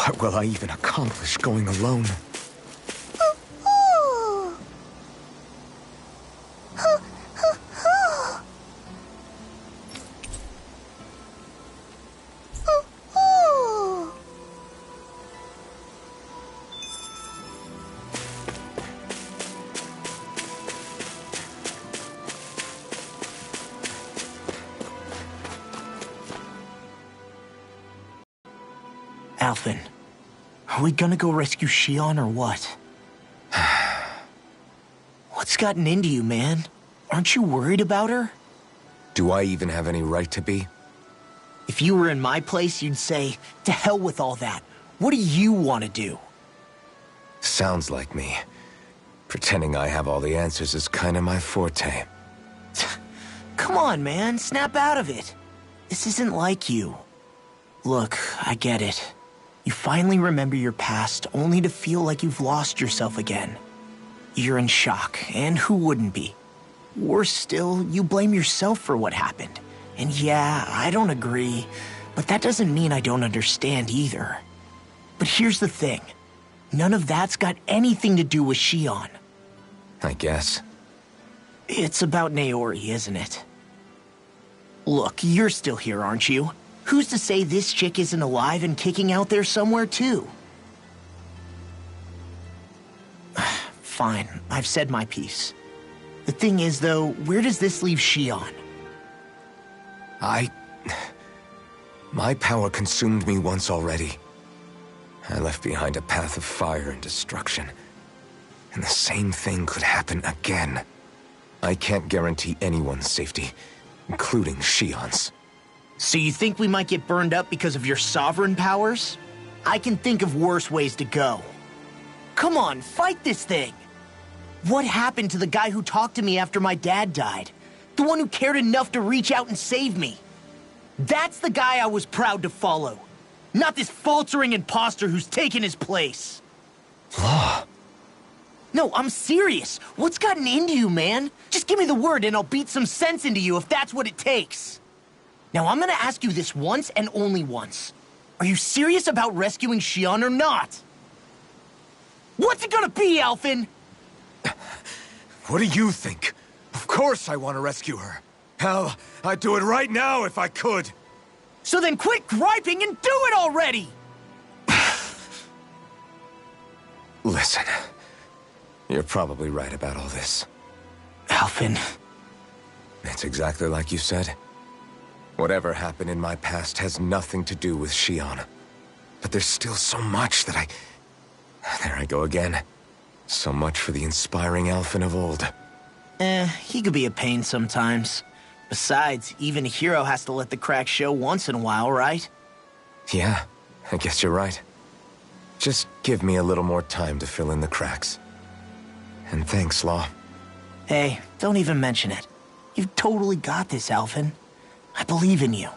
What will I even accomplish going alone? Alphen, are we gonna go rescue Shionne or what? What's gotten into you, man? Aren't you worried about her? Do I even have any right to be? If you were in my place, you'd say, to hell with all that. What do you want to do? Sounds like me. Pretending I have all the answers is kinda my forte. Come on, man, snap out of it. This isn't like you. Look, I get it. You finally remember your past, only to feel like you've lost yourself again. You're in shock, and who wouldn't be? Worse still, you blame yourself for what happened. And yeah, I don't agree, but that doesn't mean I don't understand either. But here's the thing. None of that's got anything to do with Shionne. I guess. It's about Naori, isn't it? Look, you're still here, aren't you? Who's to say this chick isn't alive and kicking out there somewhere, too? Fine, I've said my piece. The thing is, though, where does this leave Shionne? My power consumed me once already. I left behind a path of fire and destruction. And the same thing could happen again. I can't guarantee anyone's safety, including Shionne's. So you think we might get burned up because of your sovereign powers? I can think of worse ways to go. Come on, fight this thing! What happened to the guy who talked to me after my dad died? The one who cared enough to reach out and save me? That's the guy I was proud to follow. Not this faltering imposter who's taken his place. Law. No, I'm serious. What's gotten into you, man? Just give me the word and I'll beat some sense into you if that's what it takes. Now, I'm gonna ask you this once and only once. Are you serious about rescuing Shionne or not? What's it gonna be, Alphen? What do you think? Of course I want to rescue her. Hell, I'd do it right now if I could. So then quit griping and do it already! Listen, you're probably right about all this. Alphen. It's exactly like you said. Whatever happened in my past has nothing to do with Shionne. But there's still so much that There I go again. So much for the inspiring Alphen of old. He could be a pain sometimes. Besides, even a hero has to let the cracks show once in a while, right? Yeah, I guess you're right. Just give me a little more time to fill in the cracks. And thanks, Law. Hey, don't even mention it. You've totally got this, Alphen. I believe in you.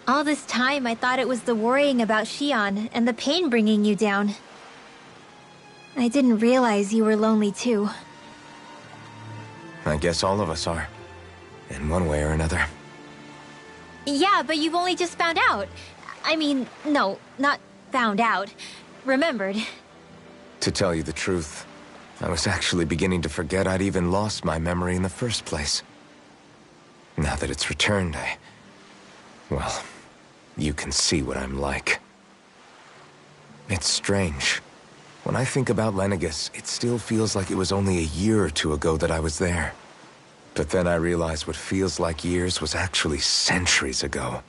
All this time, I thought it was the worrying about Shionne and the pain bringing you down. I didn't realize you were lonely too. I guess all of us are. In one way or another. Yeah, but you've only just found out. I mean, no, not found out. Remembered. To tell you the truth, I was actually beginning to forget I'd even lost my memory in the first place. Now that it's returned, well, you can see what I'm like. It's strange. When I think about Lenegus, it still feels like it was only a year or two ago that I was there. But then I realized what feels like years was actually centuries ago.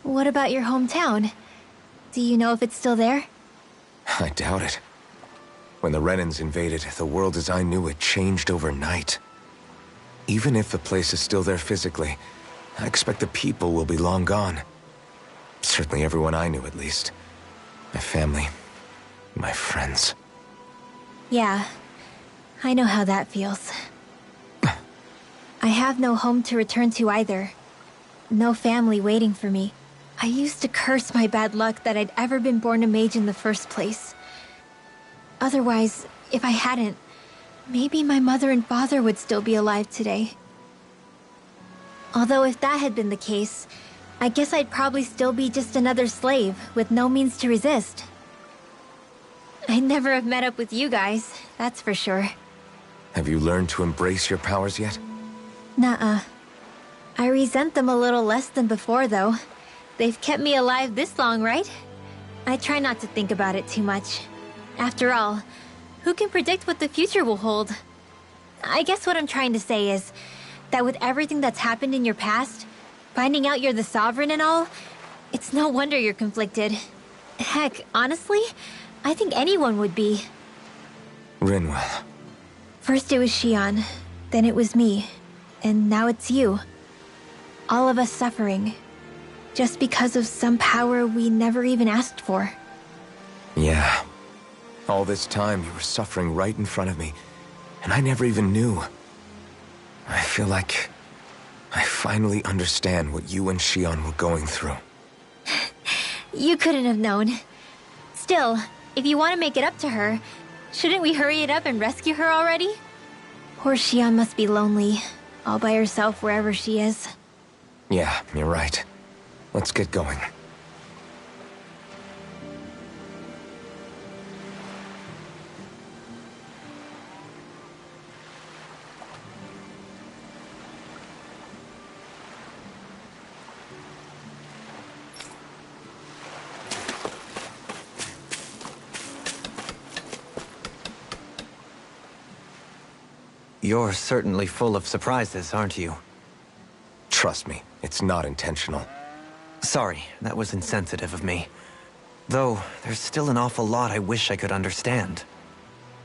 What about your hometown? Do you know if it's still there? I doubt it. When the Renans invaded, the world as I knew it changed overnight. Even if the place is still there physically, I expect the people will be long gone. Certainly everyone I knew, at least. My family, my friends. Yeah, I know how that feels. I have no home to return to either. No family waiting for me. I used to curse my bad luck that I'd ever been born a mage in the first place. Otherwise, if I hadn't, maybe my mother and father would still be alive today. Although if that had been the case, I guess I'd probably still be just another slave with no means to resist. I'd never have met up with you guys, that's for sure. Have you learned to embrace your powers yet? Nuh-uh. I resent them a little less than before, though. They've kept me alive this long, right? I try not to think about it too much. After all, who can predict what the future will hold? I guess what I'm trying to say is that with everything that's happened in your past, finding out you're the Sovereign and all, it's no wonder you're conflicted. Heck, honestly, I think anyone would be. Rinwell. First it was Shionne, then it was me, and now it's you. All of us suffering, just because of some power we never even asked for. Yeah. All this time you were suffering right in front of me, and I never even knew. I feel like I finally understand what you and Shionne were going through. You couldn't have known. Still, if you want to make it up to her, shouldn't we hurry it up and rescue her already? Poor Shionne must be lonely, all by herself wherever she is. Yeah, you're right. Let's get going. You're certainly full of surprises, aren't you? Trust me, it's not intentional. Sorry, that was insensitive of me. Though, there's still an awful lot I wish I could understand.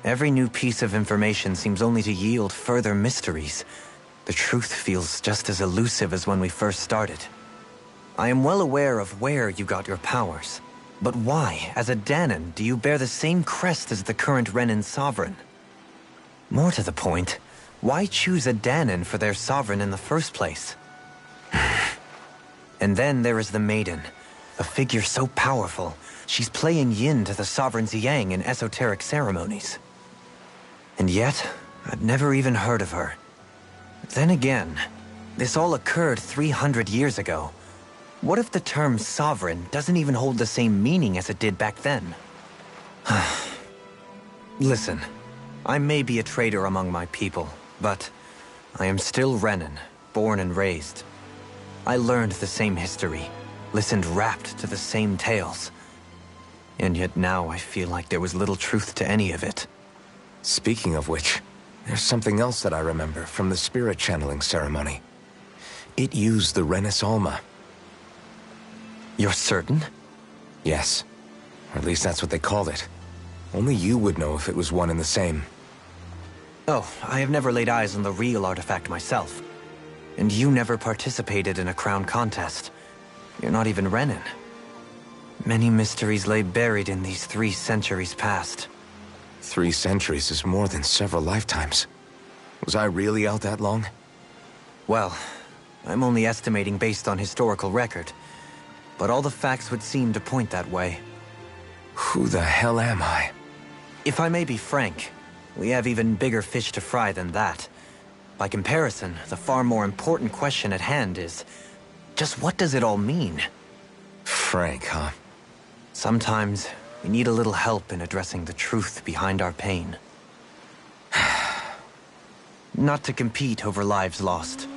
Every new piece of information seems only to yield further mysteries. The truth feels just as elusive as when we first started. I am well aware of where you got your powers. But why, as a Dahnan, do you bear the same crest as the current Renan Sovereign? More to the point, why choose a Dahnan for their sovereign in the first place? And then there is the Maiden, a figure so powerful, she's playing yin to the Sovereign's yang in esoteric ceremonies. And yet, I'd never even heard of her. Then again, this all occurred 300 years ago. What if the term sovereign doesn't even hold the same meaning as it did back then? Listen, I may be a traitor among my people, but I am still Renan, born and raised. I learned the same history, listened rapt to the same tales. And yet now I feel like there was little truth to any of it. Speaking of which, there's something else that I remember from the spirit channeling ceremony. It used the Renis Alma. You're certain? Yes. Or at least that's what they called it. Only you would know if it was one and the same. Oh, I have never laid eyes on the real artifact myself. And you never participated in a crown contest. You're not even Renan. Many mysteries lay buried in these 3 centuries past. 3 centuries is more than several lifetimes. Was I really out that long? Well, I'm only estimating based on historical record. but all the facts would seem to point that way. Who the hell am I? If I may be frank, we have even bigger fish to fry than that. By comparison, the far more important question at hand is, just what does it all mean? Frank, huh? Sometimes, we need a little help in addressing the truth behind our pain. Not to compete over lives lost,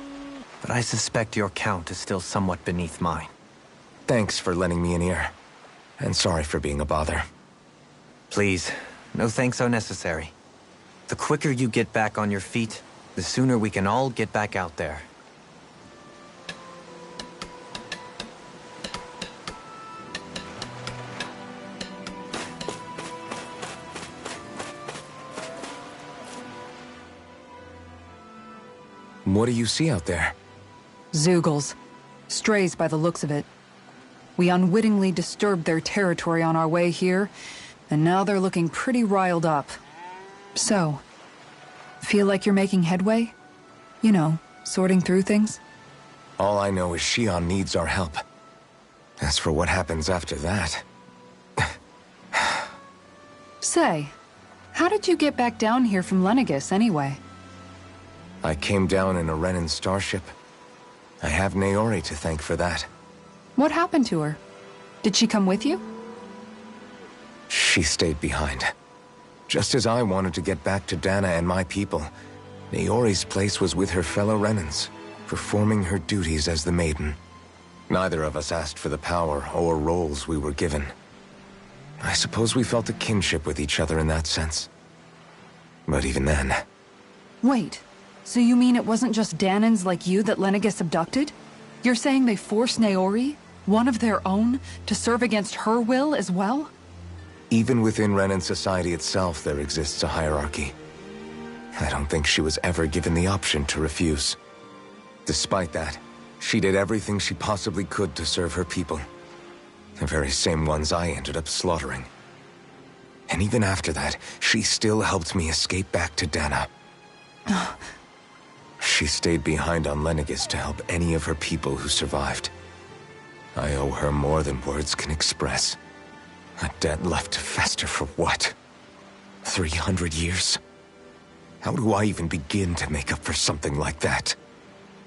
but I suspect your count is still somewhat beneath mine. Thanks for lending me an ear. And sorry for being a bother. Please, no thanks are necessary. The quicker you get back on your feet, the sooner we can all get back out there. What do you see out there? Zeugles. Strays by the looks of it. We unwittingly disturbed their territory on our way here, and now they're looking pretty riled up. So, feel like you're making headway? You know, sorting through things? All I know is Shionne needs our help. As for what happens after that... Say, how did you get back down here from Lenegis anyway? I came down in a Renan starship. I have Naori to thank for that. What happened to her? Did she come with you? She stayed behind. Just as I wanted to get back to Dahna and my people, Naori's place was with her fellow Renans, performing her duties as the Maiden. Neither of us asked for the power or roles we were given. I suppose we felt a kinship with each other in that sense. But even then... Wait, so you mean it wasn't just Dahnans like you that Lenegis abducted? You're saying they forced Naori, one of their own, to serve against her will as well? Even within Renan society itself, there exists a hierarchy. I don't think she was ever given the option to refuse. Despite that, she did everything she possibly could to serve her people. The very same ones I ended up slaughtering. And even after that, she still helped me escape back to Dahna. She stayed behind on Lenegis to help any of her people who survived. I owe her more than words can express. A debt left to fester for what? 300 years? How do I even begin to make up for something like that?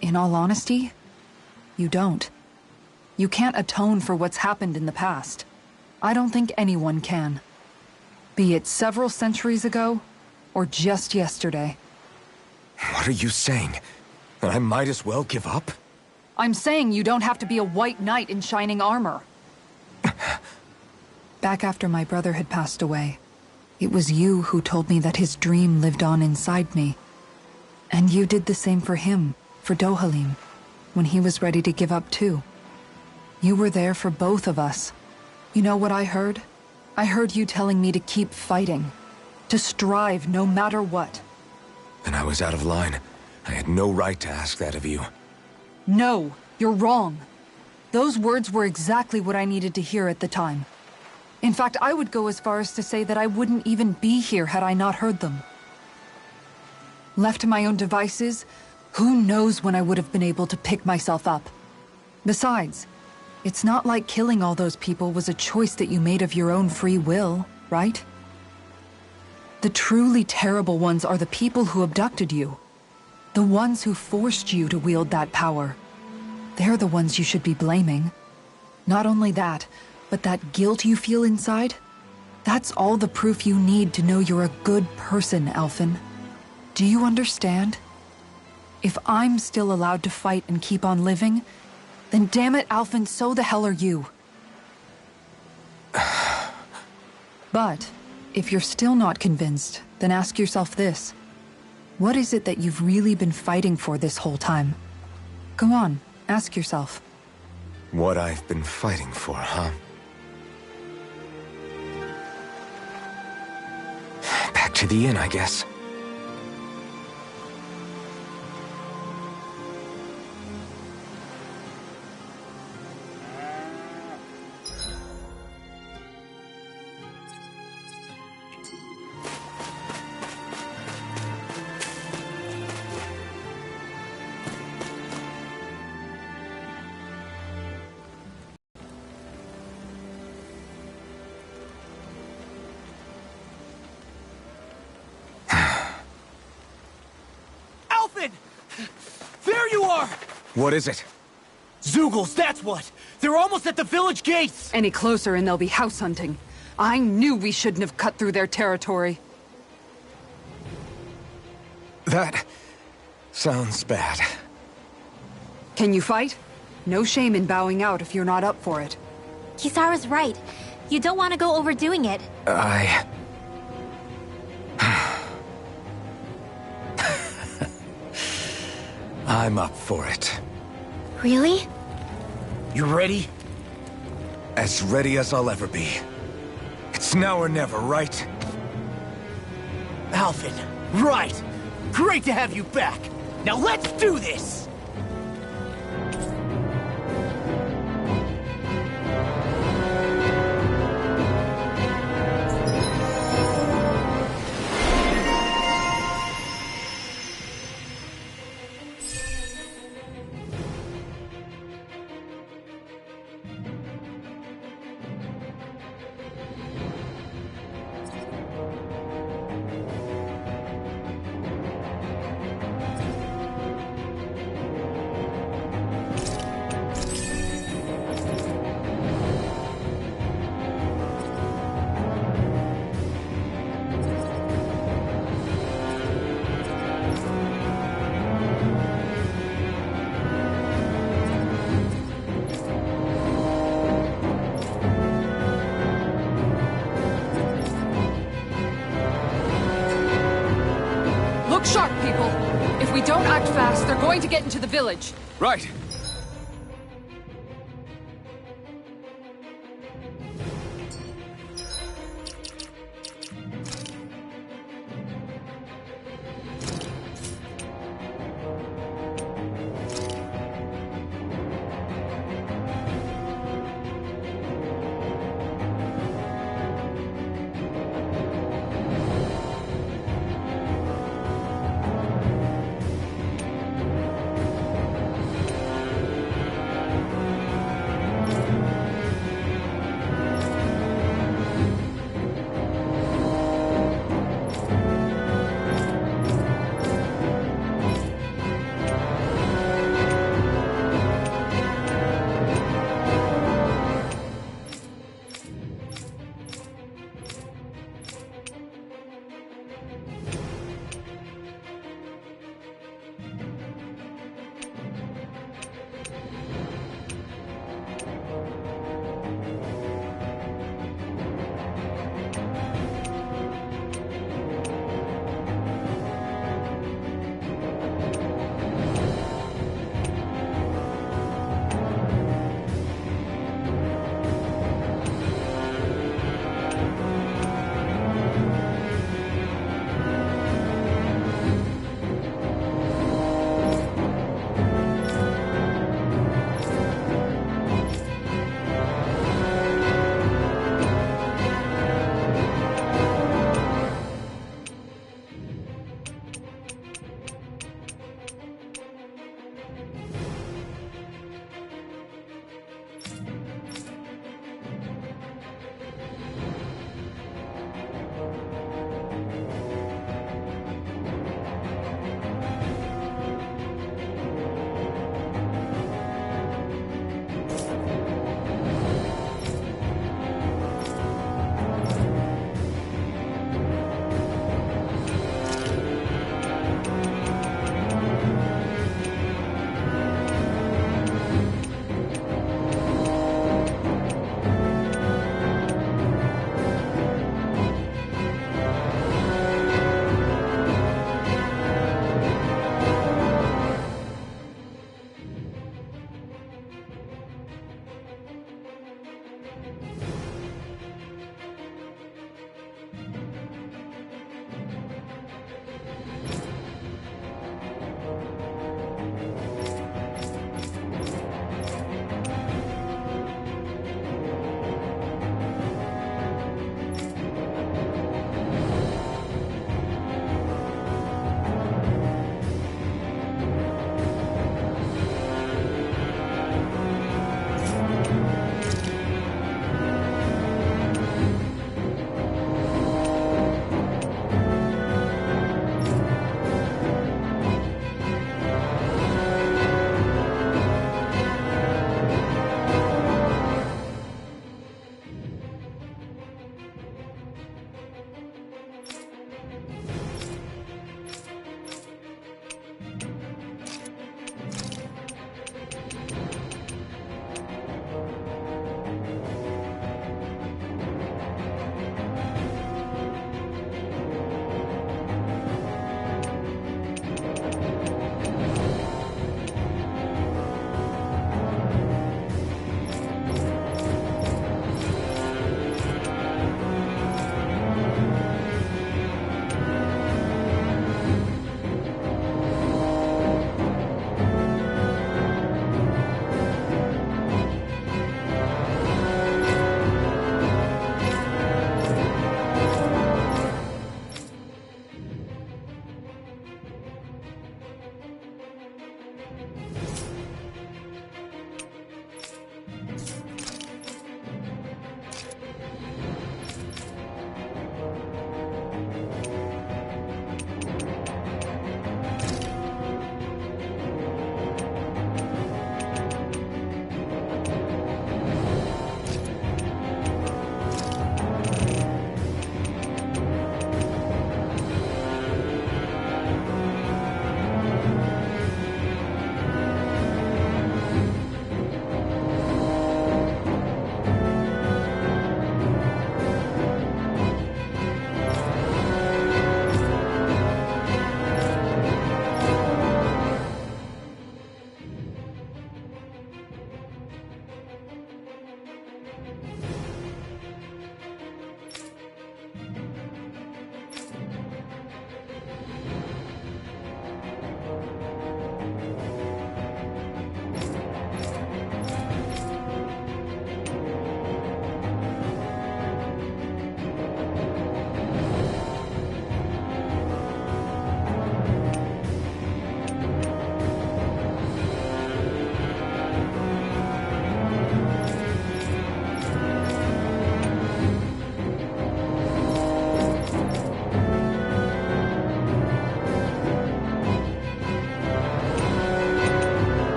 In all honesty, you don't. You can't atone for what's happened in the past. I don't think anyone can. Be it several centuries ago, or just yesterday. What are you saying? That I might as well give up? I'm saying you don't have to be a white knight in shining armor. Back after my brother had passed away, it was you who told me that his dream lived on inside me. And you did the same for him, for Dohalim, when he was ready to give up too. You were there for both of us. You know what I heard? I heard you telling me to keep fighting, to strive no matter what. Then I was out of line. I had no right to ask that of you. No, you're wrong. Those words were exactly what I needed to hear at the time. In fact, I would go as far as to say that I wouldn't even be here had I not heard them. Left to my own devices, who knows when I would have been able to pick myself up. Besides, it's not like killing all those people was a choice that you made of your own free will, right? The truly terrible ones are the people who abducted you. The ones who forced you to wield that power. They're the ones you should be blaming. Not only that, but that guilt you feel inside, that's all the proof you need to know you're a good person, Alphen. Do you understand? If I'm still allowed to fight and keep on living, then damn it, Alphen, so the hell are you. But, if you're still not convinced, then ask yourself this. What is it that you've really been fighting for this whole time? Go on, ask yourself. What I've been fighting for, huh? Back to the inn, I guess. There you are! What is it? Zeugles, that's what! They're almost at the village gates! Any closer and they'll be house hunting. I knew we shouldn't have cut through their territory. That sounds bad. Can you fight? No shame in bowing out if you're not up for it. Kisara's right. You don't want to go overdoing it. I'm up for it. Really? You ready? As ready as I'll ever be. It's now or never, right? Alphen, right! Great to have you back! Now let's do this! Sharp, people! If we don't act fast, they're going to get into the village. Right.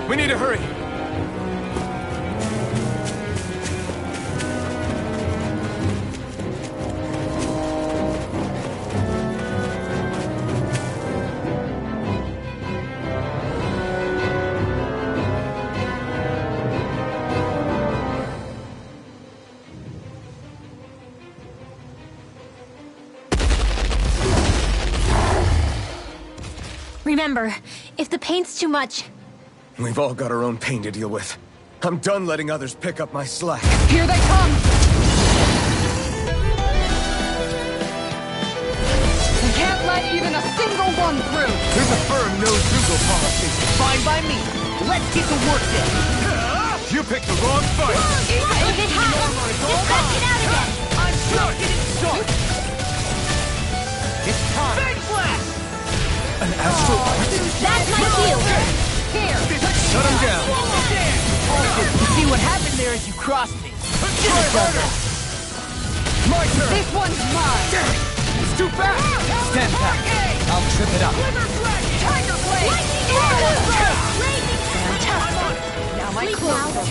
We need to hurry! Remember, if the pain's too much... We've all got our own pain to deal with. I'm done letting others pick up my slack. Here they come! We can't let even a single one through! There's a firm no-Google policy. Fine by me. Let's get to work then. You picked the wrong fight! If it happens, just back it out again! I'm stuck in its start. It's time. Big blast! An astral art? That's my cue! Here! Shut him down! You see what happened there as you crossed me. Try harder! My turn! This one's mine! It's too fast! Stand back! I'll trip it up. Tiger Blade! Now my clothes are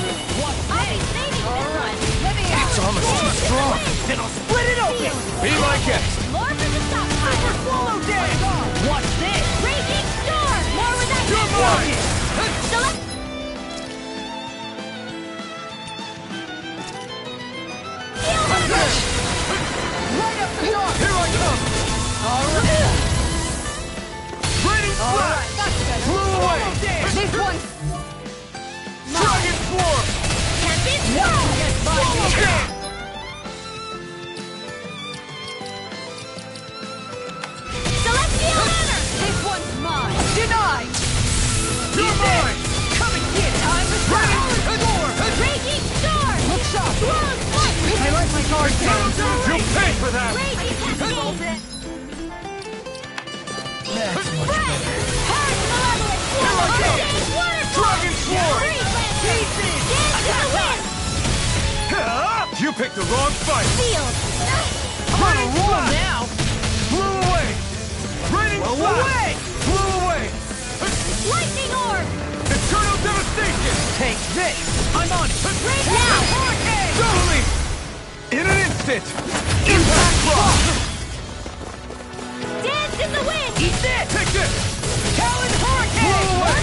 It's almost too strong! Then I'll split it open! Be my guest! More for the stockpile! Swallow down! Watch this! Raging storm! More with that You're mine! Select... Right up the door! Here I come! Alright! Raining flash! Flew away! This one's Dragon Swarm! Can't be strong! Celestial Hammer! This one's mine! Denied! You're mine! Come and get time to Raging storm! Look sharp! Swirl Slice! I like my cards down. You'll pay for that! Raging Cascade! That's much better. Hard Malevolent! Stage Waterfall! Dragon Swarm! Freeze Lancer! Dance to the wind! You picked the wrong fight! Field! I'm on a roll now. Flew away! Raining Blow flash! away. Flew away! Lightning Orb! Eternal devastation! Take this. I'm on it. Now! Totally! In an instant! Impact Rock! Dance in the wind! Eat this. Take this! Talon Flew Hurricane. away!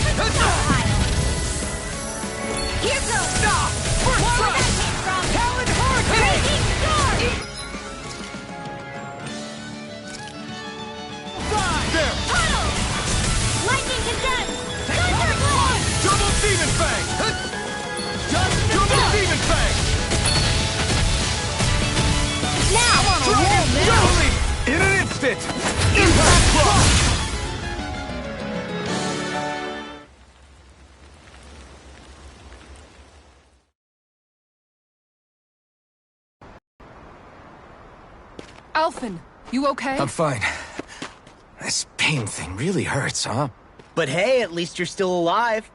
Here goes! Stop. First More where strike. that came from! Talon Hurricane. Raging storm! Blast it! Alphen, you okay? I'm fine. This pain thing really hurts, huh? But hey, at least you're still alive.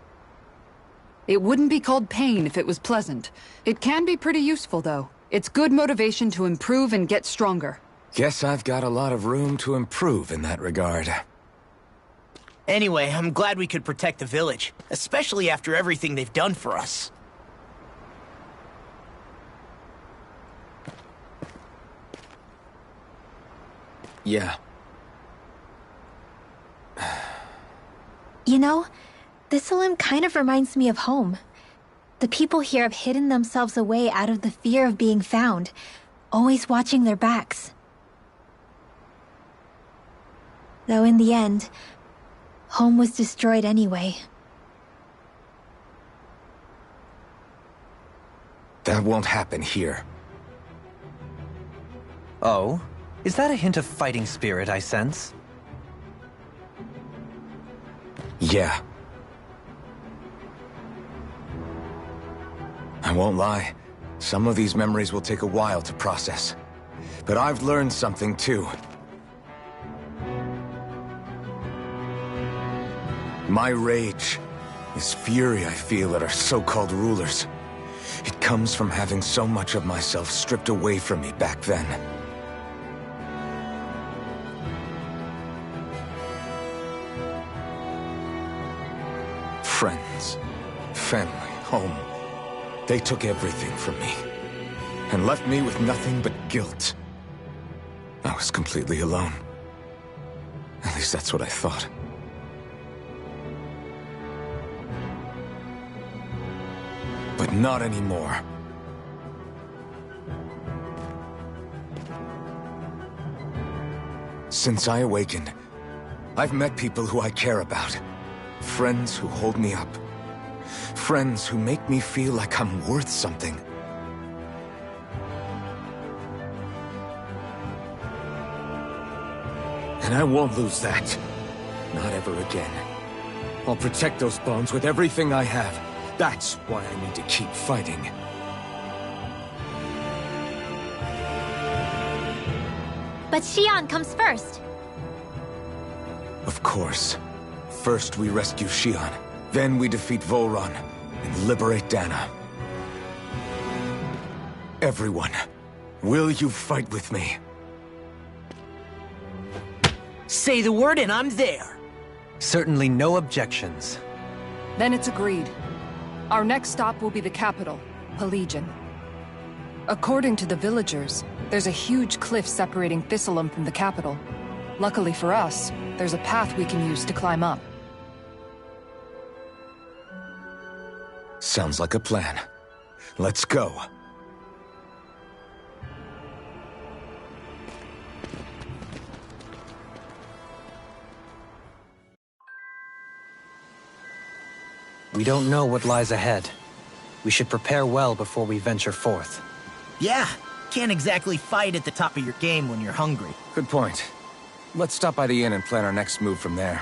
It wouldn't be called pain if it was pleasant. It can be pretty useful, though. It's good motivation to improve and get stronger. Guess I've got a lot of room to improve in that regard. Anyway, I'm glad we could protect the village, especially after everything they've done for us. Yeah. You know, Thistleum kind of reminds me of home. The people here have hidden themselves away out of the fear of being found, always watching their backs. Though in the end, home was destroyed anyway. That won't happen here. Oh? Is that a hint of fighting spirit I sense? Yeah. I won't lie. Some of these memories will take a while to process. But I've learned something too. My rage, this fury I feel at our so-called rulers, it comes from having so much of myself stripped away from me back then. Friends, family, home. They took everything from me, and left me with nothing but guilt. I was completely alone. At least that's what I thought. But not anymore. Since I awakened, I've met people who I care about. Friends who hold me up. Friends who make me feel like I'm worth something. And I won't lose that. Not ever again. I'll protect those bones with everything I have. That's why I need to keep fighting. But Shionne comes first. Of course. First we rescue Shionne, then we defeat Volron and liberate Dahna. Everyone, will you fight with me? Say the word and I'm there. Certainly no objections. Then it's agreed. Our next stop will be the capital, Pillaging. According to the villagers, there's a huge cliff separating Thistleum from the capital. Luckily for us, there's a path we can use to climb up. Sounds like a plan. Let's go. We don't know what lies ahead. We should prepare well before we venture forth. Yeah, can't exactly fight at the top of your game when you're hungry. Good point. Let's stop by the inn and plan our next move from there.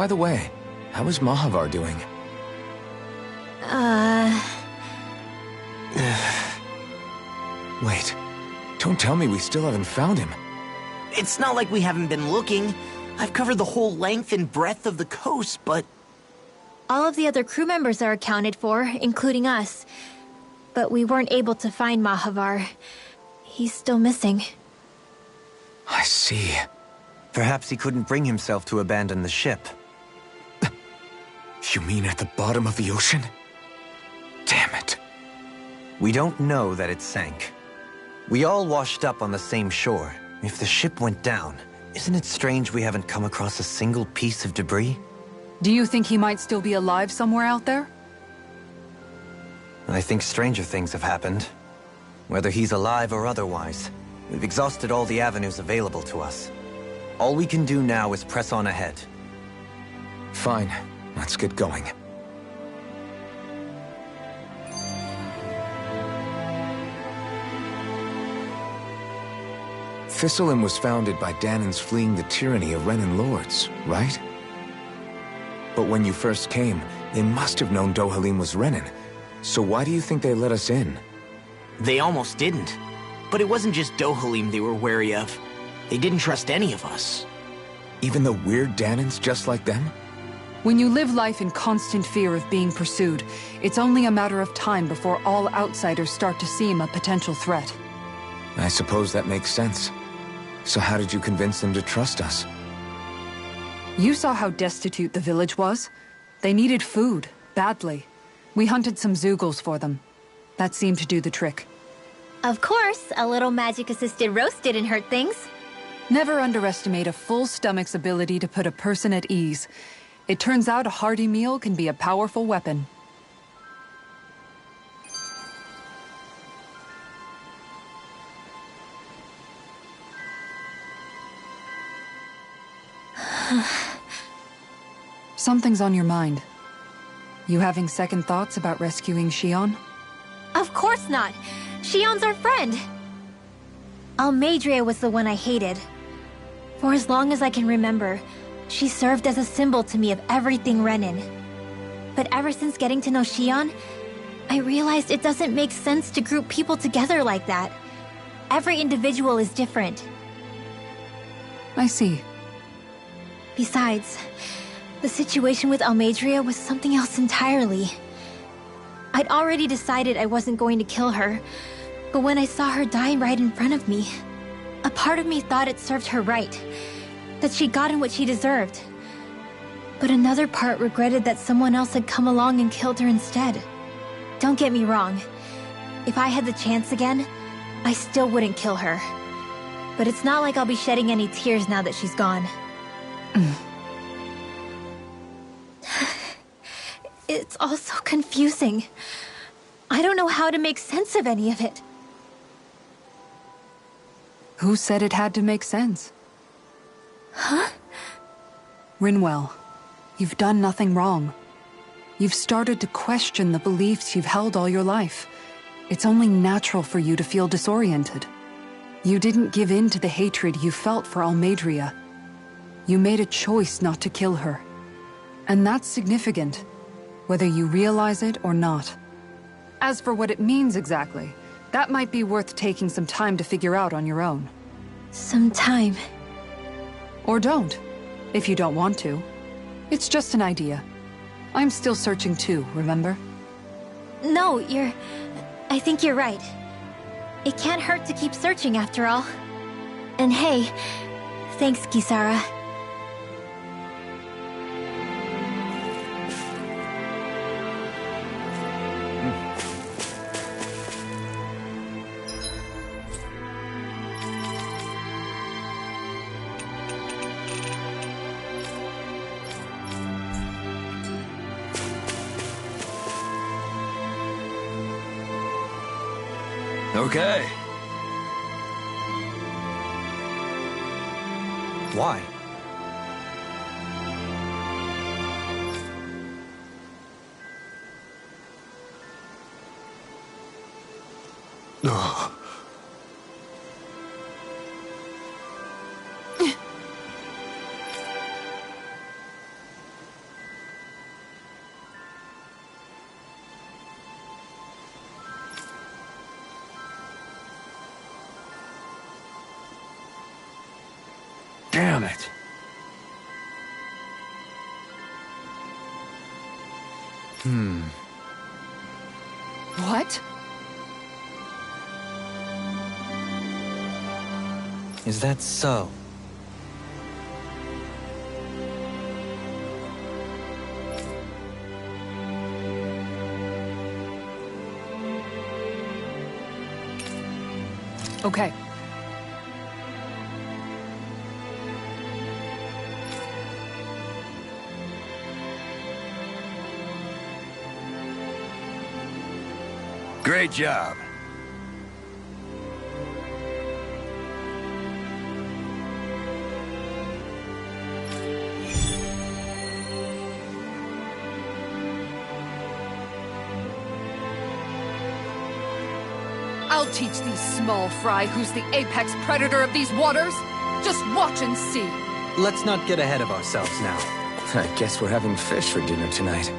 By the way, how is Mahavar doing? Wait, don't tell me we still haven't found him. It's not like we haven't been looking. I've covered the whole length and breadth of the coast, but... All of the other crew members are accounted for, including us. but we weren't able to find Mahavar. He's still missing. I see. Perhaps he couldn't bring himself to abandon the ship. You mean at the bottom of the ocean? Damn it. We don't know that it sank. We all washed up on the same shore. If the ship went down, isn't it strange we haven't come across a single piece of debris? Do you think he might still be alive somewhere out there? I think stranger things have happened. Whether he's alive or otherwise, we've exhausted all the avenues available to us. All we can do now is press on ahead. Fine. Let's get going. Thistlein was founded by Dahnans fleeing the tyranny of Renan lords, right? But when you first came, they must have known Dohalim was Renan. So why do you think they let us in? They almost didn't. But it wasn't just Dohalim they were wary of. They didn't trust any of us. Even the weird Dahnans just like them? When you live life in constant fear of being pursued, it's only a matter of time before all outsiders start to seem a potential threat. I suppose that makes sense. So how did you convince them to trust us? You saw how destitute the village was. They needed food, badly. We hunted some Zeugles for them. That seemed to do the trick. Of course, a little magic-assisted roast didn't hurt things. Never underestimate a full stomach's ability to put a person at ease. It turns out a hearty meal can be a powerful weapon. Something's on your mind. You having second thoughts about rescuing Shionne? Of course not! Shionne's our friend! Almeidrea was the one I hated. For as long as I can remember, she served as a symbol to me of everything Renan. But ever since getting to know Shionne, I realized it doesn't make sense to group people together like that. Every individual is different. I see. Besides, the situation with Almeidrea was something else entirely. I'd already decided I wasn't going to kill her, but when I saw her dying right in front of me, a part of me thought it served her right, that she'd gotten what she deserved. But another part regretted that someone else had come along and killed her instead. Don't get me wrong. If I had the chance again, I still wouldn't kill her. But it's not like I'll be shedding any tears now that she's gone. It's all so confusing. I don't know how to make sense of any of it. Who said it had to make sense? Huh? Rinwell, you've done nothing wrong. You've started to question the beliefs you've held all your life. It's only natural for you to feel disoriented. You didn't give in to the hatred you felt for Almeidrea. You made a choice not to kill her. And that's significant, whether you realize it or not. As for what it means exactly, that might be worth taking some time to figure out on your own. Some time. Or don't, if you don't want to. It's just an idea. I'm still searching too, remember? No, I think you're right. It can't hurt to keep searching after all. And hey, thanks, Kisara. Okay. Why? Ugh. Damn it. What? Is that so? Okay. Great job. I'll teach these small fry who's the apex predator of these waters. Just watch and see. Let's not get ahead of ourselves now. I guess we're having fish for dinner tonight.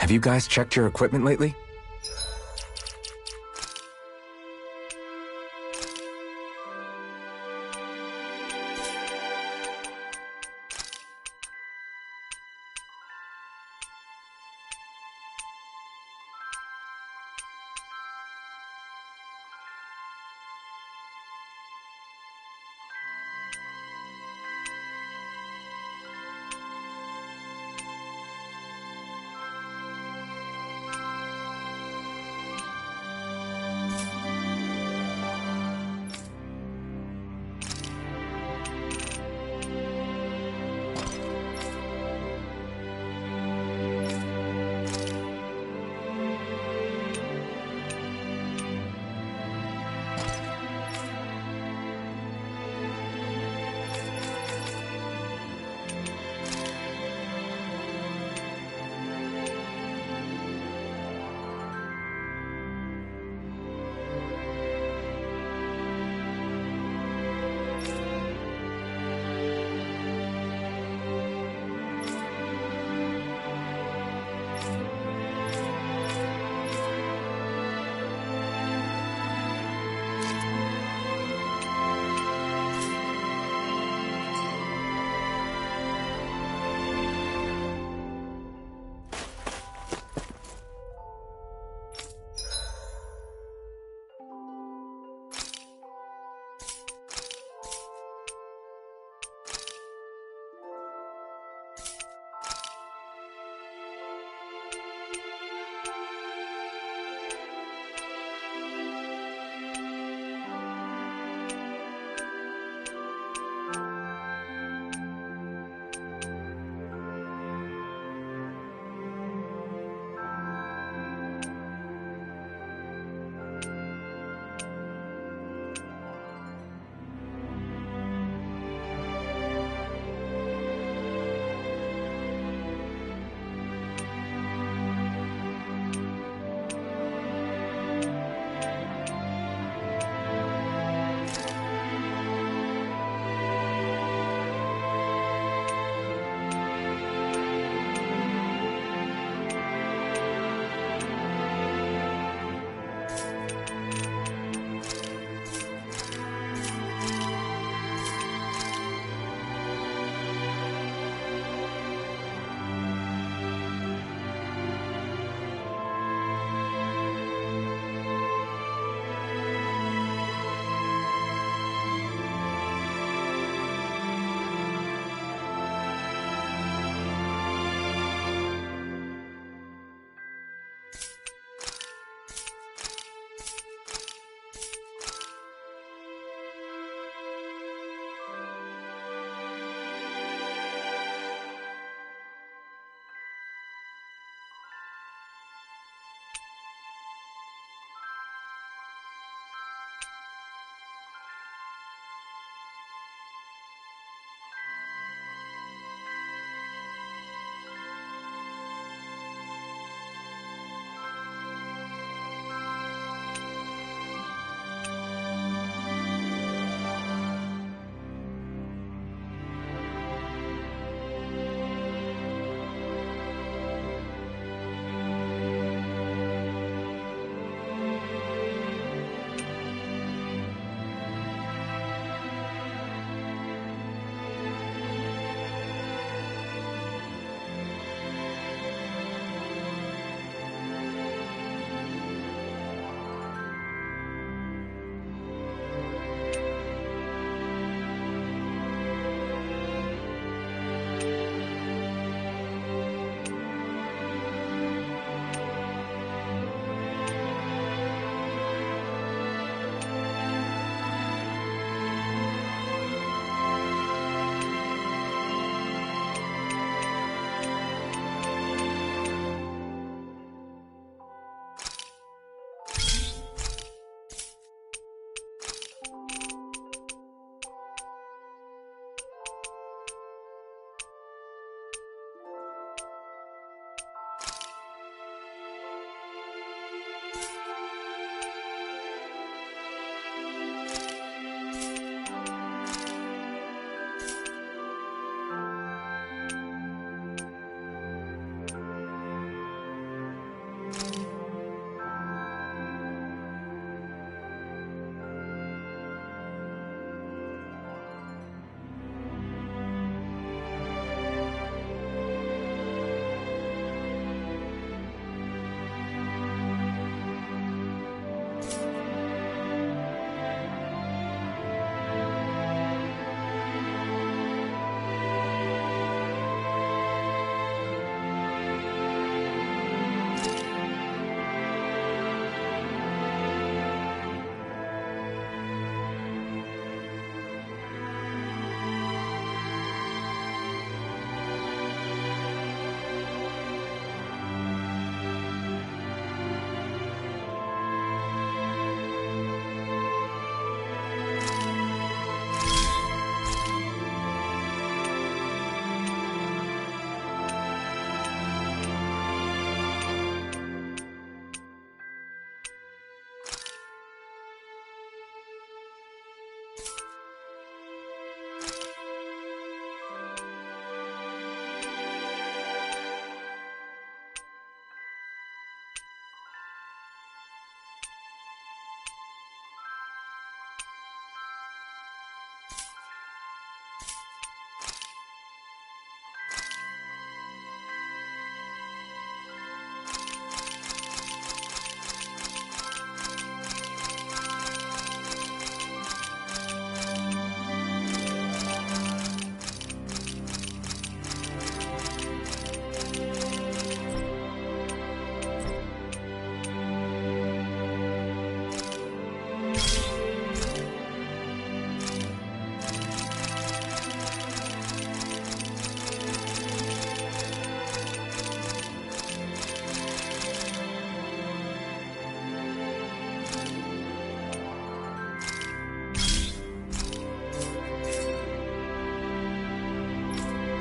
Have you guys checked your equipment lately?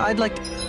I'd like to...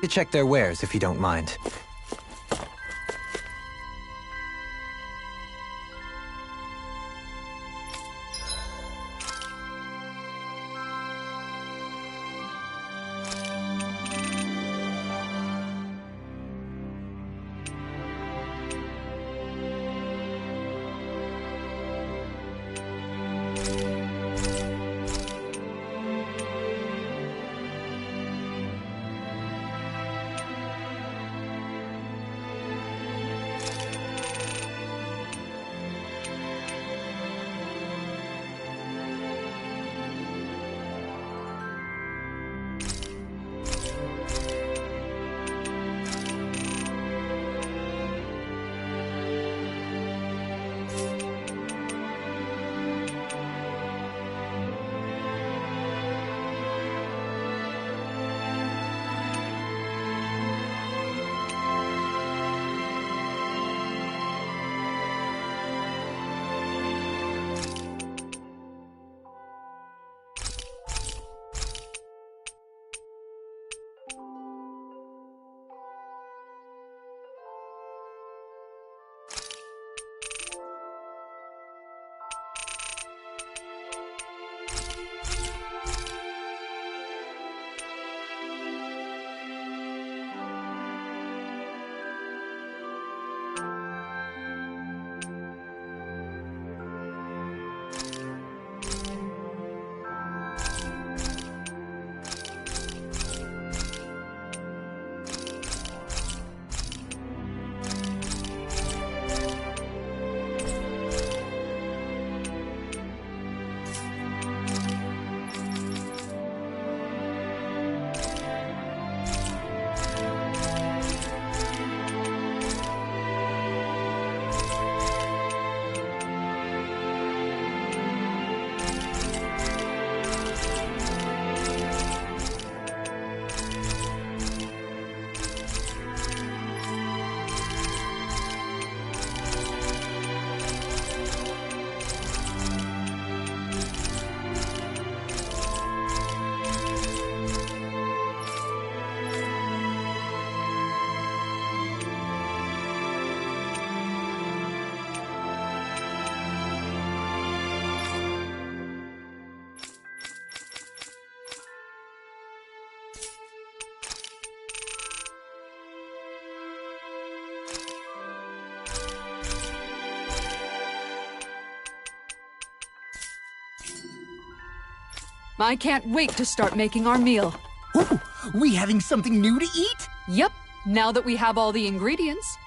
to check their wares, if you don't mind. I can't wait to start making our meal. Ooh, we having something new to eat? Yep, now that we have all the ingredients.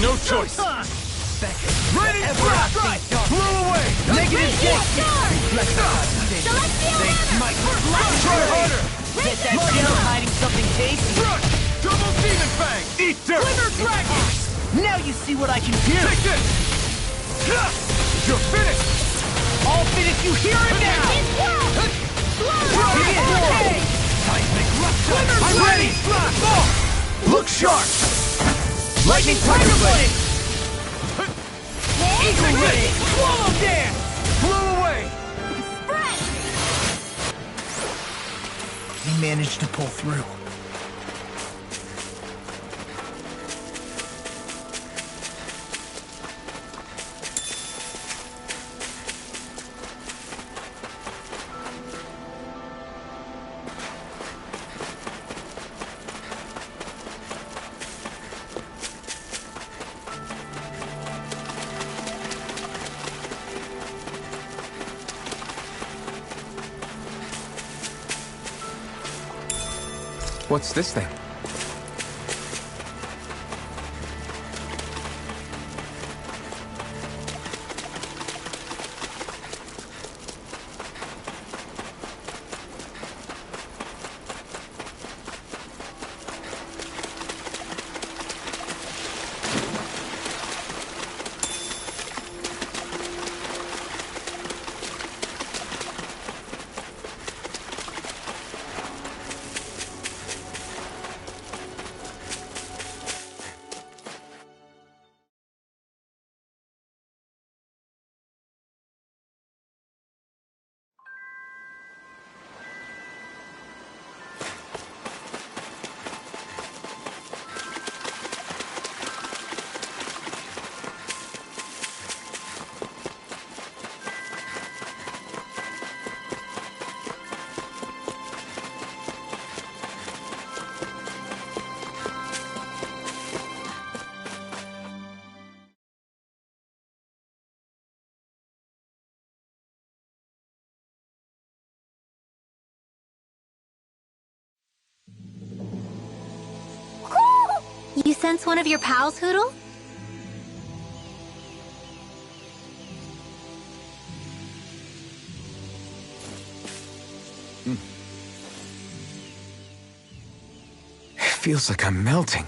No choice! Ready, strike! Blew away! Negative gate! They smite! Try harder! Bet that shell's hiding something tasty. Rush! Double demon fang! Eat dirt! Glimmer dragon! Now you see what I can do! Take this! You're finished! I'll finish you here and now! I'm ready! Look sharp! Lightning Tiger Blade! Eagle ready! Swallow dance! Blew away! We managed to pull through. What's this thing? sense one of your pals, Hoodle? Feels like I'm melting.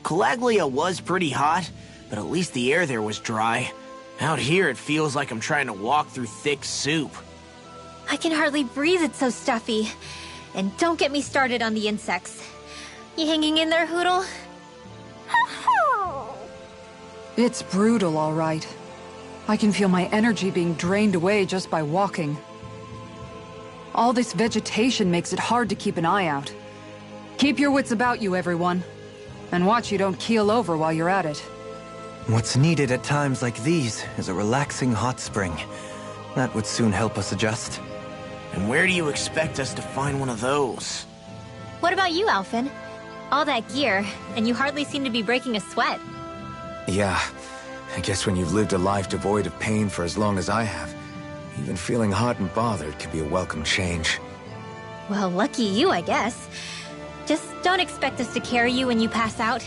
Calaglia was pretty hot, but at least the air there was dry. Out here, it feels like I'm trying to walk through thick soup. I can hardly breathe, it's so stuffy. And don't get me started on the insects. You hanging in there, Hoodle? It's brutal, all right. I can feel my energy being drained away just by walking. All this vegetation makes it hard to keep an eye out. Keep your wits about you, everyone. And watch you don't keel over while you're at it. What's needed at times like these is a relaxing hot spring. That would soon help us adjust. And where do you expect us to find one of those? What about you, Alphen? All that gear, and you hardly seem to be breaking a sweat. Yeah, I guess when you've lived a life devoid of pain for as long as I have, even feeling hot and bothered can be a welcome change. Well, lucky you, I guess. Just don't expect us to carry you when you pass out.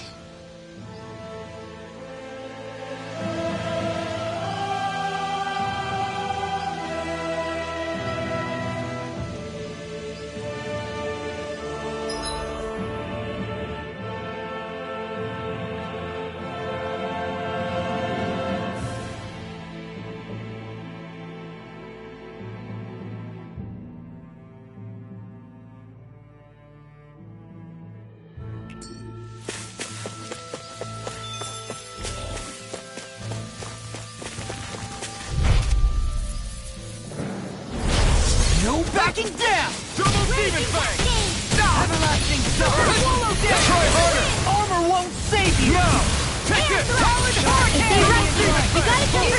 No backing down! Double demon fang! Everlasting suffer! Swallow down! Try harder! Armor won't save you! No! Take it! Solid hurricane! You gotta kill your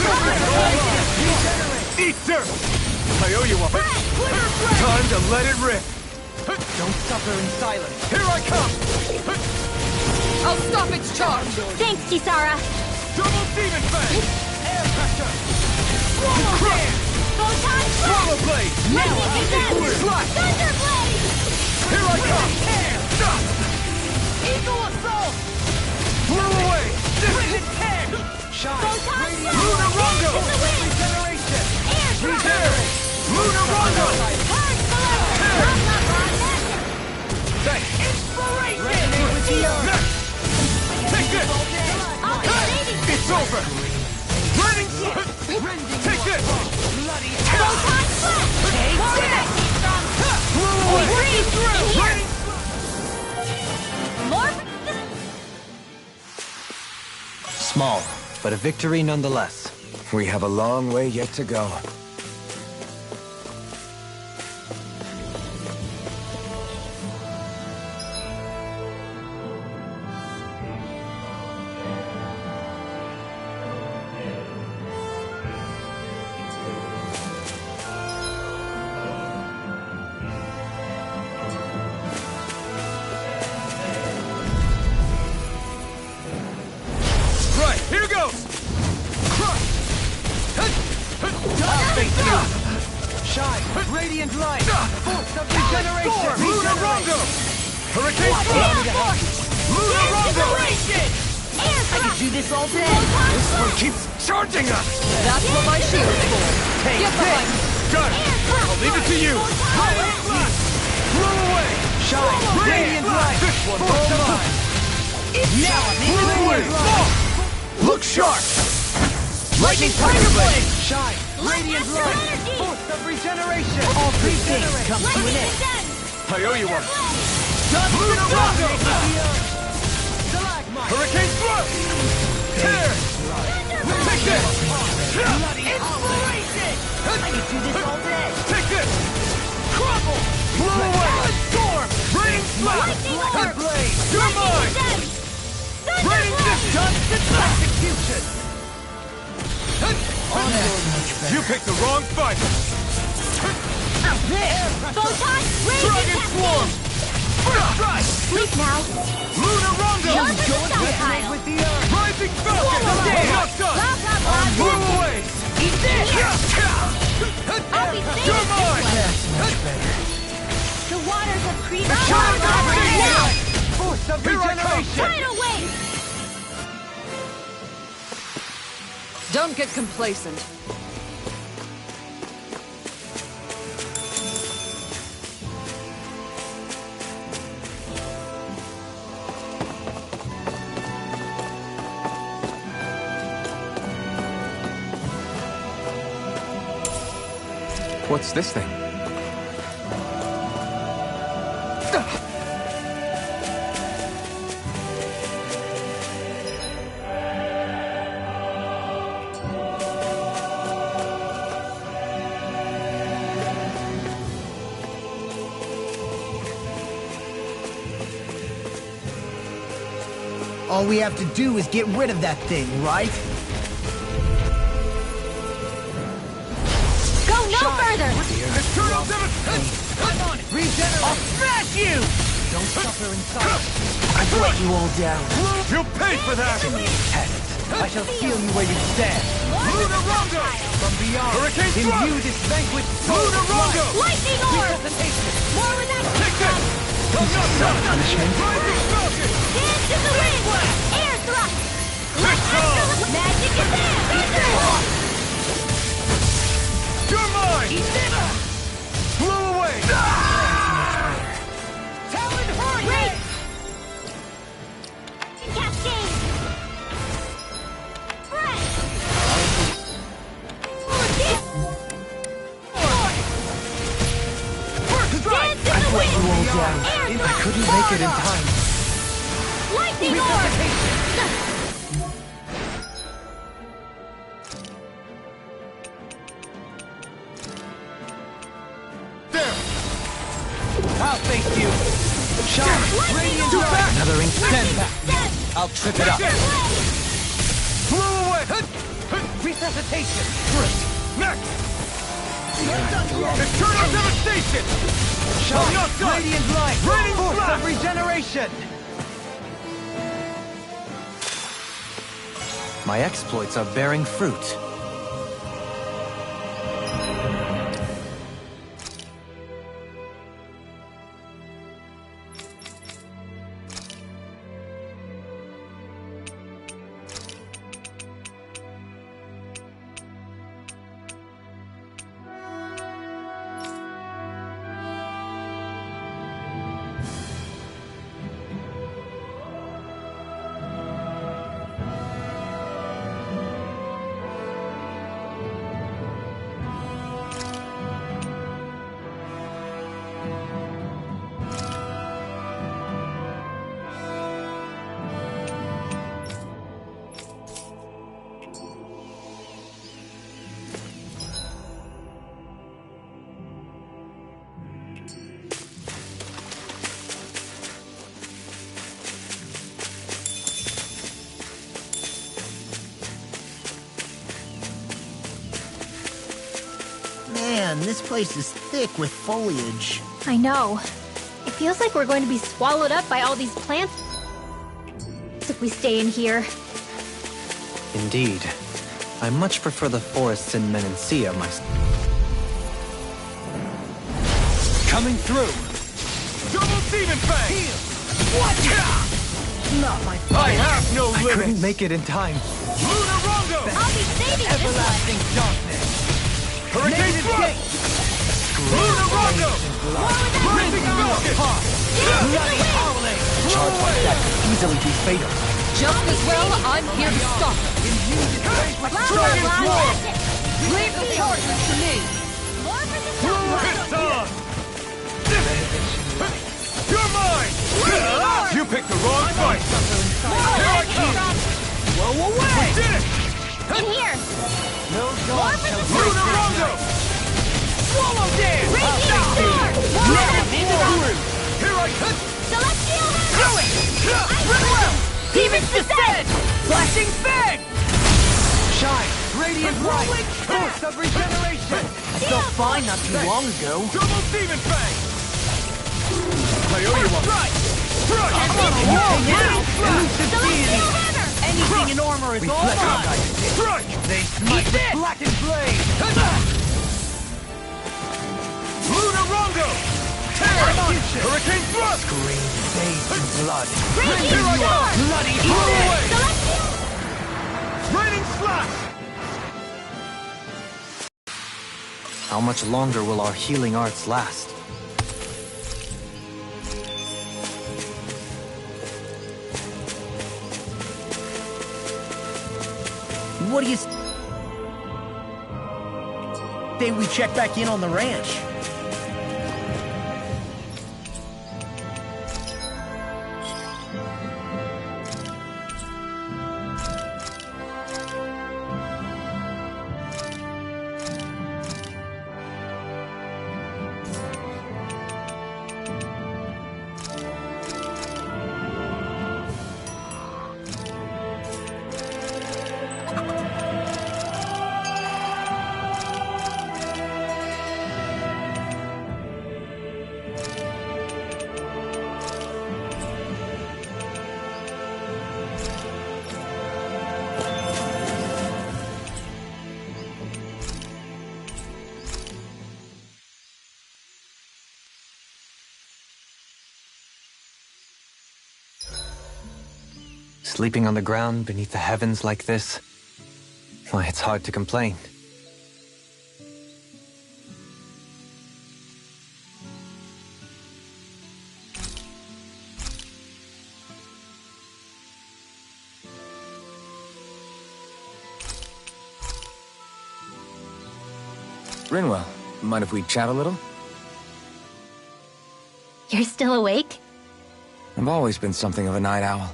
Eat dirt! I owe you one. Time to let it rip! Don't suffer in silence. Here I come! I'll stop its charge! Thanks, Kisara. Double demon fang! Air pressure! Swallow down! Photon Swallow blade! Slash! Thunder Blade! Here I come! Eagle assault! Blow away! Rigid hand! Shine! Photon Lunar Rondo! In the wind! Regeneration! Air Drop! Tear! Lunar Rondo! Hard Below! Blah, blah, blah, Thanks! Inspiration! Resonate with the earth! Take this! I'll be saving you! It's over! Running! Take this! Bloody Photon Flash! Take this! Blow away! Breathe through! Running! More... Small. But a victory nonetheless. We have a long way yet to go. Right, here goes! Crush! I'll face you! Shine! Radiant light! Force of regeneration! Lunar Rondo! Hurricane Flash! Lunar Rondo! I could do this all day! This one keeps charging us! That's what my shield's for! Take Get behind this! Got it! I'll leave it to you! Blow away! Shine! Radiant light! This one's all mine! Now Blow away! Look sharp! Lightning Tiger Blade! Shine! Radiant light! Force of regeneration! All good things come to an end. I owe you one! Lunar Rondo! Hurricane Thrust! Tear! Take this! Inspiration! I could do this all day! Take this! Crumble! Blow away! Storm! Rain Slap! Lightning Orb! Blade! You're mine! Rain Distance! Execution! You picked the wrong fight! Photon Dragon Rage Swarm! First strike! Sleep now. Lunar Rondo! Go with the stockpile. With the earth! Rising Falcon! Not done! Blah, blah, blah. Blow away! Eat this. I'll be You're safe mine! this way. The waters of Crete Shine are down! now. Force of Tidal regeneration! wave. Don't get complacent. What's this thing? All we have to do is get rid of that thing, right? Go no further! Come on, regenerate! I'll smash you! Don't suffer in silence. I've let you all down. You'll pay for that! I shall seal you where you stand. Lunarongo! From beyond, Hurricane imbue this vanquished soul with Lunarongo! life. Lightning orb! Resuscitation. More with that Take this! Punishment. Rising Falcon! Dance in the wind! Air thrust! Magic is there! You're mine! Blow away! Talon Hurricane! Wait! Cascade! Fresh! Dance in the wind! You all down. Air I thrust! couldn't make it in time. Lightning orb! I'll face you. Shine, radiant light. Another ink stand back. I'll trip it up. Blow away! Resuscitation. Next! Eternal devastation! Shine, not done. radiant light. Raining Force blast. of regeneration. My exploits are bearing fruit. Man, this place is thick with foliage. I know. It feels like we're going to be swallowed up by all these plants if we stay in here. Indeed. I much prefer the forests in Menancia myself. Coming through. Double Demon Fang! What? Not my fault. I have no I couldn't limits! make it in time. Lunarongo! I'll be saving this one! Everlasting darkness. Hurricane Native Thrust! Gate. Lunarongo! Rising Falcon! Bloody howling. Charge like that could easily be fatal. Just as well, I'm here to stop them. Dragon's Roar! Leave the charges to me. It's on! You're mine! You picked the wrong fight! Here I come! Blow away. Did it! In here! No dawn shall break this Lunarongo! night. Swallow dance. Radiant sword! Here I come! Celestial Do it. Demons descend. Flashing fang. Shine, radiant light. Force of regeneration. Felt fine not too long ago. Double Demon Fang! I owe you one. Strike. Whoa, Now. Elusive deity. Celestial hammer! Anything in armor is all mine. Strike! They smite with blackened blade. Lunarongo! Tear! Hurricane Thrust! Green bathed in blood. Radiant sword! Bloody Blow howling. away! Celestial! Raining Slash! How much longer will our healing arts last? What do you say we check back in on the ranch? Sleeping on the ground beneath the heavens like this? Why, it's hard to complain. Rinwell, mind if we chat a little? You're still awake? I've always been something of a night owl.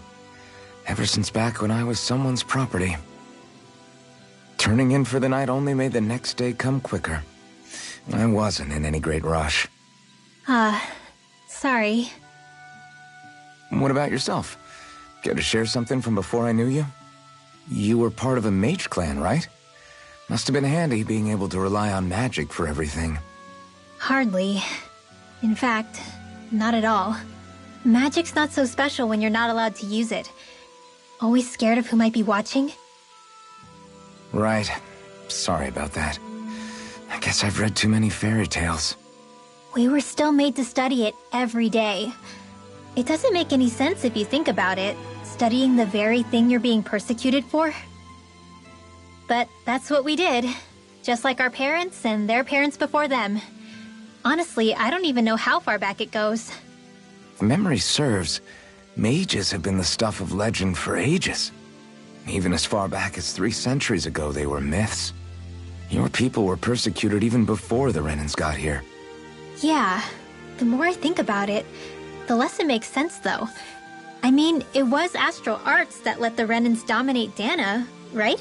Ever since back when I was someone's property. Turning in for the night only made the next day come quicker. I wasn't in any great rush. Sorry. What about yourself? Care to share something from before I knew you? You were part of a mage clan, right? Must have been handy being able to rely on magic for everything. Hardly. In fact, not at all. Magic's not so special when you're not allowed to use it. Always scared of who might be watching? Right. Sorry about that. I guess I've read too many fairy tales. We were still made to study it every day. It doesn't make any sense if you think about it, studying the very thing you're being persecuted for. But that's what we did, just like our parents and their parents before them. Honestly, I don't even know how far back it goes. If memory serves, mages have been the stuff of legend for ages. Even as far back as 3 centuries ago, they were myths. Your people were persecuted even before the Renans got here. Yeah, the more I think about it, the less it makes sense though. I mean, it was astral arts that let the Renans dominate Dahna, right?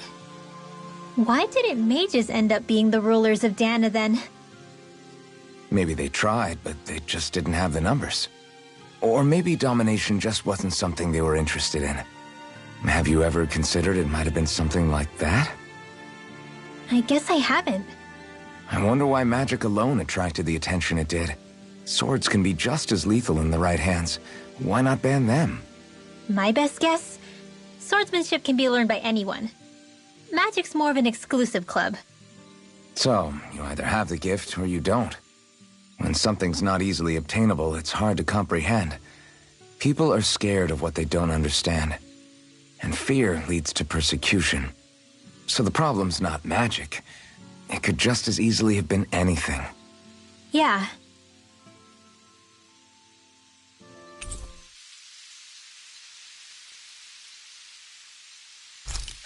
Why didn't mages end up being the rulers of Dahna then? Maybe they tried, but they just didn't have the numbers. Or maybe domination just wasn't something they were interested in. Have you ever considered it might have been something like that? I guess I haven't. I wonder why magic alone attracted the attention it did. Swords can be just as lethal in the right hands. Why not ban them? My best guess? Swordsmanship can be learned by anyone. Magic's more of an exclusive club. So, you either have the gift or you don't. When something's not easily obtainable, it's hard to comprehend. People are scared of what they don't understand. And fear leads to persecution. So the problem's not magic. It could just as easily have been anything. Yeah.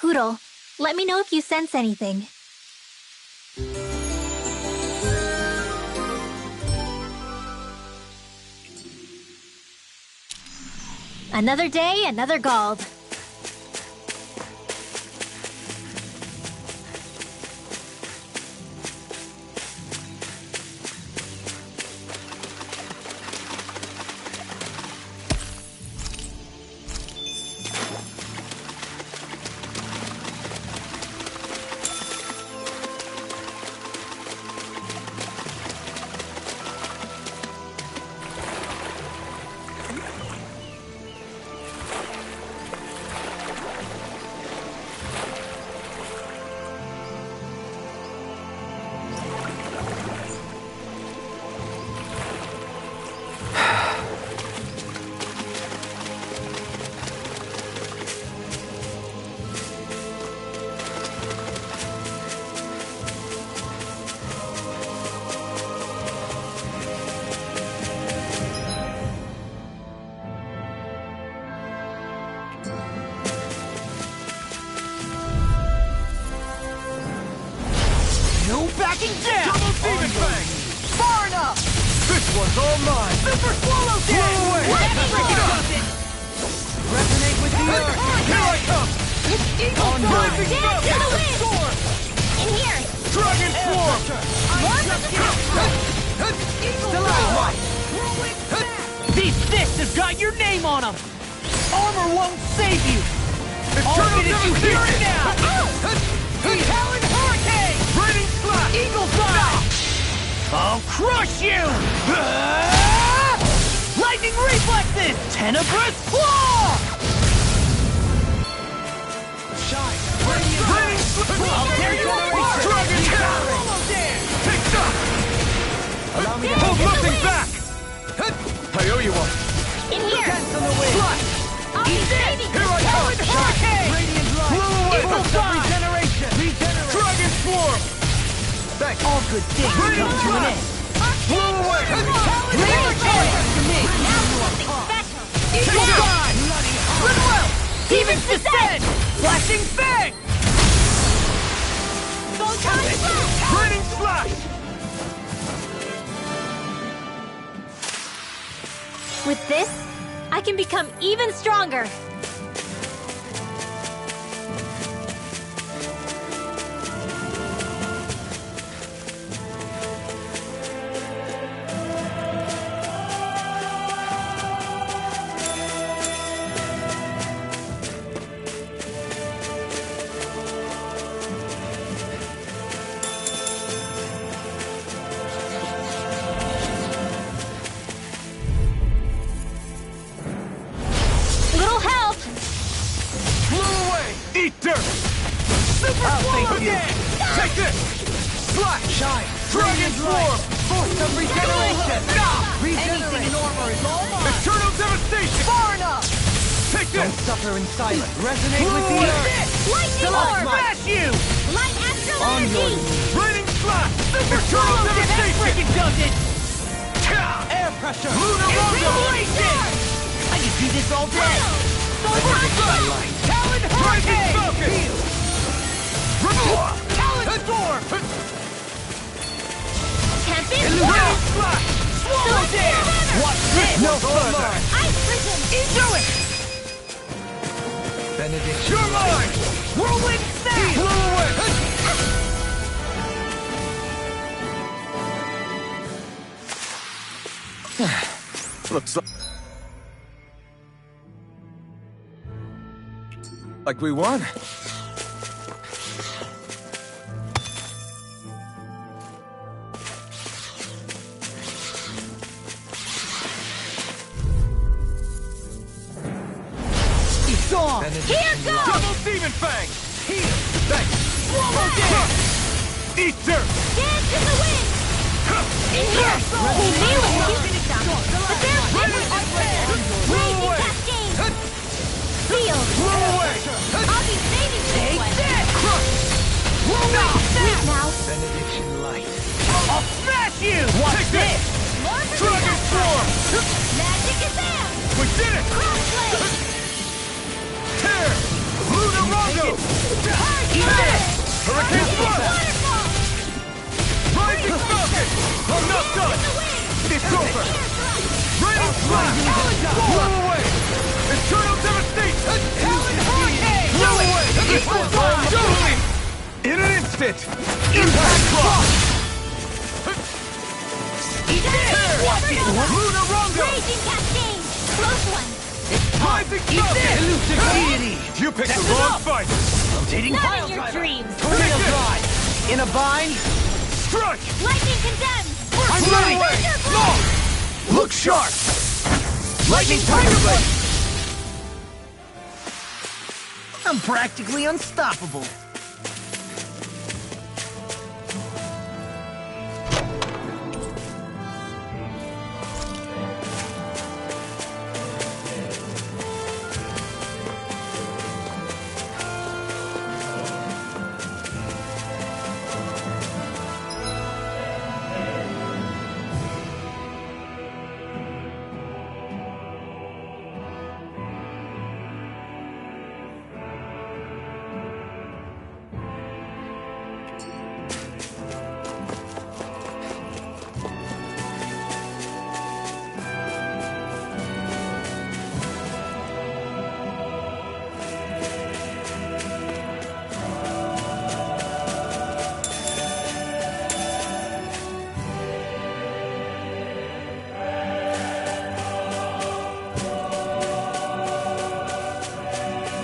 Hootle, let me know if you sense anything. Another day, another Gald. backing down! Double Demon Fang! Far enough! This one's all mine! Super Swallow Dance! Blow away! Resonate with the earth! Here I come! Eagle Dance to the wind! In here! Dragon Swarm! More from the top! Stalagmite! These fists have got your name on them! Armor won't save you! All of it is you hear it now! Talon Hurricane! Raining Slash! Eagle's Eye! I'll crush you! Lightning Reflexes! Tenebrous Claw! Shine! Raining Slash! I'll tear you apart! Dragon Tail! Take that! Allow me to hold nothing back! I owe you one! In here! Dance on the wind! I'll be saving Here I come! Hurricane! Radiant Light! Blow away! Eagle's Eye! Regeneration! Dragon Swarm! Thanks! All good things come to an end! Blow away! Laser Charge! Now something special! Eagle's Eye! Goodwill! Demon's Descent! Flashing Fang! Photon Slash! Raining Slash! With this, I can become even stronger. Little help! Blow away! Eat dirt! Super Swallow Dance! Take this! Slash! Shine! Dragon Swarm! Force of Regeneration! Anything in armor is all mine! Eternal Devastation! Far enough! Take this! Don't suffer in silence! Resonate with the earth! Lightning Orb! Smash you! Light Astral On your Energy! knees! Raining Slash! Super Eternal Devastation! Freaking does it! Air pressure! Lunar Rondo! I can do this all day! Talon Hurricane! Talon Storm! Can't be Illusion stopped! Slash! Swallow Dance! Watch this! No further! Ice Prism! Into it! Benedict! You're mine! Whirlwind Snap! Blow away! Looks like we won. It's on! Here goes! Double Demon Fang! Here! Thanks! Swallow Dance! Eat dirt! Dance in the wind! In here! We may lose you, but there's different! Raging Cascade! Seal! Blow away! I'll be saving this one! Crush! Wait now! Benediction Light! I'll smash you! Watch this! More for Dragon the Swarm! Magic is there! We did it! Crossblade! Tear! Lunar Rondo! Hurricane Flush! Waterfall! Rising Falcon! I'm not done! It's over! Raining Slash! Blow away! Eternal Devastation! Talon Hurricane! Blow away! This one's all mine! In an instant! Impact Cross! Watch it! Lunar Rondo! Raging Cascade! Close one! Rising Falcon! Elusive deity! You picked the wrong fight! Rotating Not pile in your driver! dreams! Tornado Drive! In a bind? Strike! Lightning condemns! I'm ready! Thunderbolt! Look sharp! Lightning Tiger Blade! I'm practically unstoppable.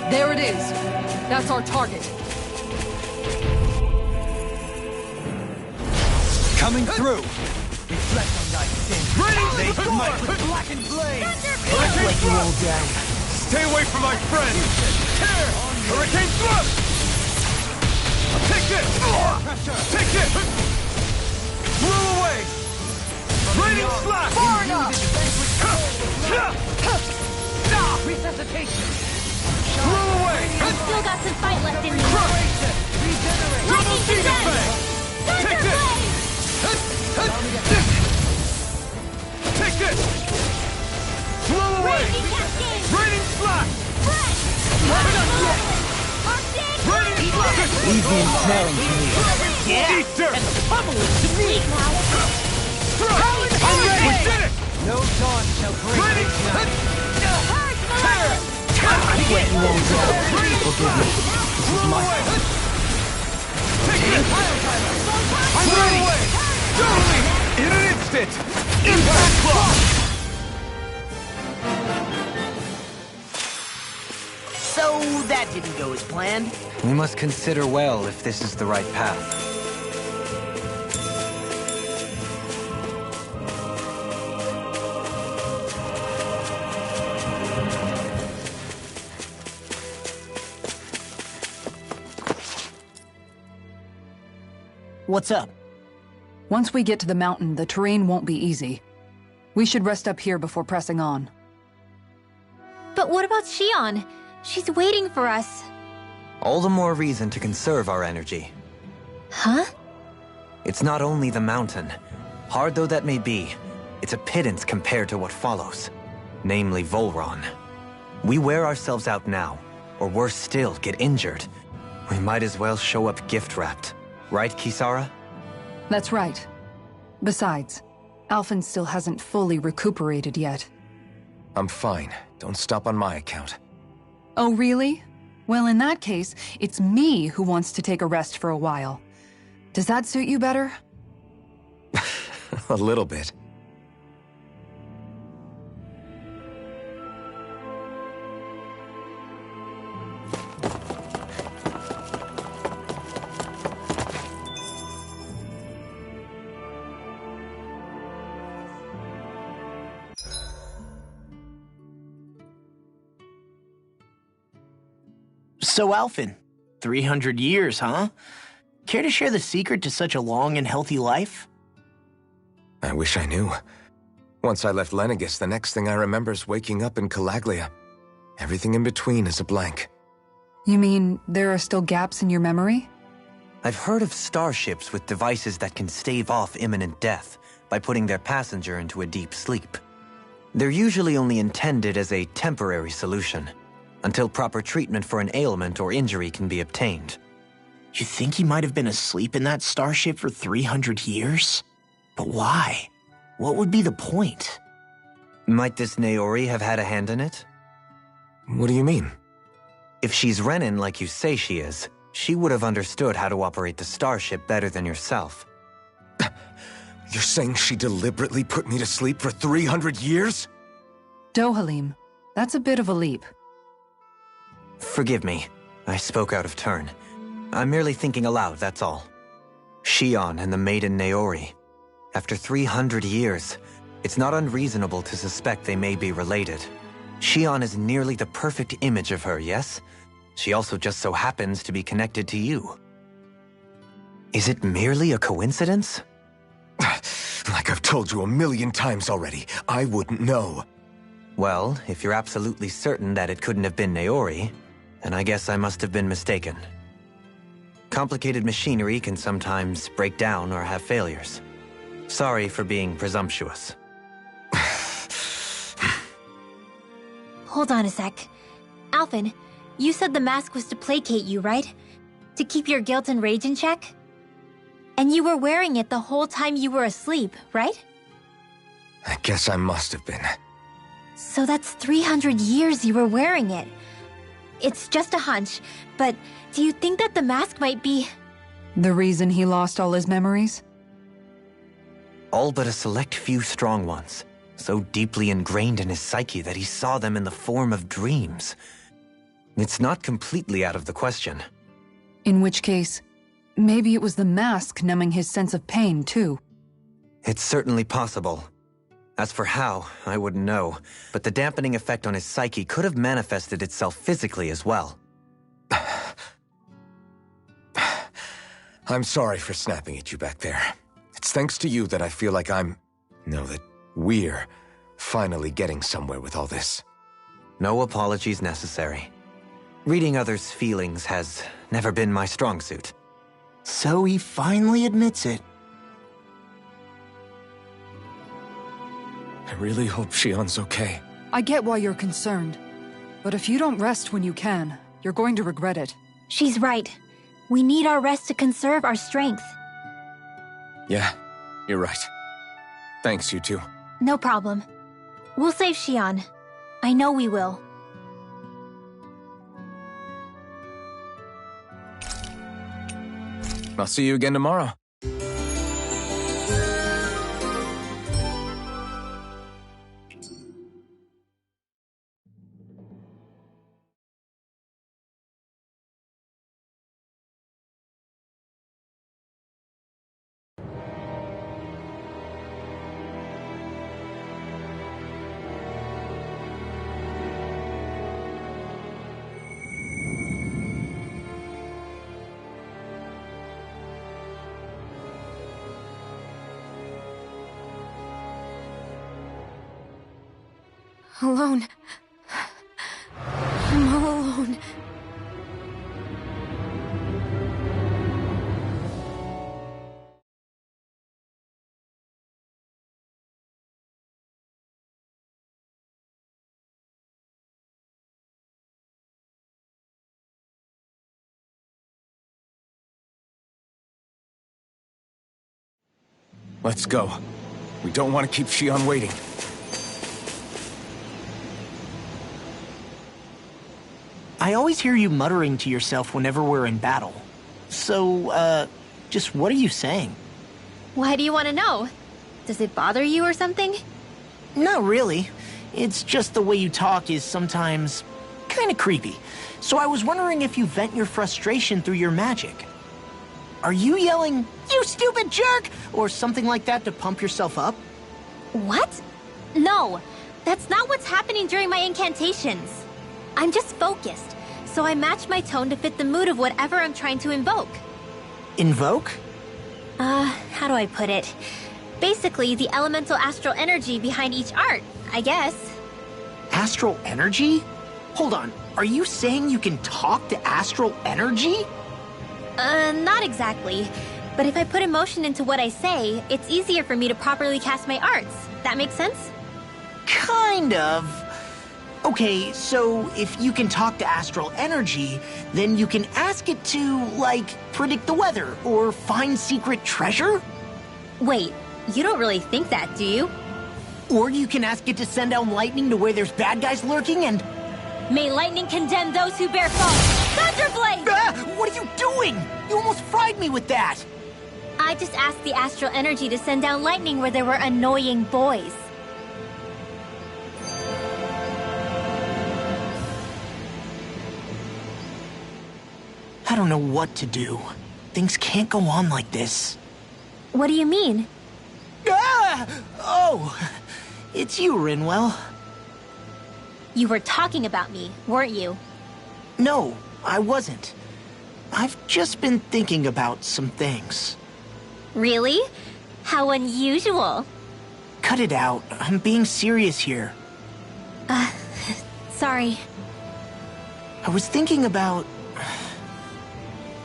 There it is. That's our target. Coming through! Reflect on thy sin. They smite with blackened blade! Hurricane thrust! Stay away from my friend! Tear! Hurricane thrust! Take this! Take this! Blow away! Raining slash! Far enough! Resuscitation! Blow away! I've still got some fight left in me. Double feet of fang! Take this! Take this! Blow away! Raining slash! Raining slash! Leave the ensnaring to me. Yeah, Eat dirt! and the pummel is to me. I'm ready! We did it! No dawn shall break Raining this night. tear! What you won't do. Forgive me. This is my fault. Take this! I'm ready! Totally! In an instant! Impact clock! So that didn't go as planned. We must consider well if this is the right path. What's up? Once we get to the mountain, the terrain won't be easy. We should rest up here before pressing on. But what about Shionne? She's waiting for us. All the more reason to conserve our energy. Huh? It's not only the mountain. Hard though that may be, it's a pittance compared to what follows. Namely Volron. We wear ourselves out now, or worse still, get injured. We might as well show up gift-wrapped. Right, Kisara? That's right. Besides, Alphen still hasn't fully recuperated yet. I'm fine. Don't stop on my account. Oh, really? Well, in that case, it's me who wants to take a rest for a while. Does that suit you better? A little bit. So Alphen, 300 years, huh? Care to share the secret to such a long and healthy life? I wish I knew. Once I left Lenegis, the next thing I remember is waking up in Calaglia. Everything in between is a blank. You mean there are still gaps in your memory? I've heard of starships with devices that can stave off imminent death by putting their passenger into a deep sleep. They're usually only intended as a temporary solution, until proper treatment for an ailment or injury can be obtained. You think he might have been asleep in that starship for 300 years? But why? What would be the point? Might this Naori have had a hand in it? What do you mean? If she's Renan like you say she is, she would have understood how to operate the starship better than yourself. You're saying she deliberately put me to sleep for 300 years? Dohalim, that's a bit of a leap. Forgive me, I spoke out of turn. I'm merely thinking aloud, that's all. Shionne and the maiden Naori. After 300 years, it's not unreasonable to suspect they may be related. Shionne is nearly the perfect image of her, yes? She also just so happens to be connected to you. Is it merely a coincidence? Like I've told you 1,000,000 times already, I wouldn't know. Well, if you're absolutely certain that it couldn't have been Naori, then I guess I must have been mistaken. Complicated machinery can sometimes break down or have failures. Sorry for being presumptuous. Hold on a sec. Alphen, you said the mask was to placate you, right? To keep your guilt and rage in check? And you were wearing it the whole time you were asleep, right? I guess I must have been. So that's 300 years you were wearing it. It's just a hunch, but do you think that the mask might be... The reason he lost all his memories? All but a select few strong ones, so deeply ingrained in his psyche that he saw them in the form of dreams. It's not completely out of the question. In which case, maybe it was the mask numbing his sense of pain, too. It's certainly possible. As for how, I wouldn't know, but the dampening effect on his psyche could have manifested itself physically as well. I'm sorry for snapping at you back there. It's thanks to you that I feel like that we're finally getting somewhere with all this. No apologies necessary. Reading others' feelings has never been my strong suit. So he finally admits it. I really hope Shionne's okay. I get why you're concerned. But if you don't rest when you can, you're going to regret it. She's right. We need our rest to conserve our strength. Yeah, you're right. Thanks, you two. No problem. We'll save Shionne. I know we will. I'll see you again tomorrow. Alone. I'm all alone. Let's go. We don't want to keep Shionne waiting. I always hear you muttering to yourself whenever we're in battle. So, just what are you saying? Why do you want to know? Does it bother you or something? Not really. It's just the way you talk is sometimes kind of creepy. So I was wondering if you vent your frustration through your magic. Are you yelling, "You stupid jerk," or something like that to pump yourself up? What? No, that's not what's happening during my incantations. I'm just focused, so I match my tone to fit the mood of whatever I'm trying to invoke. Invoke? How do I put it? Basically, the elemental astral energy behind each art, I guess. Astral energy? Hold on, are you saying you can talk to astral energy? Not exactly. But if I put emotion into what I say, it's easier for me to properly cast my arts. That makes sense? Kind of. Okay, so if you can talk to astral energy, then you can ask it to, like, predict the weather or find secret treasure? Wait, you don't really think that, do you? Or you can ask it to send down lightning to where there's bad guys lurking and... May lightning condemn those who bear false! Thunderblade! What are you doing? You almost fried me with that! I just asked the astral energy to send down lightning where there were annoying boys. I don't know what to do. Things can't go on like this. What do you mean? Oh! It's you, Rinwell. You were talking about me, weren't you? No, I wasn't. I've just been thinking about some things. Really? How unusual. Cut it out. I'm being serious here. Sorry. I was thinking about...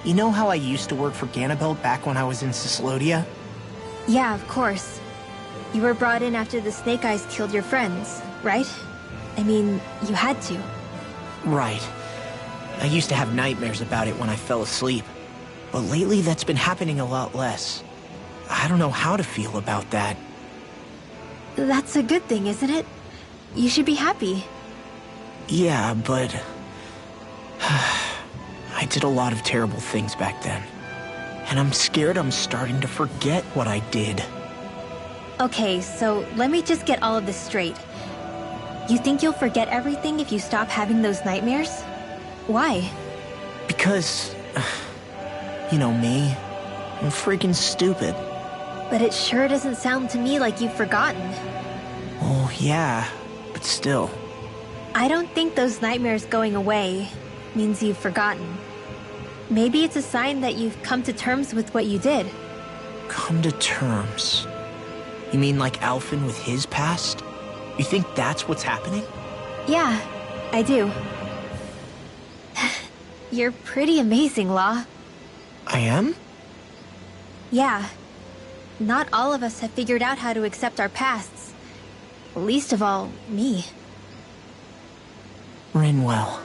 You know how I used to work for Ganabelt back when I was in Ciclodia? Yeah, of course. You were brought in after the Snake Eyes killed your friends, right? I mean, you had to. Right. I used to have nightmares about it when I fell asleep. But lately that's been happening a lot less. I don't know how to feel about that. That's a good thing, isn't it? You should be happy. Yeah, but... I did a lot of terrible things back then. And I'm scared I'm starting to forget what I did. Okay, so let me just get all of this straight. You think you'll forget everything if you stop having those nightmares? Why? Because, you know me, I'm freaking stupid. But it sure doesn't sound to me like you've forgotten. Oh, yeah, but still. I don't think those nightmares going away means you've forgotten. Maybe it's a sign that you've come to terms with what you did. Come to terms? You mean like Alphen with his past? You think that's what's happening? Yeah, I do. You're pretty amazing, Law. I am? Yeah. Not all of us have figured out how to accept our pasts. Least of all, me. Rinwell.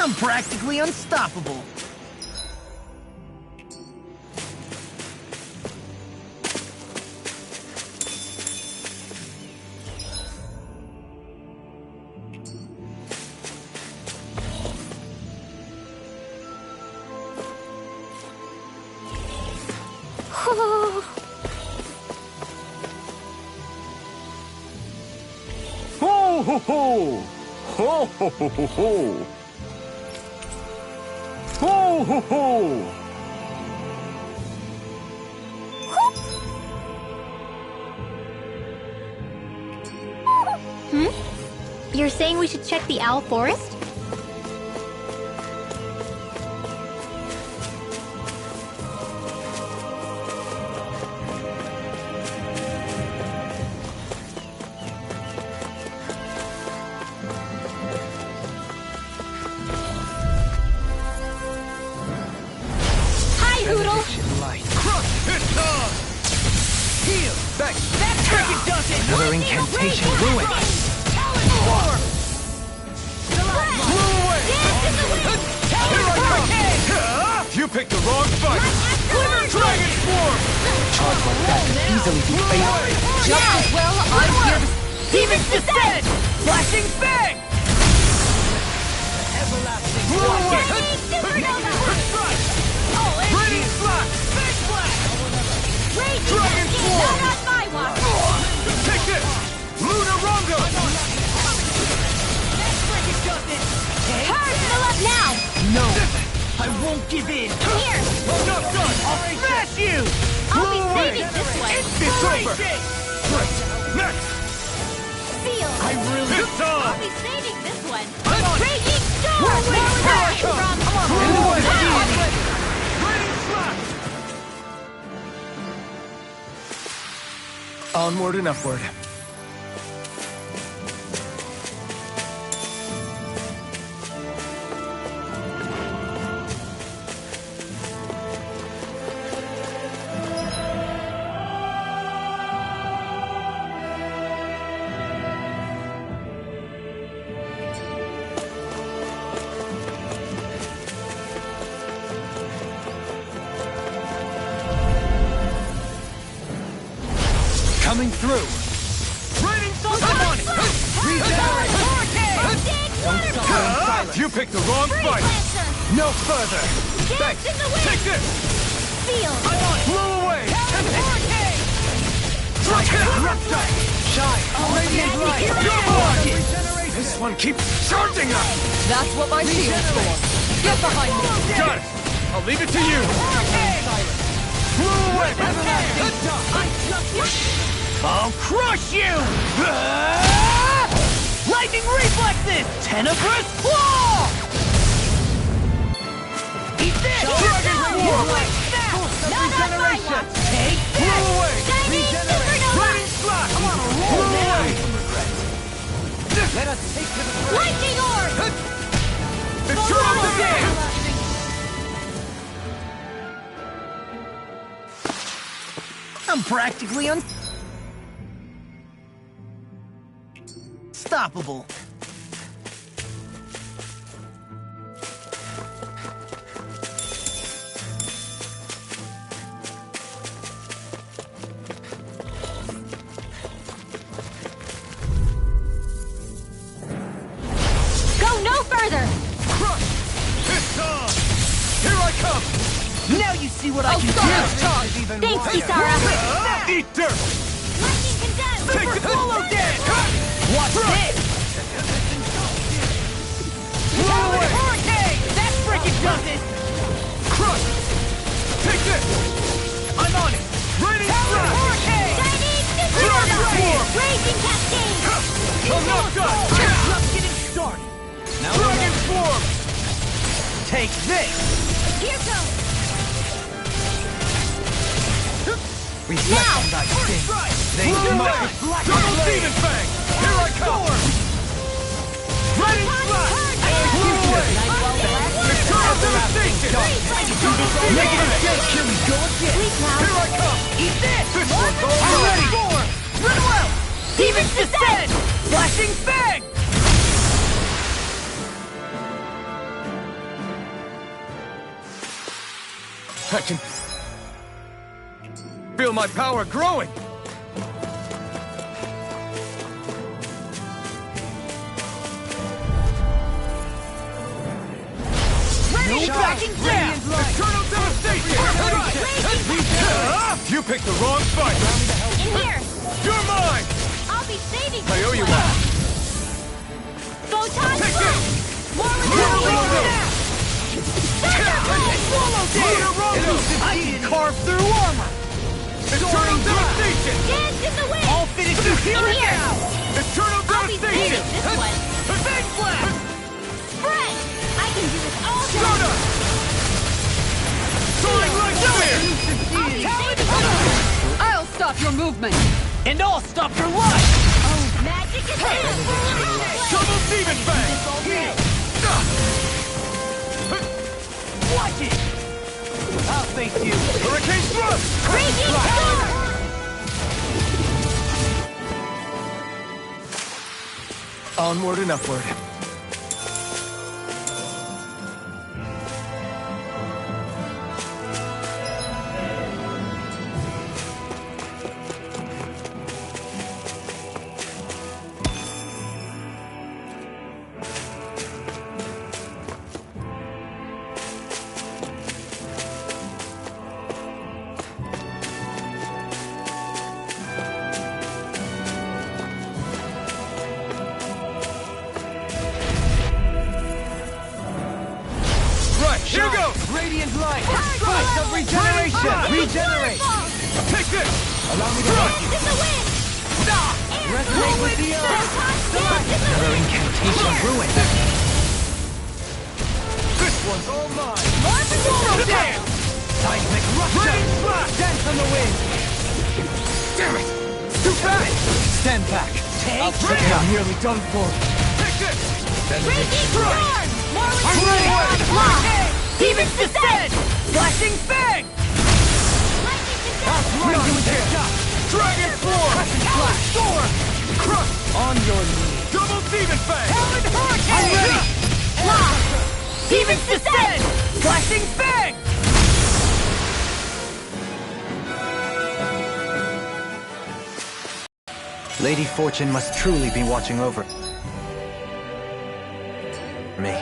I'm practically unstoppable. Ho ho ho! Ho ho ho ho ho! Ho ho ho! You're saying we should check the Owl Forest? Another incantation ruined. You picked the wrong fight! Dragon Form! Charge like that can easily be fatal. Just as well I'm here to... Demon's Descent! Flashing Fang! Everlasting Raining Slash! Big Blast! Dragon Form! Not on my watch! Take this! Luna Rondo! Personal up now! No, I won't give in. Here! I'm not done! I'll smash you! I'll be saving this one! It's over! Right, next! Seal! I really... It's on! I'll be saving this one! I'm on! Raging Storm! Raining Slash! Onward and upward. Coming through! Raining Thunder! Come on! Regenerate! Don't suffer in silence! You picked the wrong fight! No further! Thanks! Take this! Seal! Blow away! Shine! Radiant light! Come on! This one keeps charging us! That's what my shield's for. Get behind me! Got it! I'll leave it to you! I'll crush you! Lightning reflexes! Tenebrous claw! Eat this! Dragon Swarm! Not on my watch! Take this! Away! Shiny supernova! Raining Slash! I'm on a roll! Away! Let us take to the Lightning orb! Eternal Dance! I'm practically unstoppable. Go no further! Crush! It's on! Here I come! Now you see what I can do! Thanks, Kisara! Eat dirt! Lightning condemned! Super Swallow Dance! Watch this! Hurricane! That frickin' does it! Crush! Take this! I'm on it! Raining Slash! Hurricane! Shiny Dragon supernova! Swarm! Raging cascade! I'm not done! Just getting started! Now Dragon Swarm! Take this! Here goes! reflect Now! on thy sting. They might black Double Demon Fang! Here I come! Raining Slash! Execution! Eternal Devastation! Negative Death! Here we go again! Here I come! Eat this! This one's all ready! Run well! Demon's Descent! Flashing Fang! I can feel my power growing! No backing down! Eternal Devastation! You picked the wrong fight! In here! You're mine! I'll be saving I owe you one! Photon Take blast! this! More Rondo! Thunderbolt! I can carve through armor! Eternal Devastation! Dance in the wind! I'll finish you here In and here! now! Eternal I'll be Devastation! saving this one! Big Blast! Fred! I can do this all day! Soda! Soaring like fire! I'll be saving I'll stop your movement! And I'll stop your life! Magic is here! Double Demon Fang! Watch it! I'll thank you! Hurricane Thrust! Raging storm! Onward and upward. Here goes! Radiant light! Spice of regeneration! Regenerate! Take this! Allow me to rock you! In the wind! Resonate with the earth! Another incantation ruined. This one's all mine! Swallow Dance! Seismic rupture! Raining Slash! Dance on the wind! Damn it! Too fast! Stand back. I'll break it! I'm nearly done for. Take this! Raging storm! More I'm ready! Hurricane! Demon's Descent! Flashing Fang! Lightning condemned! Dragon Swarm! Talon Storm! Crush! On your knees! Double Demon Fang! Talon Hurricane! I'm ready! Lock! Demon's Descent! Flashing Fang! Lady Fortune must truly be watching over me.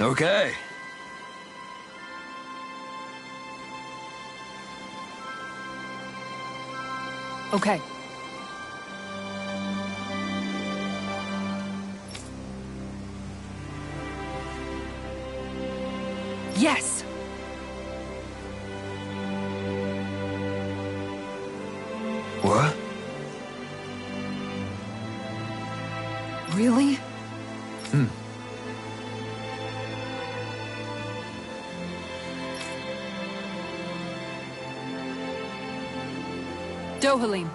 Okay. Okay. Yes! What? Really? Dohalim.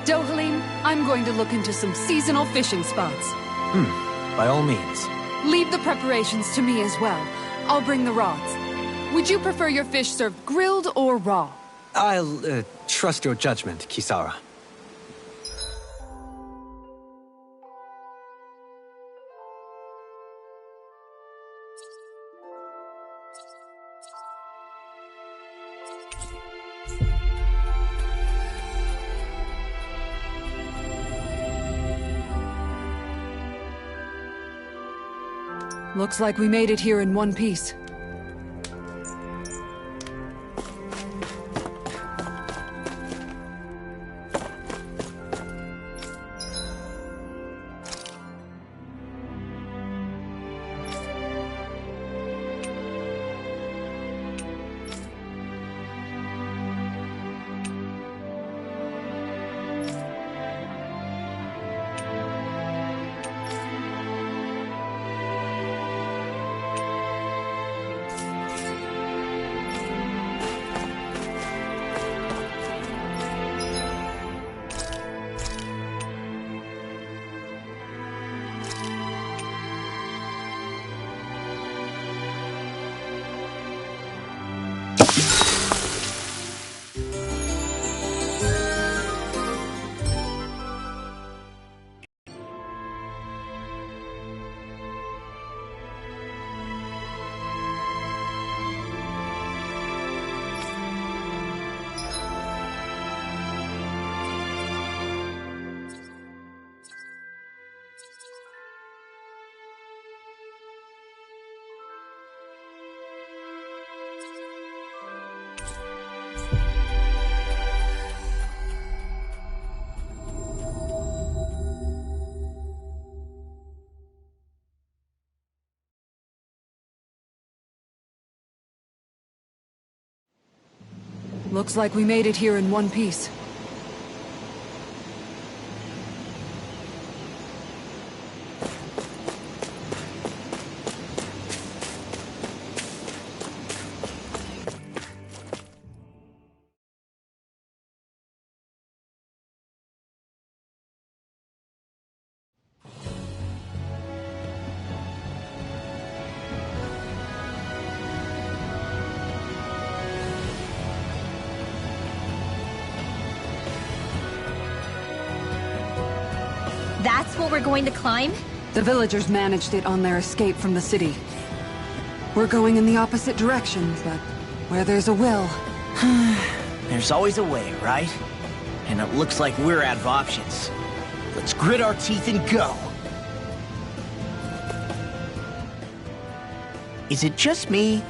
Dohalim, I'm going to look into some seasonal fishing spots. By all means. Leave the preparations to me as well. I'll bring the rods. Would you prefer your fish served grilled or raw? I'll, trust your judgment, Kisara. Looks like we made it here in one piece. Looks like we made it here in one piece. That's what we're going to climb? The villagers managed it on their escape from the city. We're going in the opposite direction, but where there's a will... There's always a way, right? And it looks like we're out of options. Let's grit our teeth and go! Is it just me,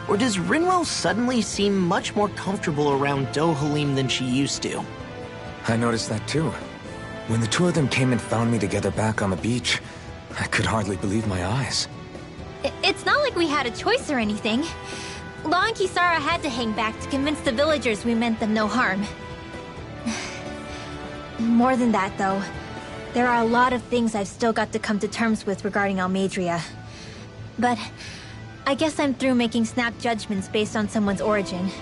or does Rinwell suddenly seem much more comfortable around Dohalim than she used to? I noticed that too. When the two of them came and found me together back on the beach, I could hardly believe my eyes. It's not like we had a choice or anything. Law and Kisara had to hang back to convince the villagers we meant them no harm. More than that, though, there are a lot of things I've still got to come to terms with regarding Almeidrea. But I guess I'm through making snap judgments based on someone's origin.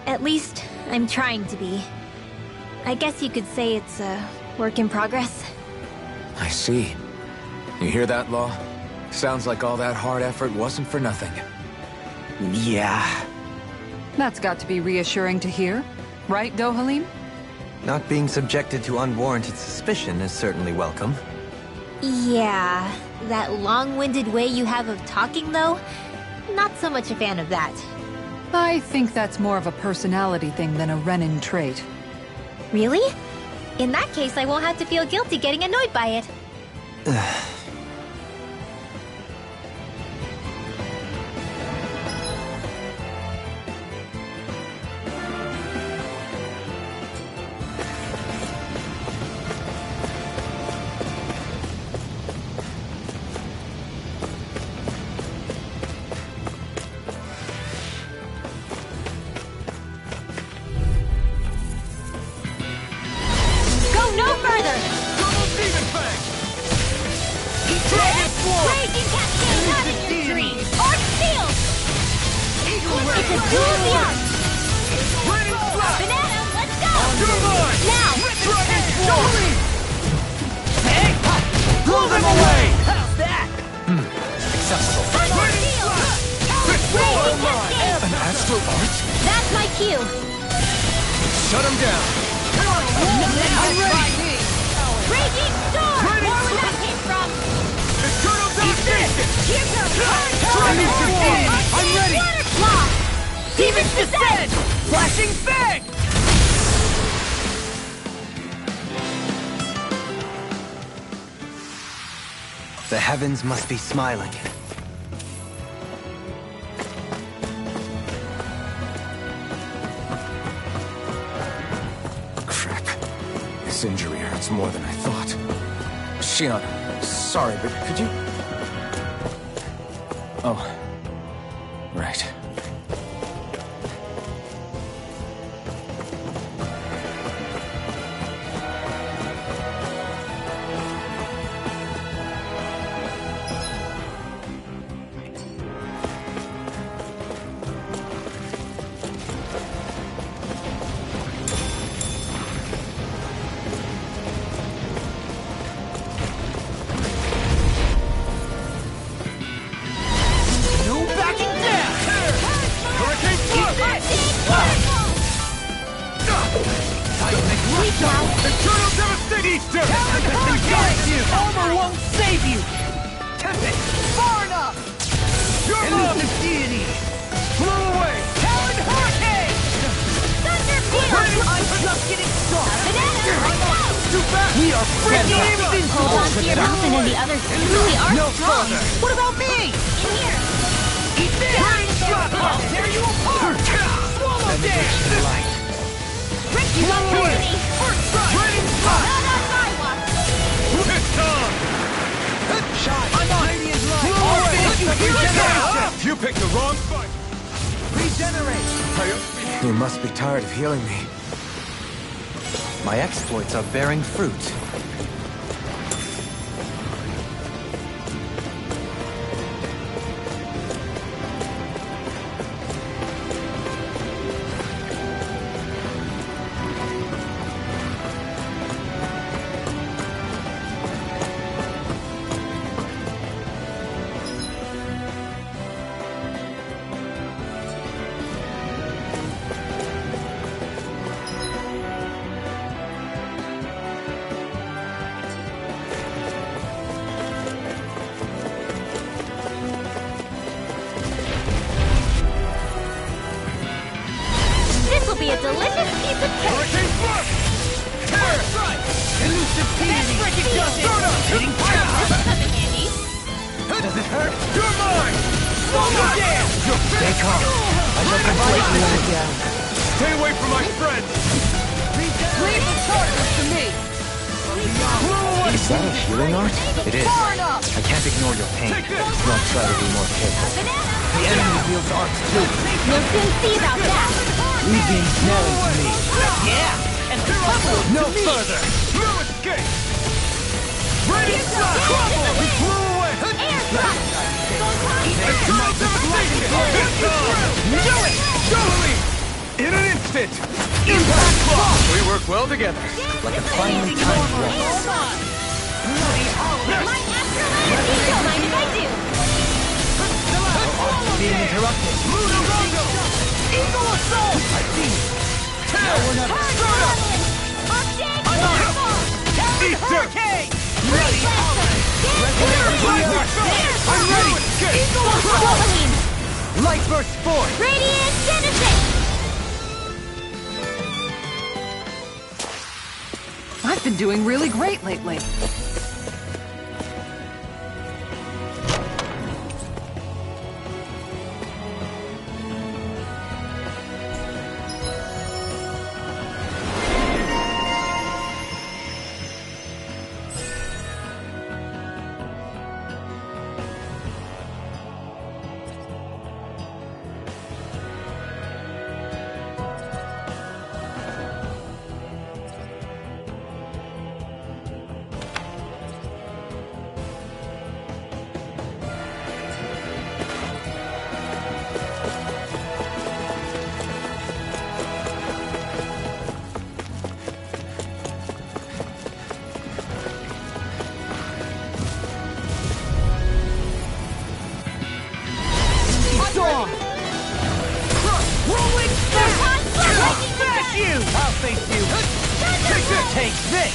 At least, I'm trying to be. I guess you could say it's a work in progress. I see. You hear that, Law? Sounds like all that hard effort wasn't for nothing. Yeah. That's got to be reassuring to hear. Right, Dohalim? Not being subjected to unwarranted suspicion is certainly welcome. Yeah, that long-winded way you have of talking, though, not so much a fan of that. I think that's more of a personality thing than a Renan trait. Really? In that case, I won't have to feel guilty getting annoyed by it. The heavens must be smiling. Crap. This injury hurts more than I thought. Shionne, sorry, but could you... Oh. Right. You picked the wrong fight! Regenerate! You must be tired of healing me. My exploits are bearing fruit. Light burst force! Radiant Genesis! I've been doing really great lately. I'll face you! Take this!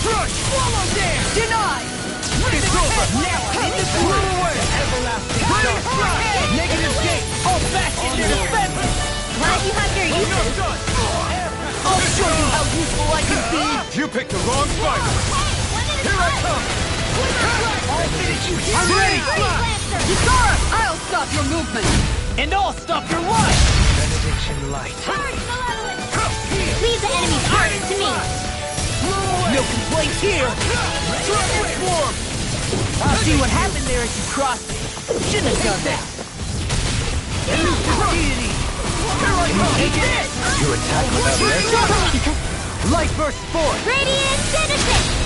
Crush! Swallow there! Deny! It's over! Now! Blow away! Everlasting dark! Negative gate! All back in your defense! Glad you have your uses. I'll show you how useful I can be! You picked the wrong fight! Here I come! I'll finish you here! I'm ready! Yukara, I'll stop your movement! And I'll stop your life! Benediction light! Leave the enemy's art to me. No complaints here! Transform! I'll see what happened there as you crossed me. Shouldn't have done that. Deity! Here I come! Take it! You attack without mercy? Light burst forth! Radiant Genesis!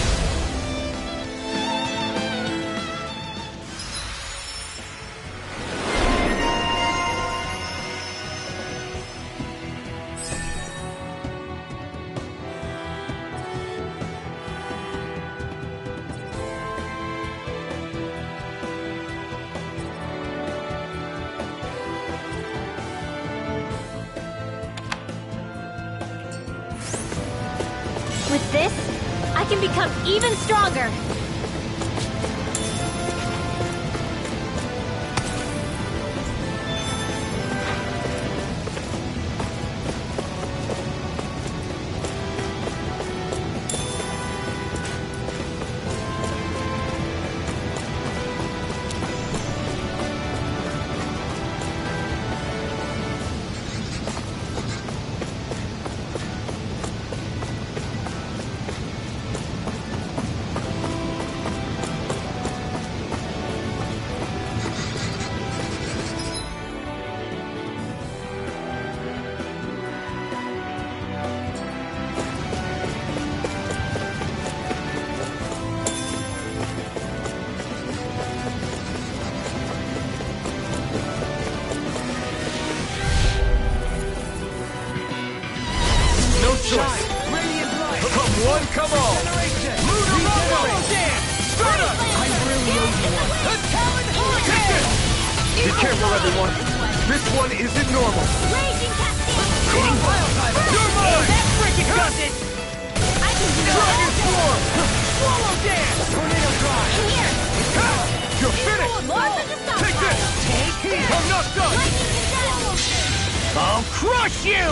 With this, I can become even stronger. Come one, come all! Be careful, everyone! This one isn't normal! Raging Hitting Biotime! You're mine! That freaking does it! I can do Dragon Form! Swallow Dance! Tornado Drive! Here! You're finished! Take this! Take here! I'm not done! I'll crush you!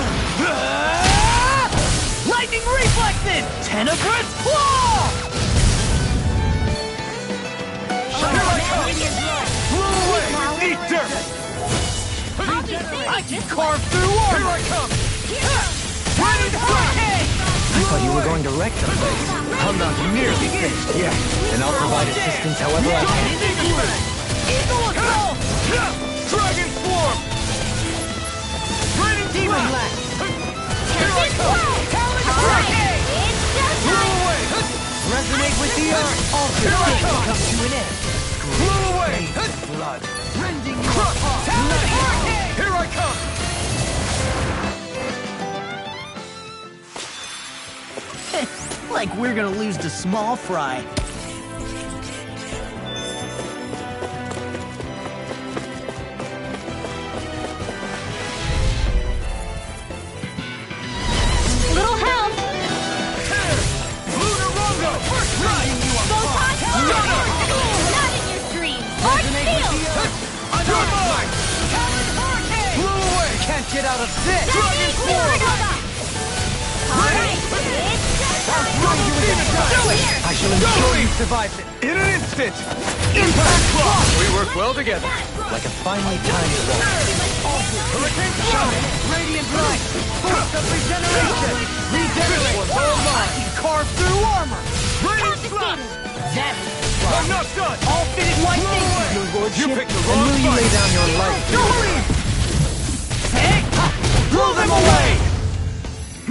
Lightning Reflexes! Tenebrous Claw! Here I come! Blow away! Eat dirt! I can carve through armor! Here I come! I thought you were going to wreck the place. I'm not nearly finished yet. And I'll provide assistance however I can. Eagle Assault! Dragon Form! Raining Demon Blast! Here I come! Talon Hurricane! Blow away! Resonate with the earth! All your things come to an end. Blow away! Blood! Rending your heart! Talon Hurricane! Here I come! Like we're gonna lose to small fry. Little help! Lunar Rongo! First strike! Photon Not in your dreams! Arc Field! Can't get out of this! Dragon Form! Alright, I shall ensure you survive it! In an instant! Impact Block! We work well together. Like a finely timed roll. Hurricane Shine! Radiant Light! Force of Regeneration! Regenerate! All mine! Carve through armor! Radiant Slash! I'm not done! All fitted white things, your You lordship. picked the wrong Will you lay down your life? Don't leave! Hey! Blow them away!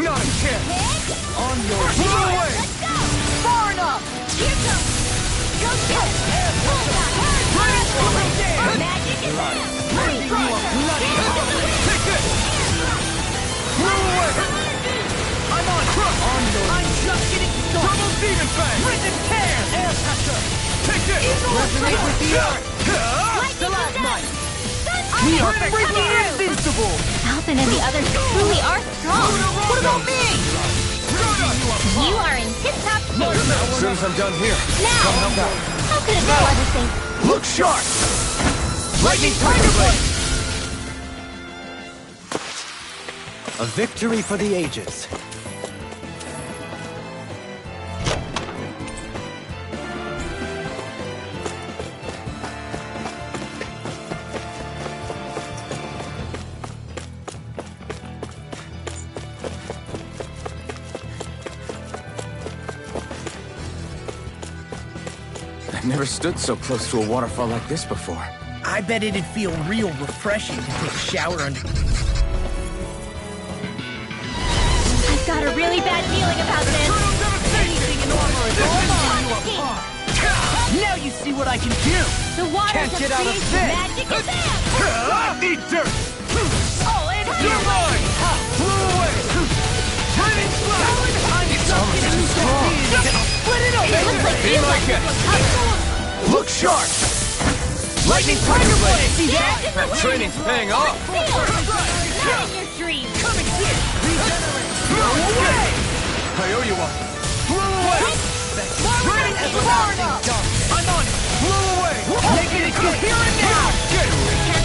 Not a chance! On your blow away! Far enough! here goes. Go get it. Pull that. Magic is out. Hurry, Take this! Blow away! I'm on crush! I'm just getting started. Double Demon Fang! Risen tear! Air Pressure! Take this! Resonate with the earth! Stalagmite. We are freaking invincible! Alphen and the others truly are strong. What about me? You are in tip-top shape. As soon as I'm done here, Now, come help out. how could it go other things? Look sharp! Lightning Tiger Blade! A victory for the ages. I've never stood so close to a waterfall like this before. I bet it'd feel real refreshing to take a shower under... I've got a really bad feeling about this. Anything in armor is all mine! Now you see what I can do! The waters Can't of get out of creation this. magic is out. Eat dirt! Oh, and You're mine! Blow away! Turning Slash! Split it It looks like Be you my let guest. this one come. Look sharp! Lightning Tiger Blade! See that? That training's paying off! Feel it. Not in your dreams. Coming here! Regenerate! Blow away! I owe you one! Blow away! Ready as far enough! I'm on it! Blow away! Making it coherent now! Get it!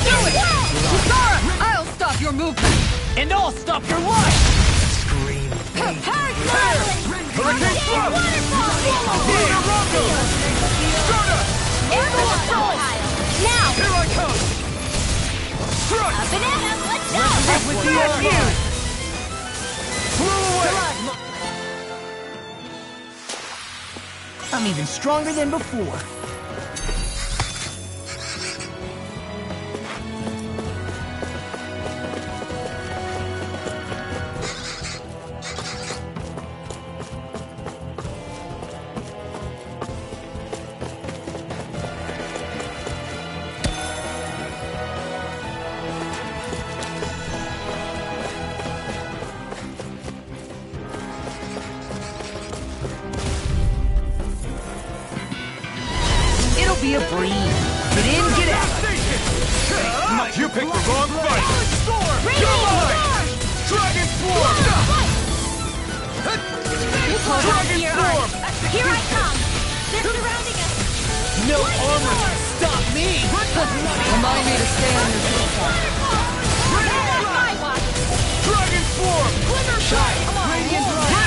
Do it! Kusara! I'll stop your movement! And I'll stop your life! Scream. Hurricane Slump! Lunar Rumble! Stardust! Now, Here I come! Strike! a banana, let's go! With the earth! Blow away! I'm even stronger than before. It'll be a breeze. Get in, get out. You picked the wrong fight! Dragon Swarm! Dragon Swarm! Here I come! They're surrounding us! No armor can stop me. Remind me to stay on your side. That's my watch! Dragon Swarm! Shine. Radiant light.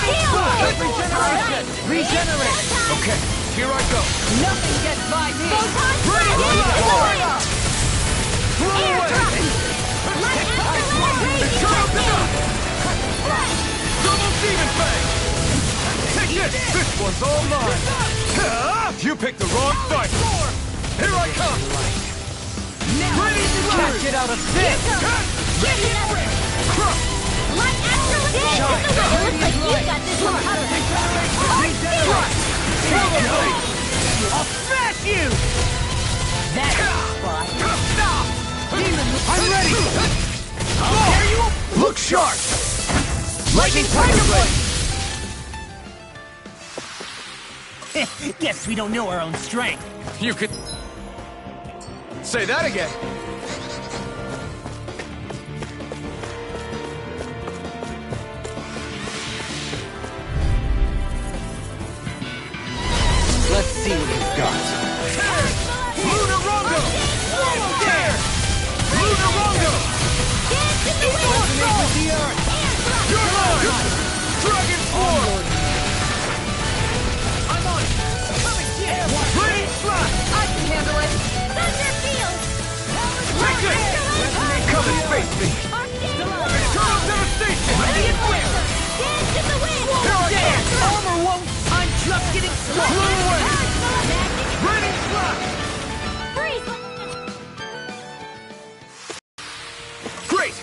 Regeneration! Regenerate. Okay, here I go! Nothing gets by me. Photon Radiant Fire! light. Blow Air away! drop! Light after light! Double Demon Fang! Take this! This one's all mine! You picked the wrong fight! Here I come! Can't get out of this. Get it! Light after light! Looks like you got this one covered! I'll smash you. That's the spot. I'm ready! There you Look sharp! Lightning Tiger Blade! Guess we don't know our own strength. You could... Say that again! Let's see what you've got. Lunar Rondo! There! Lunar Rondo! the earth! You're mine! Dragon Form! I'm on it! Coming, yeah! Raining Slash! I can handle it! Thunder Field! Take it! Come and face me! Eternal Devastation! Radiant Flare! Dance in the wind! Here I come! Armor won't! I'm just getting started! Blow away! Raining Slash! Freeze! Great!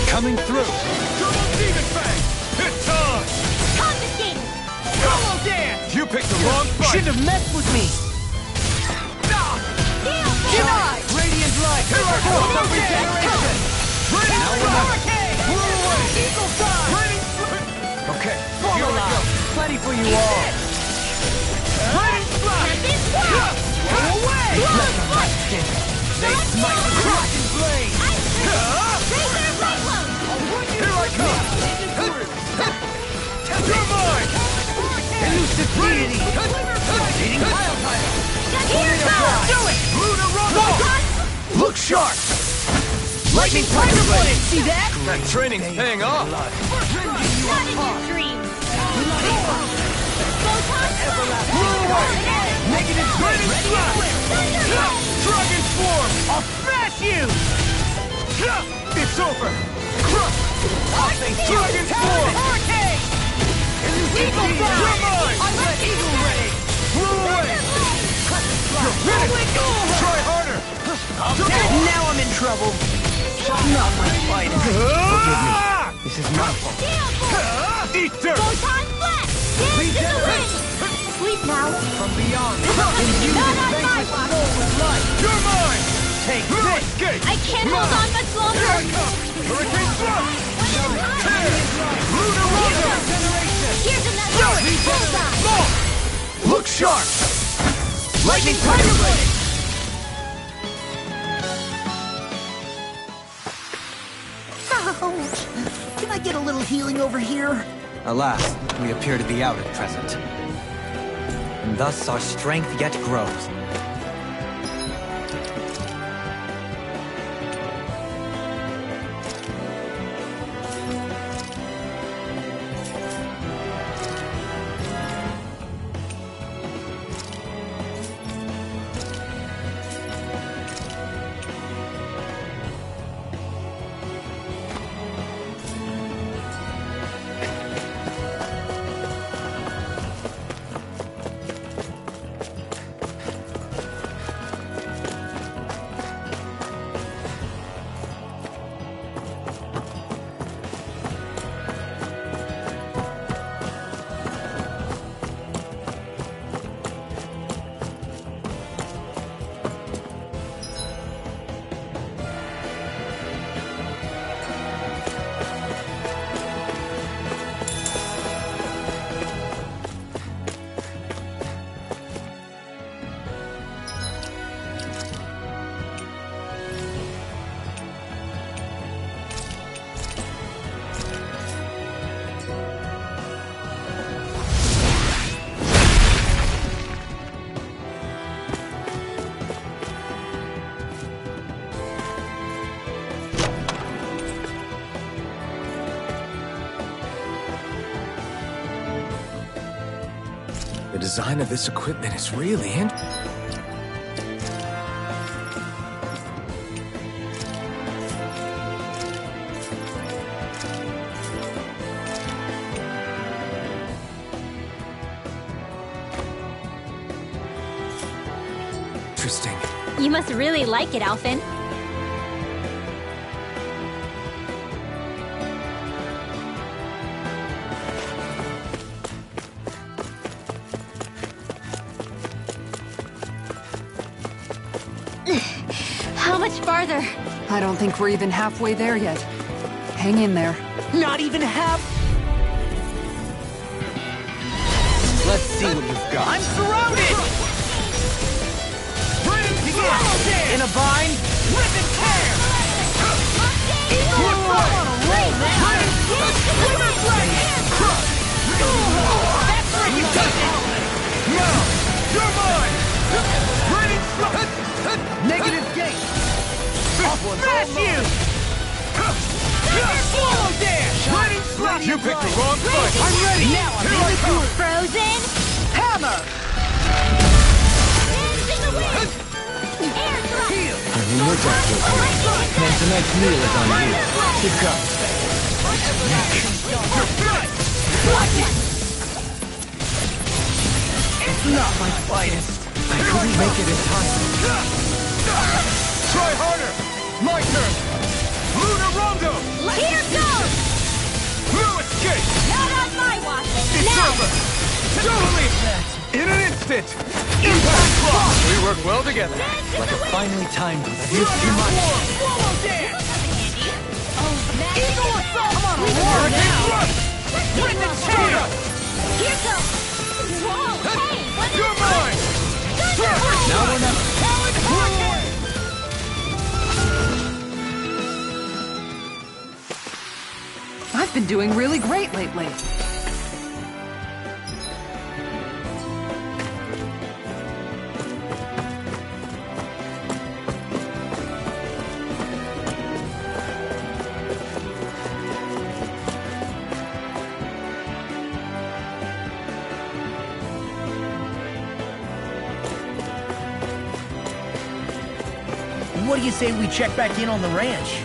Coming through! Turbo Demon Fang! It's on! Confiscated! Solo Dance! You picked the wrong fight! Shouldn't have messed with me! Denied! Radiant Light! Here I go! Regeneration! Raining Hurricane! Blew away! Eagle Side! Raining Okay, here I go! Plenty for you all! Raining Slash! Blow away! They smite with Crushing Blade! Razor Cyclone! Here I come! You're mine! Elusive deity! Eating Wildfire! Here goes! Do it! Lunar Rumble! Look sharp! Lightning Tiger Blade! See that? That training's paying off! Not in your dreams! Photon Blow away! Negative Raining Slash! Dragon Swarm! I'll smash you! It's over! Crush! Dragon Swarm! Hurricane! Eagle Fire! You're mine! I let Eagle Ray! Blew away! You're finished! Try harder! Now I'm in trouble! Not my fight! Forgive me. This is my fault. Eat dirt! Photon Flash! Dance in the wind! Sleep now! From beyond! Not on my watch! You're mine! Take this! Escape! I can't hold on much longer! Here I come! Hurricane Thrust! Lunar Rumble! Here's another! Bullseye! Look sharp! Lightning Tiger Blade! Ouch! Can I get a little healing over here? Alas, we appear to be out at present. And thus our strength yet grows. The design of this equipment is really interesting. You must really like it, Alphen. How much farther? I don't think we're even halfway there yet. Hang in there. Not even half? Let's see what you've got. I'm surrounded! In a bind? Rip and tear! Eagle on a roll, man! Smash you! Swallow dash! Lightning slash! You picked the wrong fight! I'm ready! Now I'm Here I come! Frozen! Hammer! Air thrust! Heal! I mean, your death was here. And tonight's meal is on you. Keep going. It's not my finest! I couldn't make it in time. Try harder! My turn! Lunar Rondo! Here goes! No escape! Not on my watch! It's Now! over! Don't believe that! In an instant! Impact block! We work well together. Like a finely timed Use too much! Swallow dance! Eagle assault! Come on, roar now! With the chair! Here goes! Whoa! Hey! What is You're mine! Now we're not. Talent Hurricane! I've been doing really great lately. What do you say we check back in on the ranch?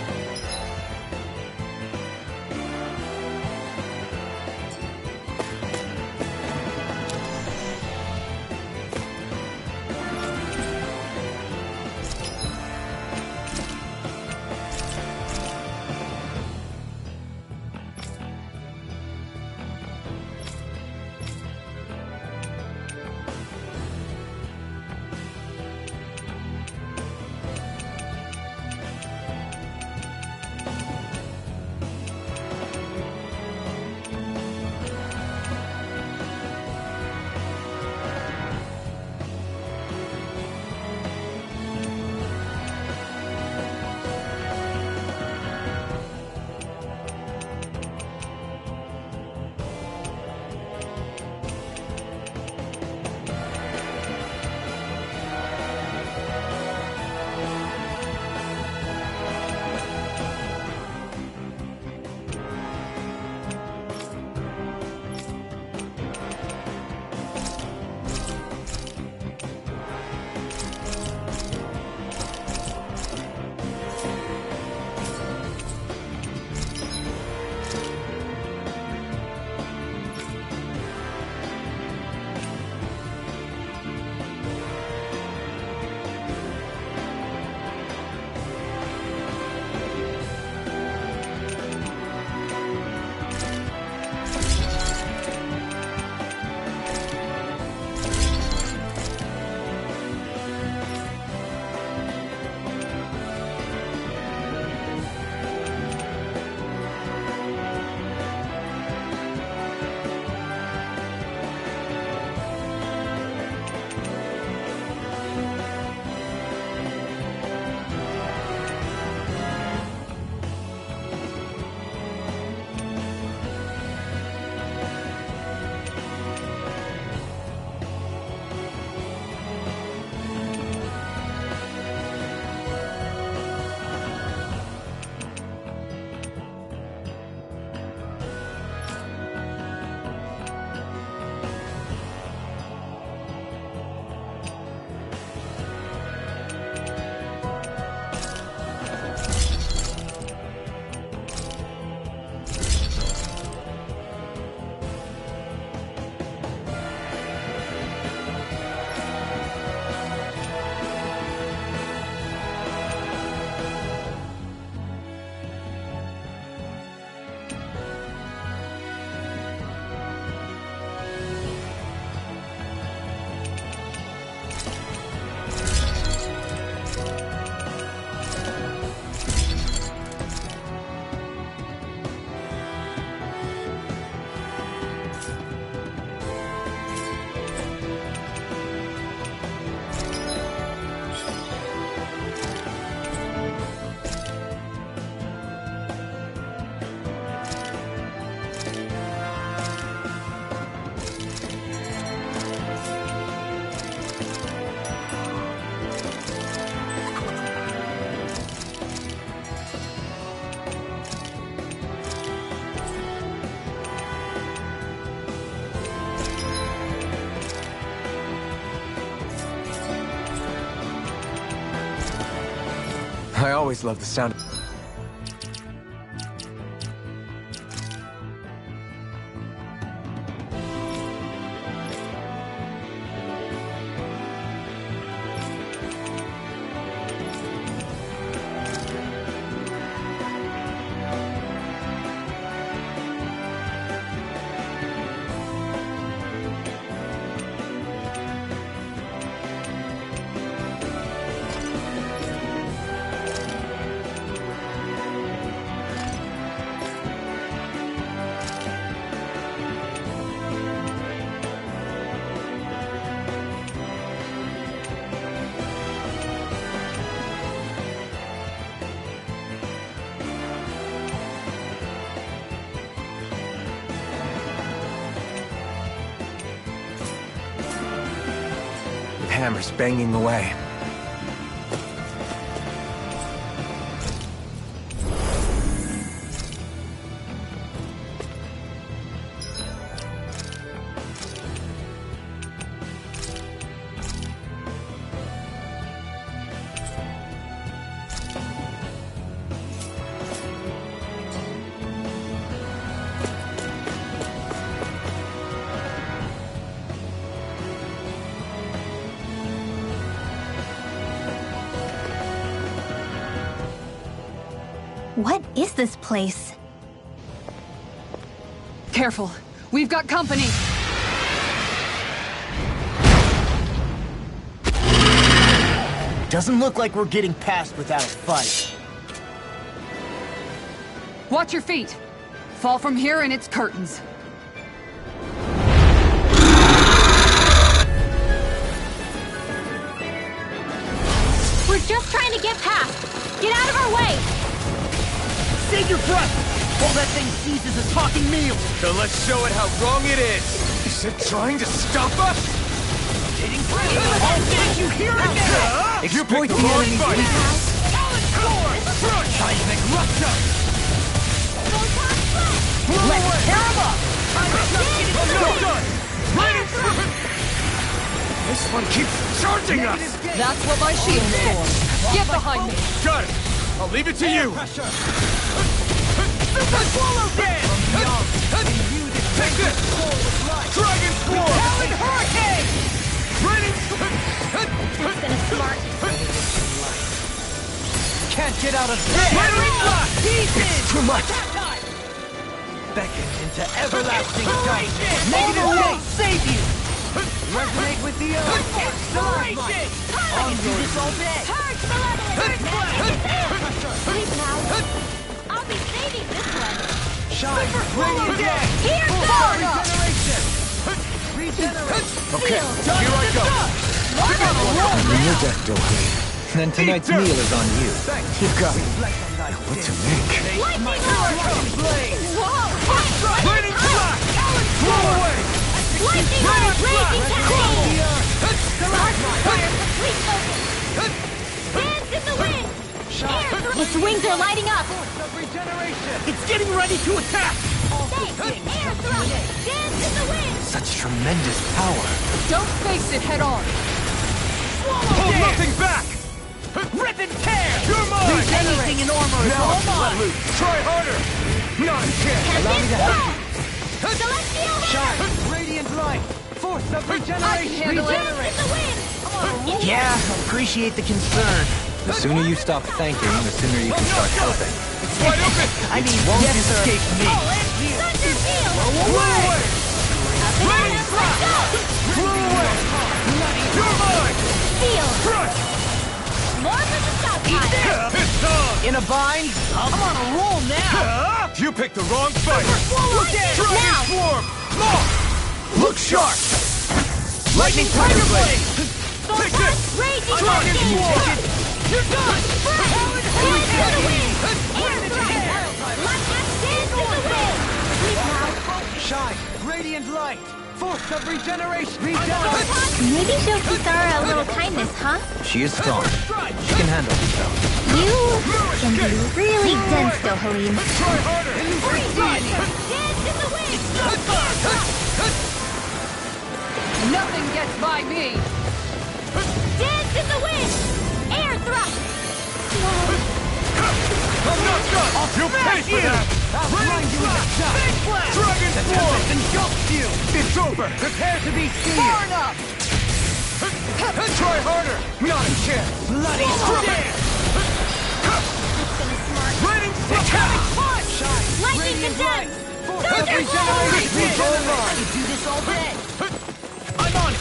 I always love the sound. Hammer's banging away. What is this place? Careful. We've got company. Doesn't look like we're getting past without a fight. Watch your feet. Fall from here and it's curtains. We're just trying to get past. Get out of our way! Save your breath! While that thing seizes a talking meal! So let's show it how wrong it is! Is it trying to stop us? Did you hear it now? Exploit the enemy's weakness. Seismic rupture! Let's tear him up! This one keeps charging us! That's what my shield's for. Get behind me. Got it! I'll leave it to you! Super Swallow Dance! Take this! Dragon Swarm! Talon Hurricane! Ready! It's been a smart. Can't get out of this! It's too much! Beckon into everlasting darkness! Negative won't save you! Resonate with the earth! Inspiration! Onward! All day! Purge malevolence! Sleep now. I'll be saving this one. Shine! Radiant day! Here goes! Regenerate! Okay, here I go! On your death, Dahna. Then tonight's meal is on you. You got it. What to make? Lightning Lord! Whoa! Lightning Flash! Blow away! Lightning Lord! Raging Cascade! Dark fire, complete focus! Dance in the wind! Its wings are lighting up! It's getting ready to attack! Air thrust! Dance in the wind! Such tremendous power. Don't face it head on. Hold nothing back! Rip and tear! You're mine! Anything in armor is all mine! Try harder! Not a chance! Allow me to help you! Celestial Hammer! Radiant light! Force of regeneration! Dance in the wind! Yeah, appreciate the concern. The sooner you stop thanking, the sooner you can start helping. It's wide open! I mean, won't yes, sir. escape me! Thunder Field! Blow away! Let's go! Blow away! You're mine! Feel! Crush! More for the stockpile! It's on! In a bind? I'm on a roll now! You picked the wrong fight! Dragon Now! Swarm! Look sharp! Lightning Tiger Blade! Take this! Raging Dragon Hurricane! Swarm! You're done! Dance in the wind! Air thrust! Dance in the wind! Sleep now! Shine! Radiant light! Force of regeneration! Regenerate! Maybe show Kisara a little kindness, huh? She is strong. She can handle herself. You can be really dense, Dohalim. Try harder! Dance in the wind! Nothing gets by me. Dance in the wind! Air thrust! You'll pay for that! I'll blind you with a shot! Dragon Form! Engulfs you! It's over! Prepare to be seared! Far enough! Try harder! Not a chance! Bloody stand! Raining punch! Lightning condemns! Every generation will go on! You do this all day! I'm on it!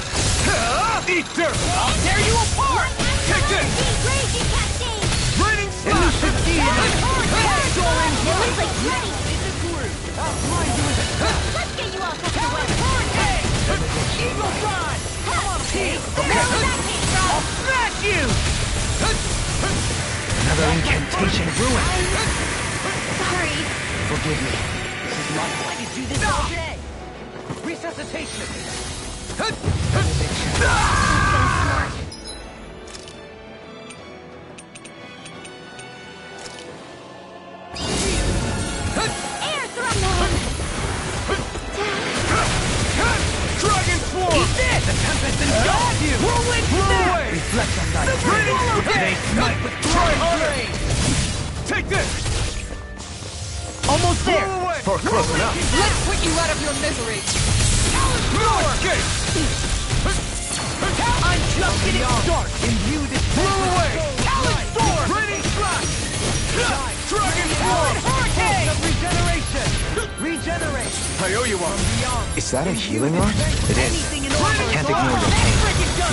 Eat dirt! I'll tear you apart! Take this! Raging cascade! Raining slash! Soaring like ready! I'll blind you with a Let's get you off of the way! Eagle Rod! Come on, I'll smash you! Another incantation ruined. Sorry. Forgive me. This is my fault. You do this all day! Resuscitation! Air thrust! Dragon Swarm! Eat this! The tempest engulfs you! Whirlwind snap! Reflect on thy Raining They smite with Try throwing harder! blade! Take this! Almost there! For close enough! Let's put you out of your misery! No escape! I'm just getting started! Imbue this Blow away! Talon sword! Raining slash! Dragon Swarm! Hurricane! Of regeneration! Regenerate! I owe you one. Is that a healing art? It is. Can't ignore your pain.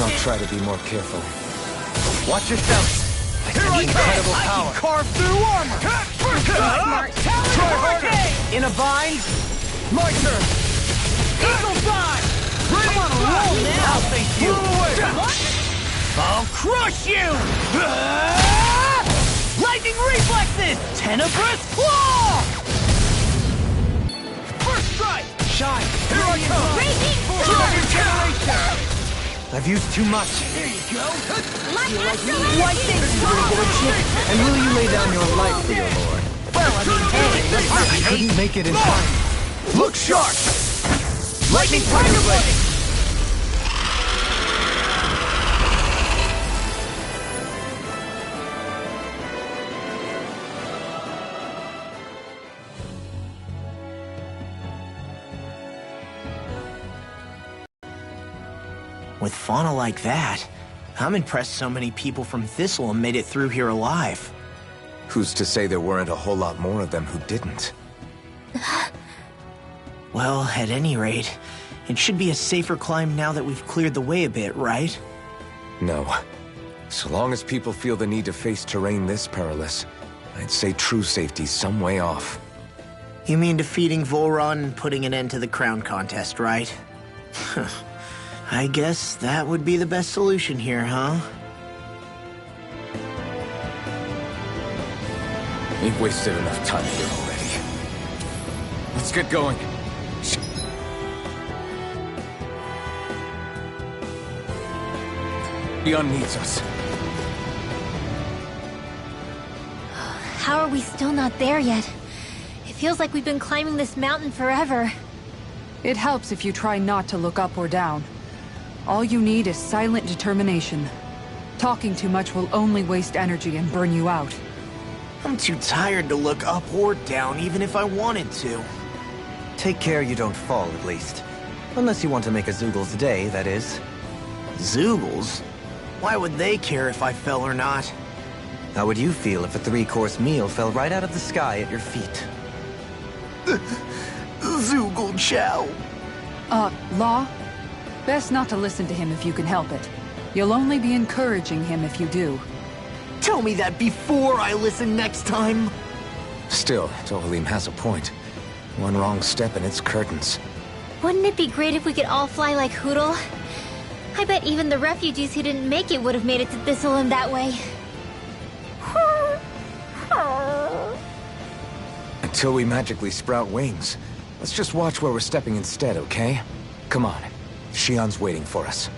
I'll try to be more careful. Watch yourself! Here I come! Incredible I power! can carve through armor! Smart! Try harder! In a bind? My turn! Eagle dive! Come on, roll now! I'll face you! Blow away! I'll crush you! Lightning reflexes! Tenebrous claw! First strike! Shine! Here I come! Raging Dragon sword! generation! I've used too much. Here you go! Light astral Lightning! energy! And will you lay down your life for your lord? Well, I mean, hey, I couldn't make it in time. Look sharp! Lightning Thunder Blade! With fauna like that, I'm impressed so many people from Thistleum made it through here alive. Who's to say there weren't a whole lot more of them who didn't? Well, at any rate, it should be a safer climb now that we've cleared the way a bit, right? No. So long as people feel the need to face terrain this perilous, I'd say true safety's some way off. You mean defeating Volron and putting an end to the crown contest, right? I guess that would be the best solution here, huh? We've wasted enough time here already. Let's get going. Shionne needs us. How are we still not there yet? It feels like we've been climbing this mountain forever. It helps if you try not to look up or down. All you need is silent determination. Talking too much will only waste energy and burn you out. I'm too tired to look up or down, even if I wanted to. Take care you don't fall, at least. Unless you want to make a Zoogel's day, that is. Zoogles? Why would they care if I fell or not? How would you feel if a 3-course meal fell right out of the sky at your feet? Zoogle Chow. Law? Best not to listen to him if you can help it. You'll only be encouraging him if you do. Tell me that before I listen next time. Still, Tohalim has a point. One wrong step and it's curtains. Wouldn't it be great if we could all fly like Hootle? I bet even the refugees who didn't make it would have made it to Thistleum that way. Until we magically sprout wings, let's just watch where we're stepping instead, okay? Come on. Shionne's waiting for us.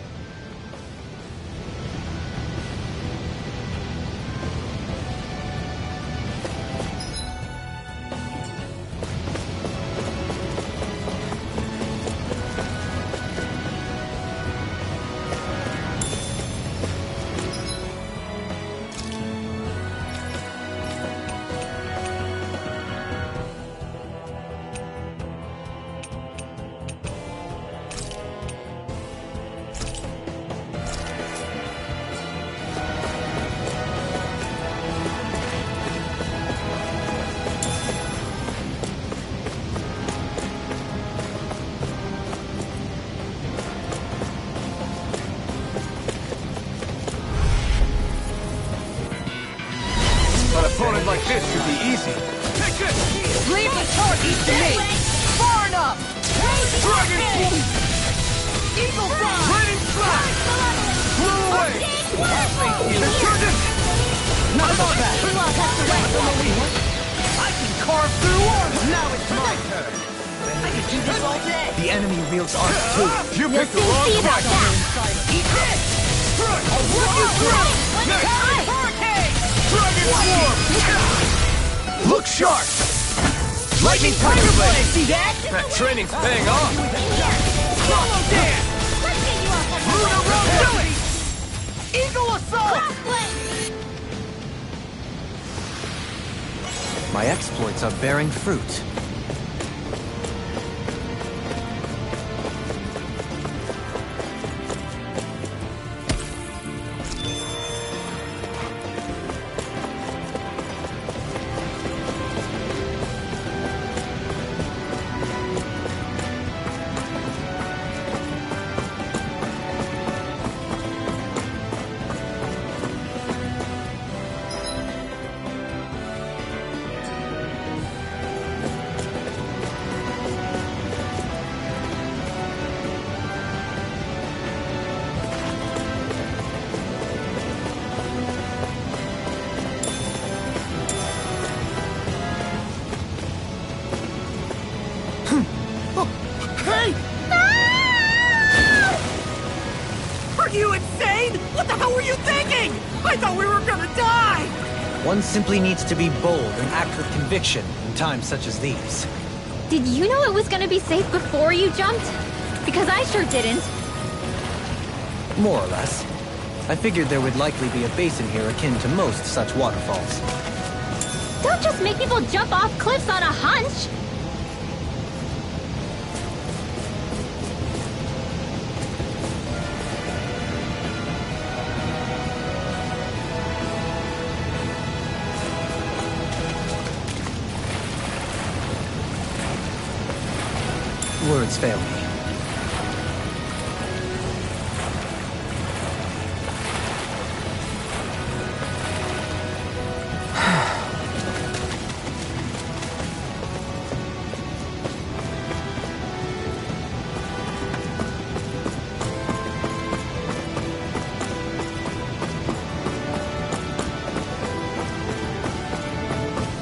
opponent like this should be easy. Take this! Leave the target to me! Far enough! Dragon Form! Eagle Fly! Raining Slash! Blew away! Not so bad! I can carve through armor! Now it's my turn! I can do this all day! The enemy wields arc too. You picked the wrong fight! Eat this! I'll run you through! Hurricane! Dragon Swarm! Look sharp! Lightning Tiger Blade! See that? That training's paying off! Hollow Dance! Lunar Road! Eagle Assault! My exploits are bearing fruit. Hey! Are you insane? What the hell were you thinking? I thought we were gonna die! One simply needs to be bold and act with conviction in times such as these. Did you know it was gonna be safe before you jumped? Because I sure didn't. More or less. I figured there would likely be a basin here akin to most such waterfalls. Don't just make people jump off cliffs on a hunch! Words fail me.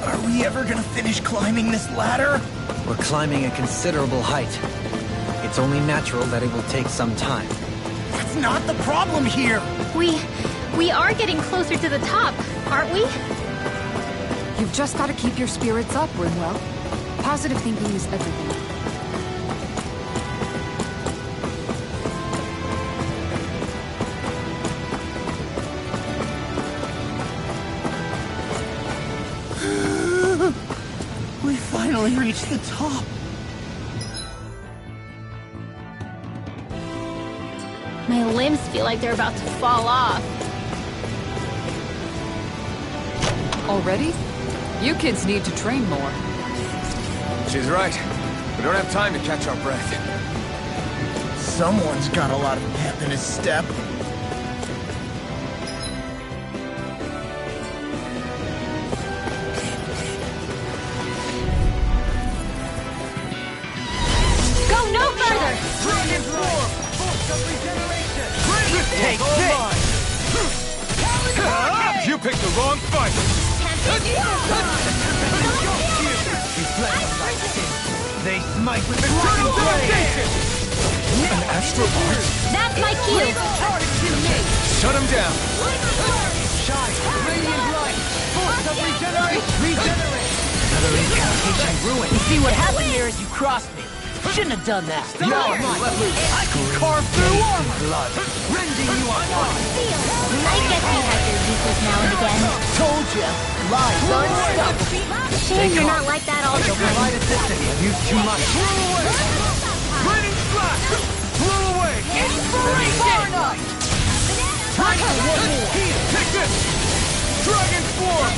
Are we ever gonna finish climbing this ladder? We're climbing a considerable height. It's only natural that it will take some time. That's not the problem here! We are getting closer to the top, aren't we? You've just got to keep your spirits up, Rimwell. Positive thinking is everything. We finally reached the top. My limbs feel like they're about to fall off. Already? You kids need to train more. She's right. We don't have time to catch our breath. Someone's got a lot of pep in his step. Go no further! Dragon Form! Force of regeneration! Take this! You picked the wrong fight! They smite with the Eternal devastation! An astral art? That's my cue! Shut him down! shine. Radiant light. Force of regeneration. Regenerate. Another incantation ruined. You see, what happened here is you crossed me. Shouldn't have done that. No, I can carve through armor. Blood. Rending you apart. I guess you have your uses now and again. Told you. Lies unstoppable. Shame you're not like that all the time. Provide assistance. You've too much. Raining Slash! Blew away! Inspiration! Take this! Dragon Form!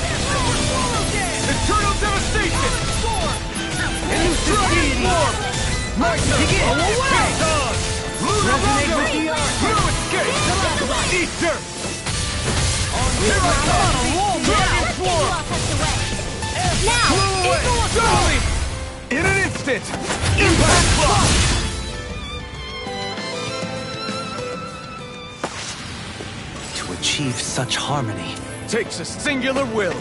Eternal devastation! Dragon Form! Begin. Resonate with the earth. No escape! Eat dirt! Here I come! Dragon Form! In an instant! Impact block! To achieve such harmony takes a singular will.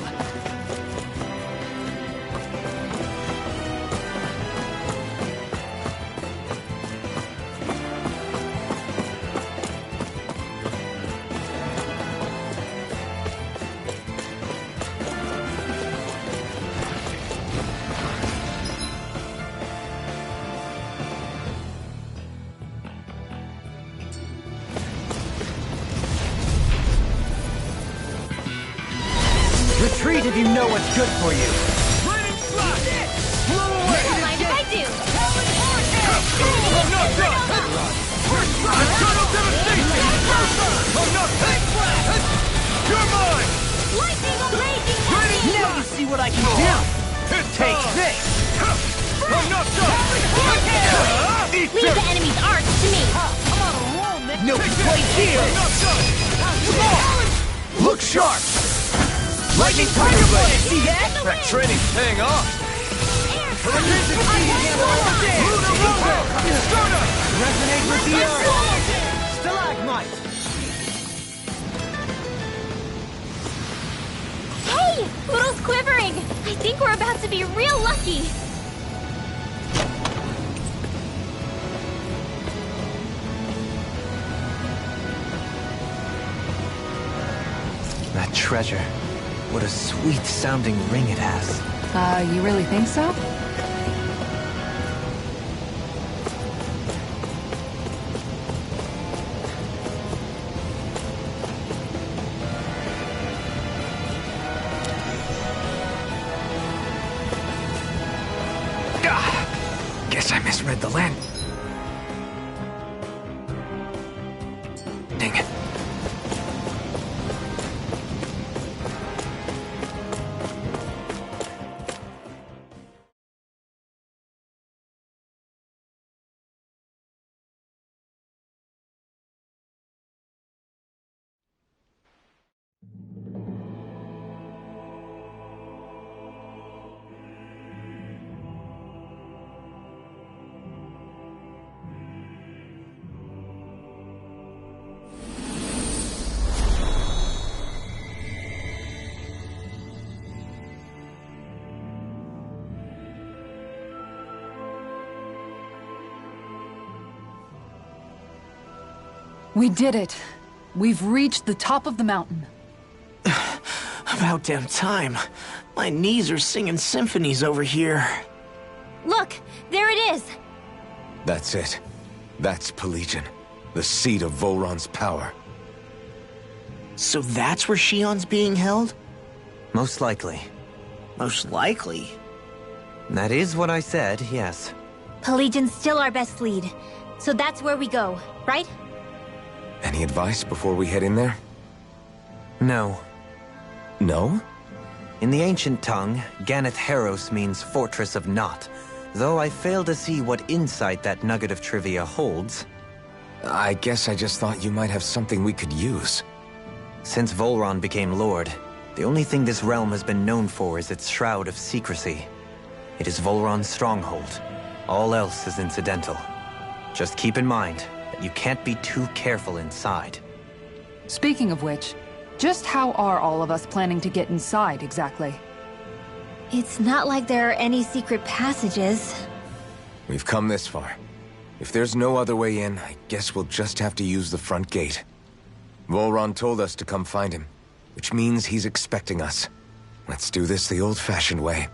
Retreat if you know what's good for you. Raining slash! Blow away! Don't mind if I do. I'm not done! Eternal devastation! I'm not done! You're mine! Lightning will raging Raining Now you see what I can do! Take this! I'm not done! Eat Leave the enemy's arts to me. I'm on a roll, man! No place here! I'm not done! Come on! Look sharp! Lightning Tiger Blade! See that? That training's paying off! Resonate with the earth! Stalagmite! Hey! Poodle's quivering! I think we're about to be real lucky! That treasure. What a sweet-sounding ring it has. You really think so? Guess I misread the land. Dang it. We did it. We've reached the top of the mountain. About damn time. My knees are singing symphonies over here. Look! There it is! That's it. That's Pillaging, the seat of Volron's power. So that's where Shionne's being held? Most likely. Most likely. That is what I said, yes. Pillaging's still our best lead. So that's where we go, right? Any advice before we head in there? No. No? In the ancient tongue, Ganath Heros means Fortress of Naught, though I fail to see what insight that nugget of trivia holds. I guess I just thought you might have something we could use. Since Volron became Lord, the only thing this realm has been known for is its shroud of secrecy. It is Volron's stronghold. All else is incidental. Just keep in mind that you can't be too careful inside. Speaking of which, just how are all of us planning to get inside, exactly? It's not like there are any secret passages. We've come this far. If there's no other way in, I guess we'll just have to use the front gate. Volron told us to come find him, which means he's expecting us. Let's do this the old-fashioned way.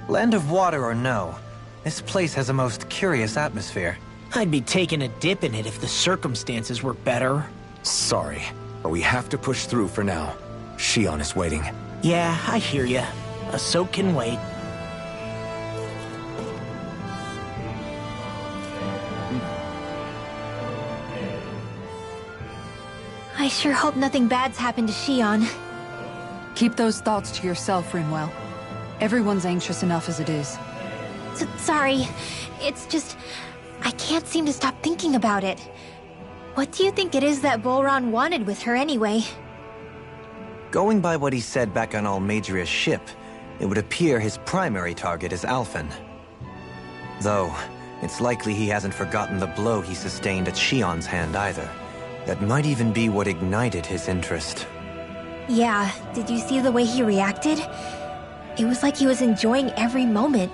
Land of water or no, this place has a most curious atmosphere. I'd be taking a dip in it if the circumstances were better. Sorry, but we have to push through for now. Shionne is waiting. Yeah, I hear ya. A soak can wait. I sure hope nothing bad's happened to Shionne. Keep those thoughts to yourself, Rinwell. Everyone's anxious enough as it is. Sorry. It's just... I can't seem to stop thinking about it. What do you think it is that Volron wanted with her anyway? Going by what he said back on Almadria's ship, it would appear his primary target is Alphen. Though, it's likely he hasn't forgotten the blow he sustained at Shionne's hand either. That might even be what ignited his interest. Yeah, did you see the way he reacted? It was like he was enjoying every moment.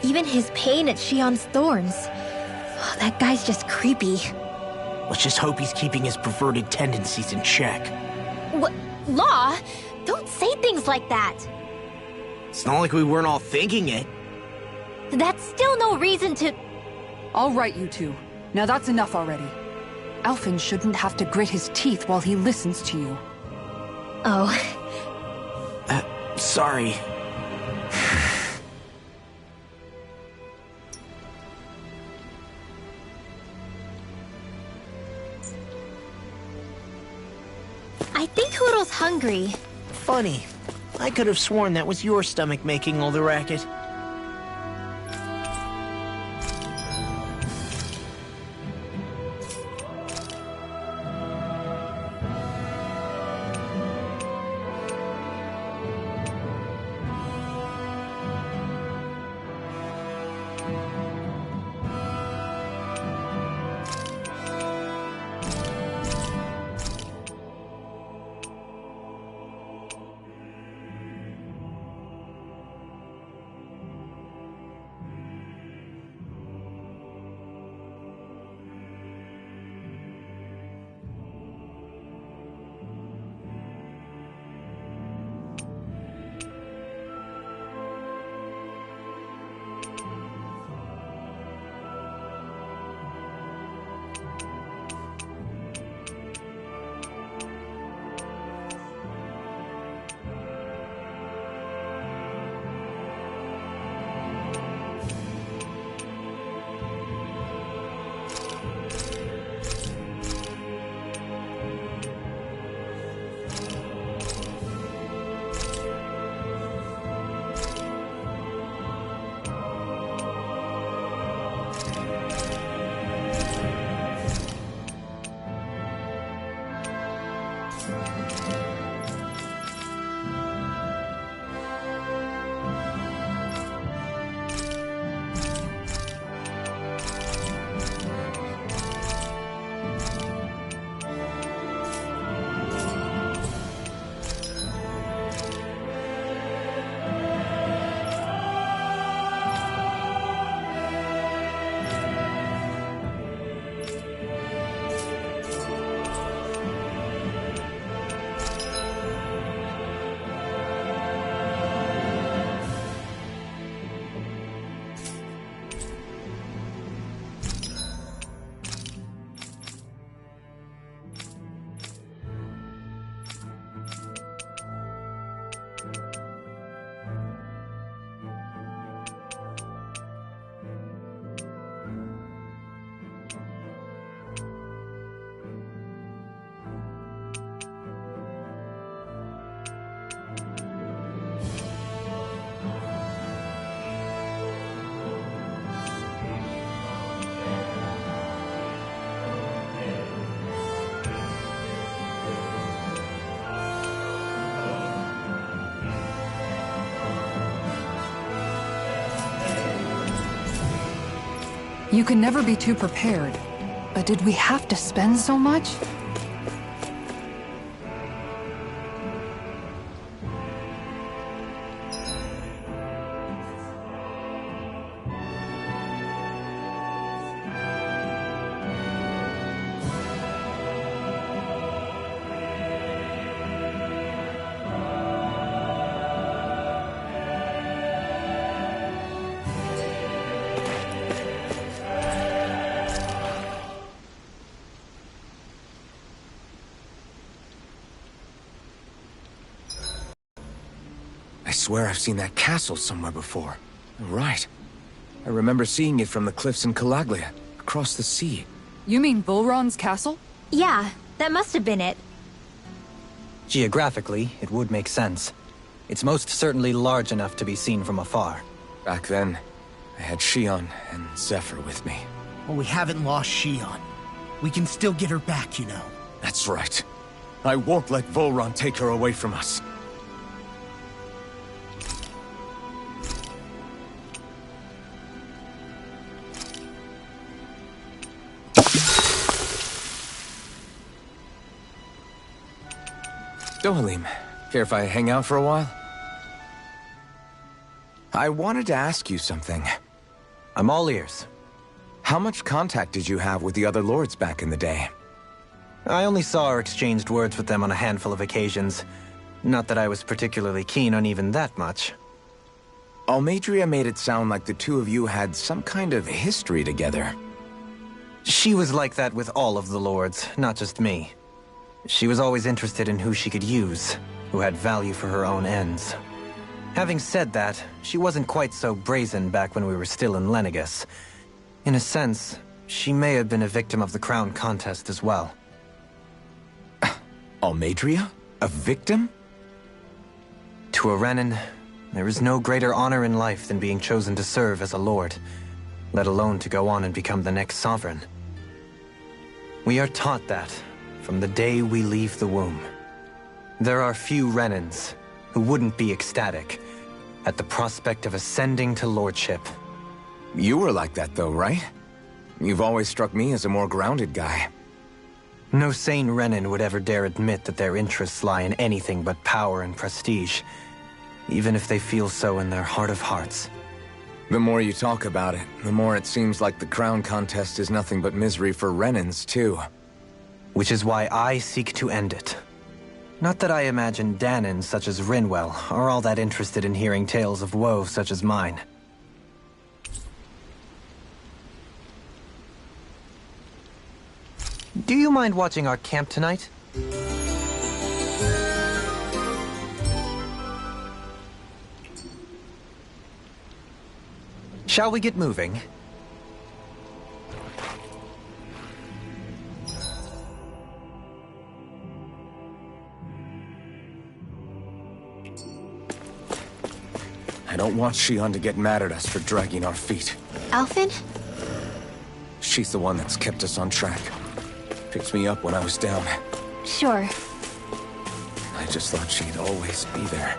Even his pain at Shionne's thorns. Oh, that guy's just creepy. Let's just hope he's keeping his perverted tendencies in check. What? Law? Don't say things like that! It's not like we weren't all thinking it. That's still no reason to... All right, you two. Now that's enough already. Alphen shouldn't have to grit his teeth while he listens to you. Oh. Sorry. I think Hoodle's hungry. Funny. I could have sworn that was your stomach making all the racket. You can never be too prepared. But did we have to spend so much? I swear I've seen that castle somewhere before. Right. I remember seeing it from the cliffs in Calaglia, across the sea. You mean Volron's castle? Yeah, that must have been it. Geographically, it would make sense. It's most certainly large enough to be seen from afar. Back then, I had Shionne and Zephyr with me. Well, we haven't lost Shionne. We can still get her back, you know. That's right. I won't let Volron take her away from us. So, Halim, care if I hang out for a while? I wanted to ask you something. I'm all ears. How much contact did you have with the other lords back in the day? I only saw or exchanged words with them on a handful of occasions. Not that I was particularly keen on even that much. Almadria made it sound like the two of you had some kind of history together. She was like that with all of the lords, not just me. She was always interested in who she could use, who had value for her own ends. Having said that, she wasn't quite so brazen back when we were still in Lenegus. In a sense, she may have been a victim of the crown contest as well. Almadria? A victim? To a Renan, there is no greater honor in life than being chosen to serve as a lord, let alone to go on and become the next sovereign. We are taught that from the day we leave the womb. There are few Renans who wouldn't be ecstatic at the prospect of ascending to lordship. You were like that though, right? You've always struck me as a more grounded guy. No sane Renan would ever dare admit that their interests lie in anything but power and prestige, even if they feel so in their heart of hearts. The more you talk about it, the more it seems like the crown contest is nothing but misery for Renans, too. Which is why I seek to end it. Not that I imagine Dahnans such as Rinwell are all that interested in hearing tales of woe such as mine. Do you mind watching our camp tonight? Shall we get moving? I don't want Shionne to get mad at us for dragging our feet. Alphen? She's the one that's kept us on track. Picked me up when I was down. Sure. I just thought she'd always be there.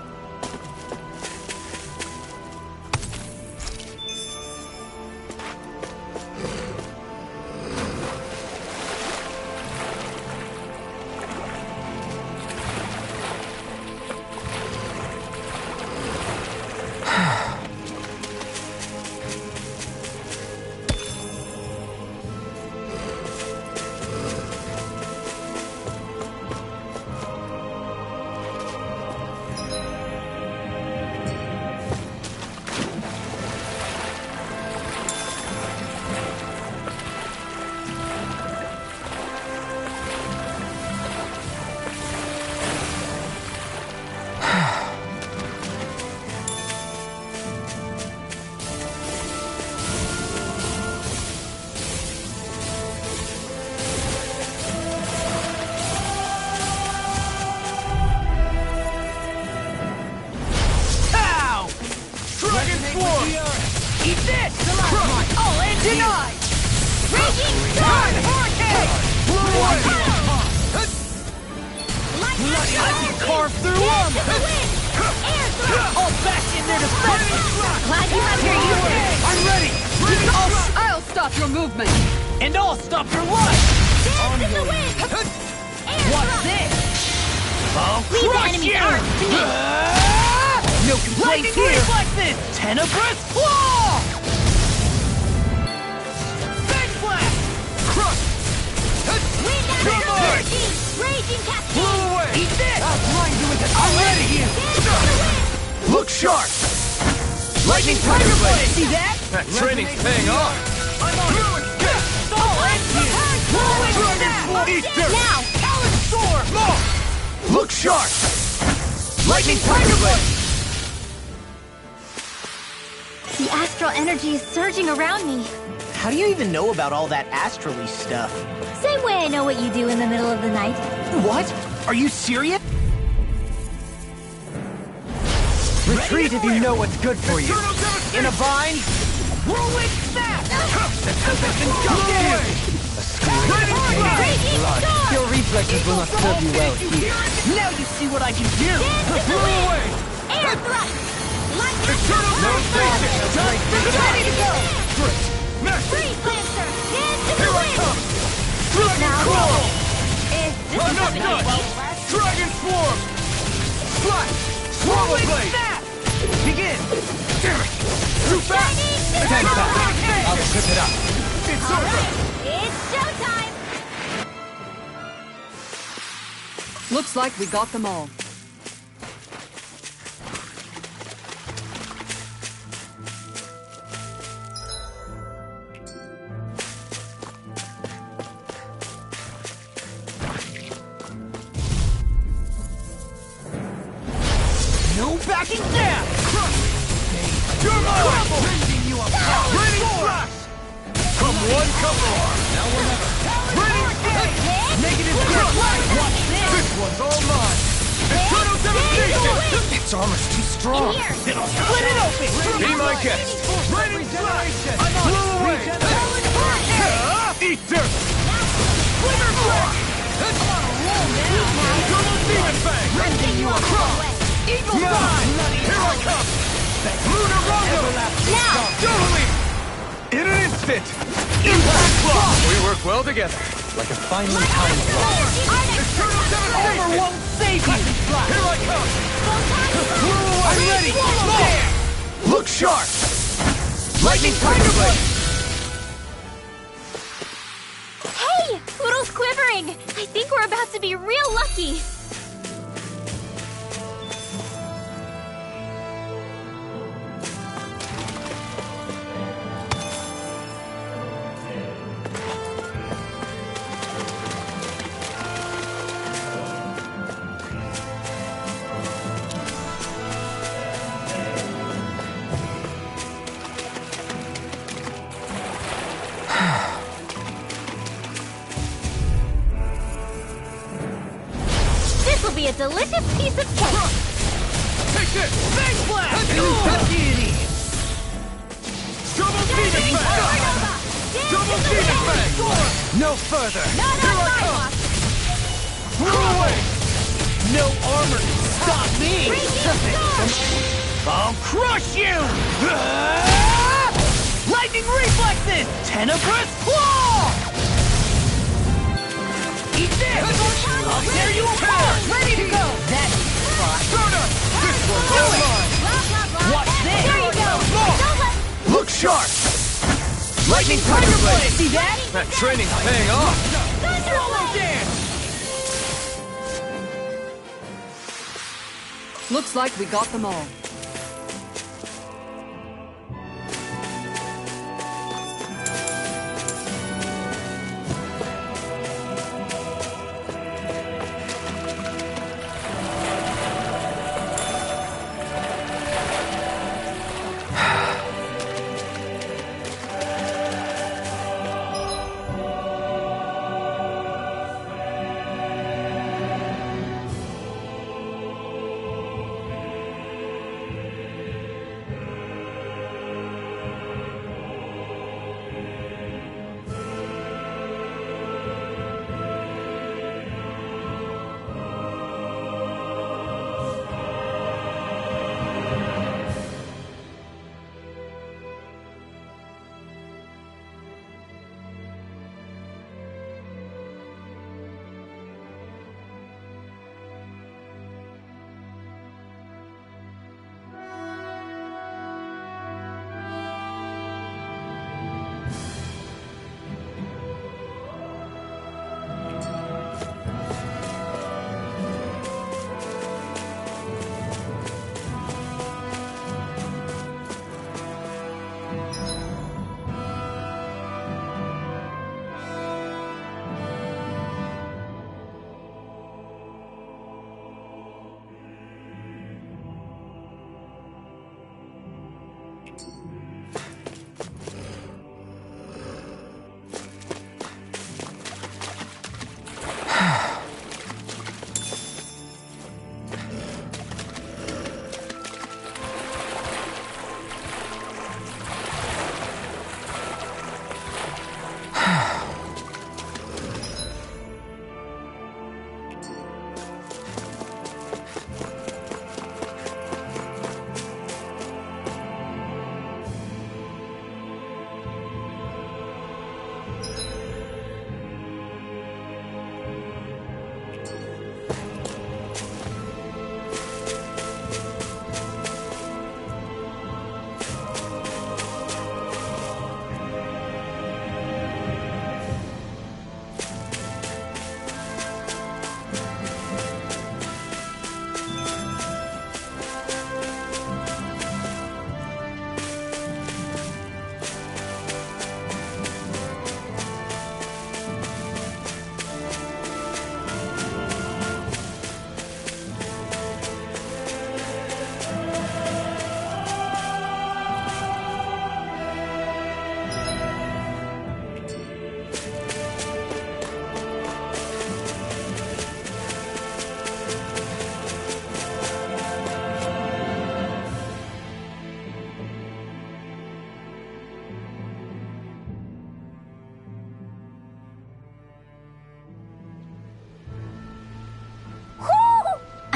Eat this! All in denied! Raging storm! Hurricane! Blow away! I can carve through them! Air thrust! All back in their defense! Glad you have your uses! I'm ready! I'll stop your movement! And I'll stop your life! Dance in the wind! Air What's thrust! this? I'll Leave the crush enemy's you! arms to me! No complaints here! Reflexes! Tenebrous Claw! Big Blast! Crush! Wind after energy! Raging cascade! Blow away! Eat this! I'll blind you with it! I'm ready! Dance in the wind! Look sharp! Lightning Tiger Blade! See that? That training's paying off. I'm on it! All ends here! Eat dirt! Now! Talon Storm! Look sharp! Lightning Tiger Blade! The astral energy is surging around me. How do you even know about all that astrally stuff? Same way I know what you do in the middle of the night. What? Are you serious? Retreat if you know what's good for you. In a vine! Whirlwind Snap! The tempest engulfs you! Raging storm! Your reflexes will not serve you well here. Now you see what I can do! Dance in the Blow wind! away! Air thrust! Lightning Eternal Devastation! Ready to go! Master! Freeze Lancer! Dance in the Here I wind! come! Dragon Claw! This I'm is not happening. done! Dragon Swarm! Slash! Swallow blade! Begin! Damn it! Too fast! Stand back. I'll trip it up. It's over! It's showtime! Looks like we got them all. No backing down! You're mine! Rending you apart! Ready, slash! Come one, come more! Now or never! Ready, hit! Negative grip! Watch this! This one's all mine! Eternal devastation! Its armor's too strong. Here! Split it open! Be my guest! Ready, slash! Blow away! Eat dirt! Flitter flash! Double demon fang! Rending you apart! Eagle Fly! Here I come! Lunar Rondo! Now! Doubly! In an instant! Impact block! We work well together. Like a finely timed blow. Eternal devastation! Won't save you! Here I come! I'm ready! Look sharp! Lightning Tiger Blade! Hey! Poodle's quivering! I think we're about to be real lucky! This'll be a delicious piece of cake! Take this! Face blast! Deity! Double demon fang! Double demon fang! No further! Here I come! Throw away! No armor can stop me! I'll crush you! Lightning reflexes! Tenebrous claw! Eat this! I'll tear you apart! Ready to go! That's fine. Dahna! This one's all mine! Watch this! There you go! Don't let... Look sharp! Lightning Tiger Blade! See that? That training's paying off! Swallow dance! Looks like we got them all.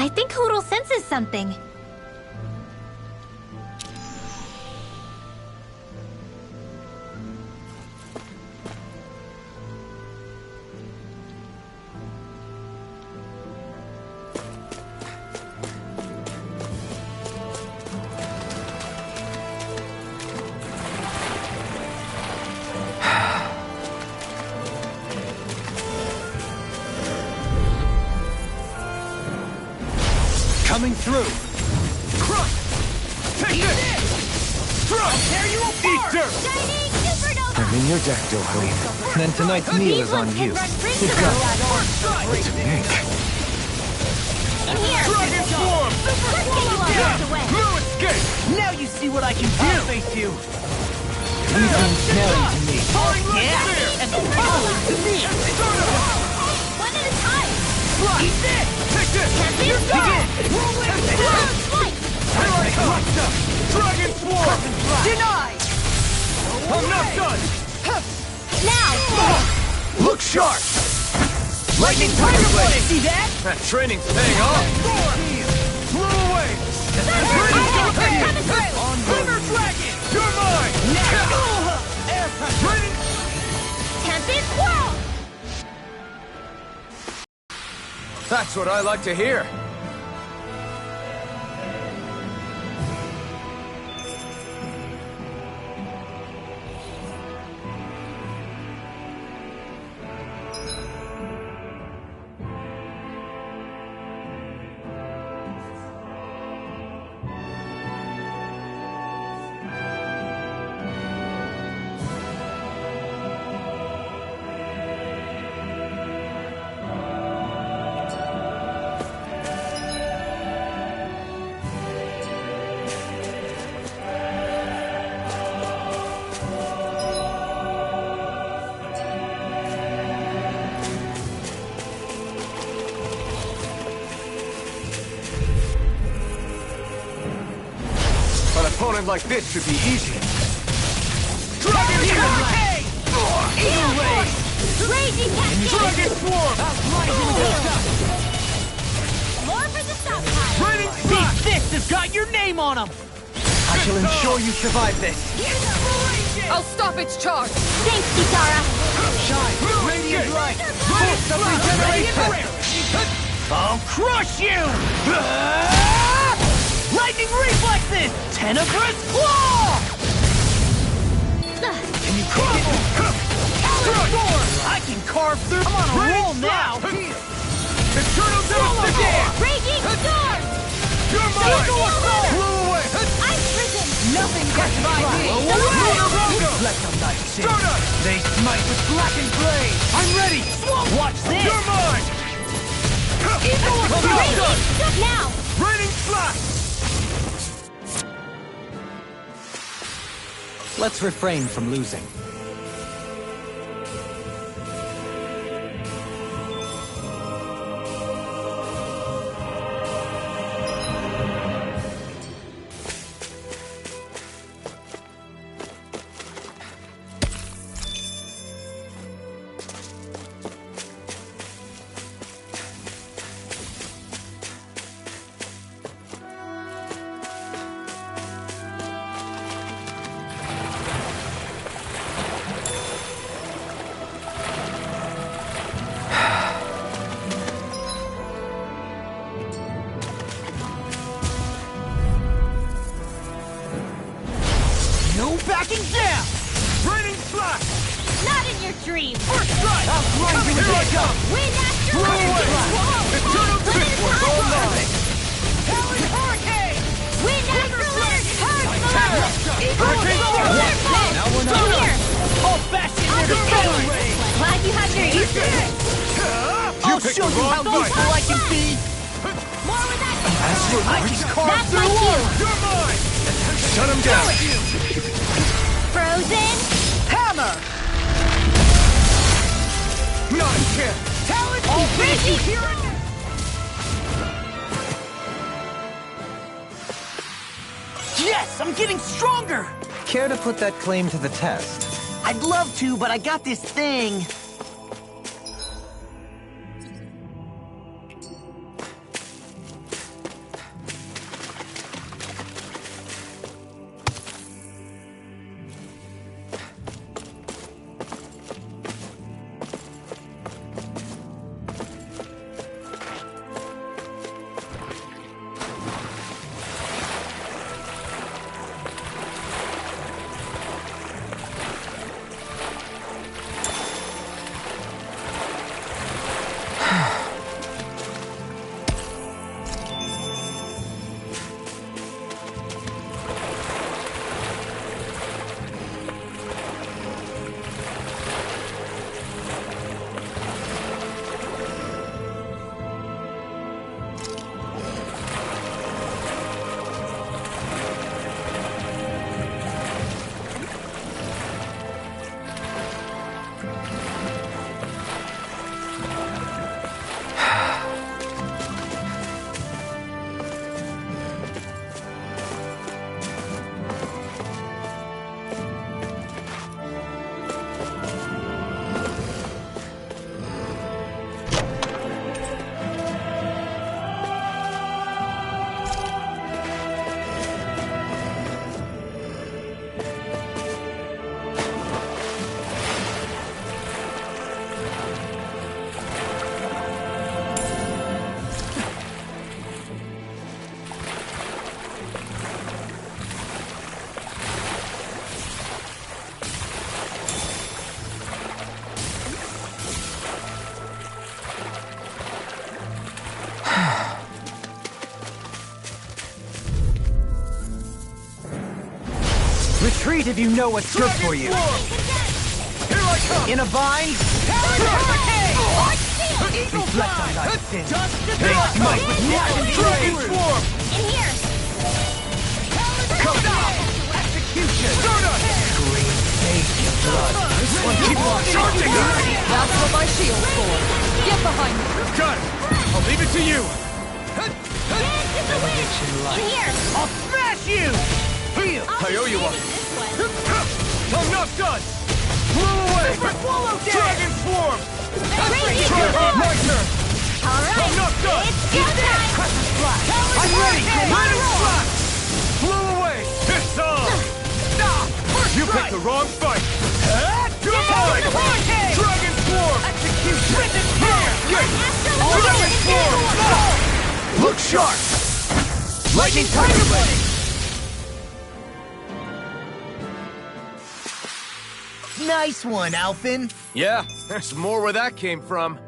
I think Hoodle senses something. Coming through. Crush! Take this! Struck! I'll tear you apart! Eat dirt! Shining supernova! I'm in your deck, Dohalim. Then tonight's meal is on you. Good go. It's Nick. In here! Dragon Swarm! Let's get you all out of the way! No escape! Now you see what I can do! I'll face you! You seem scary to me. Yeah? And the power to me! One at a time! Eat this! Take this! Champion Begin! Roll it! Fight! Here I come! Dragon Swarm! Deny! I'm not done! Now! Look sharp! Lightning Tiger Blade! See that? That training's paying off! Blow away! Coming through! River Dragon! You're mine! Air pressure! Training! Tempest Whirl! That's what I like to hear! An opponent like this should be easy. Dragon Hurricane! Eagle Ray! Raging Cascade! Dragon Swarm! More for the stockpile! Raining These Slash! fists have got your name on them! I shall ensure you survive this. I'll stop its charge! Thanks, Kitara! Shine! Radiant Light! Force of Regeneration! I'll crush you! Lightning Reflexes! Tenebrous Claw! Can you crush it? I can carve through. I'm on a roll now! Eternal Devastation! Raging Storm! You're mine! Blow Blow away! Ice Prison! Nothing gets by me! Let them die sing. Stardust! They smite with blackened blade! I'm ready! Watch this! You're mine! Raging now! Raining Slash! Let's refrain from losing. No backing down! Raining Slash! Not in your dreams! First strike! Here I come! Wind Astral Blow Energy! away! Eternal One at a Driftwood! All time! mine! Talon Hurricane! Wind Astral Energy! Purge the level! Hurricane Storm! Now we're not In here! I'll bash it into Talon Ray! Glad you have your ears pierced. I'll picked show the you how wrong fight. useful I can be! More with that! I can carve That's through my walls! cue! You're mine! Shut him down! Frozen! Hammer! Not a chance! Talon, I'll finish you here and now! Yes, I'm getting stronger! Care to put that claim to the test? I'd love to, but I got this thing. Retreat if you know what's good for you. Here I come! In a bind, reflect on thy sin. Face might with Dragon form! In here! Come down! execution. Stardust! Green face of blood. This one keep on charging her! That's what my shield's for. Get behind me. Got it! I'll leave it to you! Dance in the wind! In here! I'll smash you! Heal. I owe you one. This way. I'm not done! Blow away! Dragon swarm! Crazy Dragon, my turn! Alright, I'm not done! it's go time! I'm ready! Ready! Slash! Blow away! It's on! You picked the wrong fight! Come on! Dragon swarm! Execution. Dragon swarm! Look sharp! Lightning tiger blade! Nice one, Alphen. Yeah, there's more where that came from.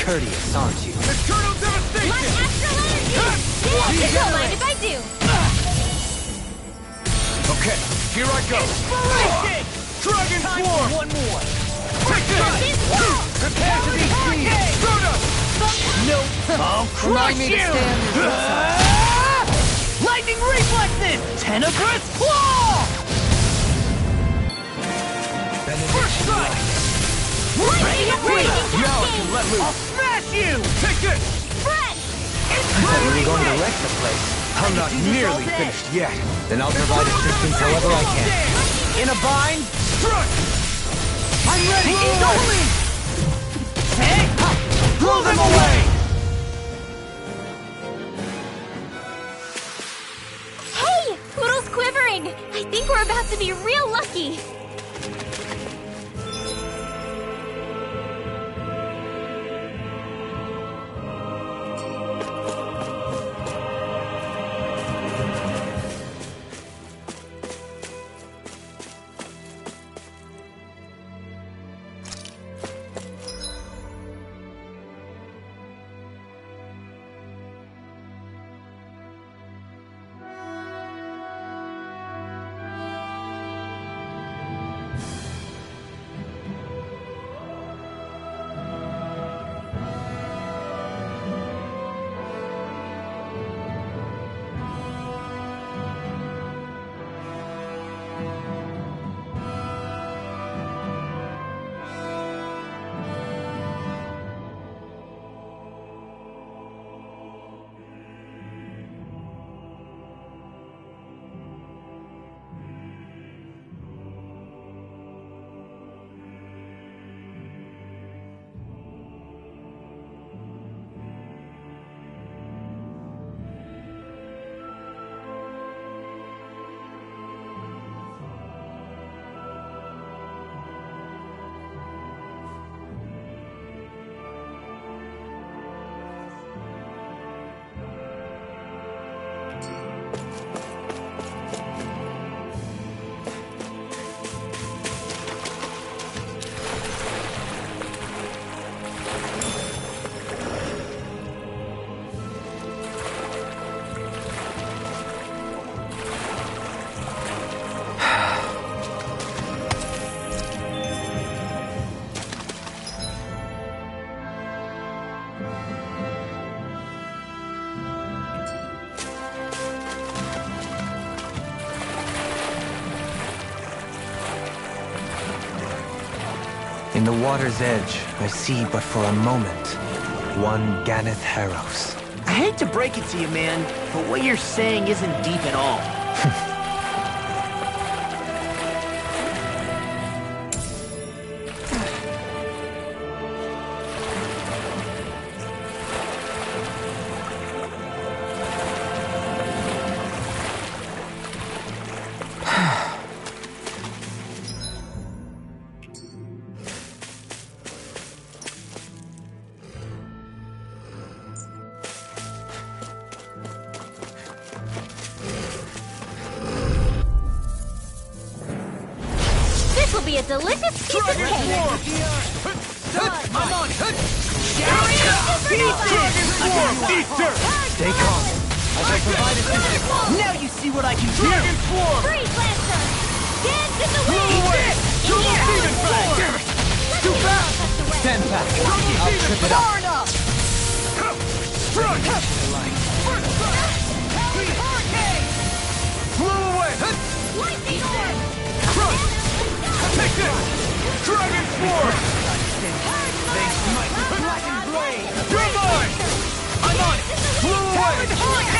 Courteous, aren't you? Eternal devastation! One astral energy! You don't mind if I do! Okay, here I go! Dragon swarm! One more. Take this! This wall! Prepare to be freed! Soda! No. I'll crush Remind me to you. stand your Lightning reflexes. Tenebrous claw. First strike! Lightning breaking Now I can cascade! let loose! I'll smash you. Take this! Spread! We're going to wreck the place. I'm not do this all nearly day. finished yet. Then I'll provide assistance however I can. In a bind, Strike! I'm ready. Blow away! Hey. Blow them away! Hey! Poodle's quivering! I think we're about to be real lucky! In the water's edge, I see but for a moment one Ganeth Harrows. I hate to break it to you, man, but what you're saying isn't deep at all. This will be a delicious piece of cake. I'm on it! Stay calm. I shall provide assistance. Now you see what I can do! Dragon Form! Freeze Lancer! Dance in the Blow wind! away! Double Demon Fang! Too fast! Stand back. I'll trip it up. Struck! First strike! Hurricane! Blow away! Lightning Orb! Crush! Take this! Dragon Form! They smite with blackened blade! You're mine! I'm on it! Blow away!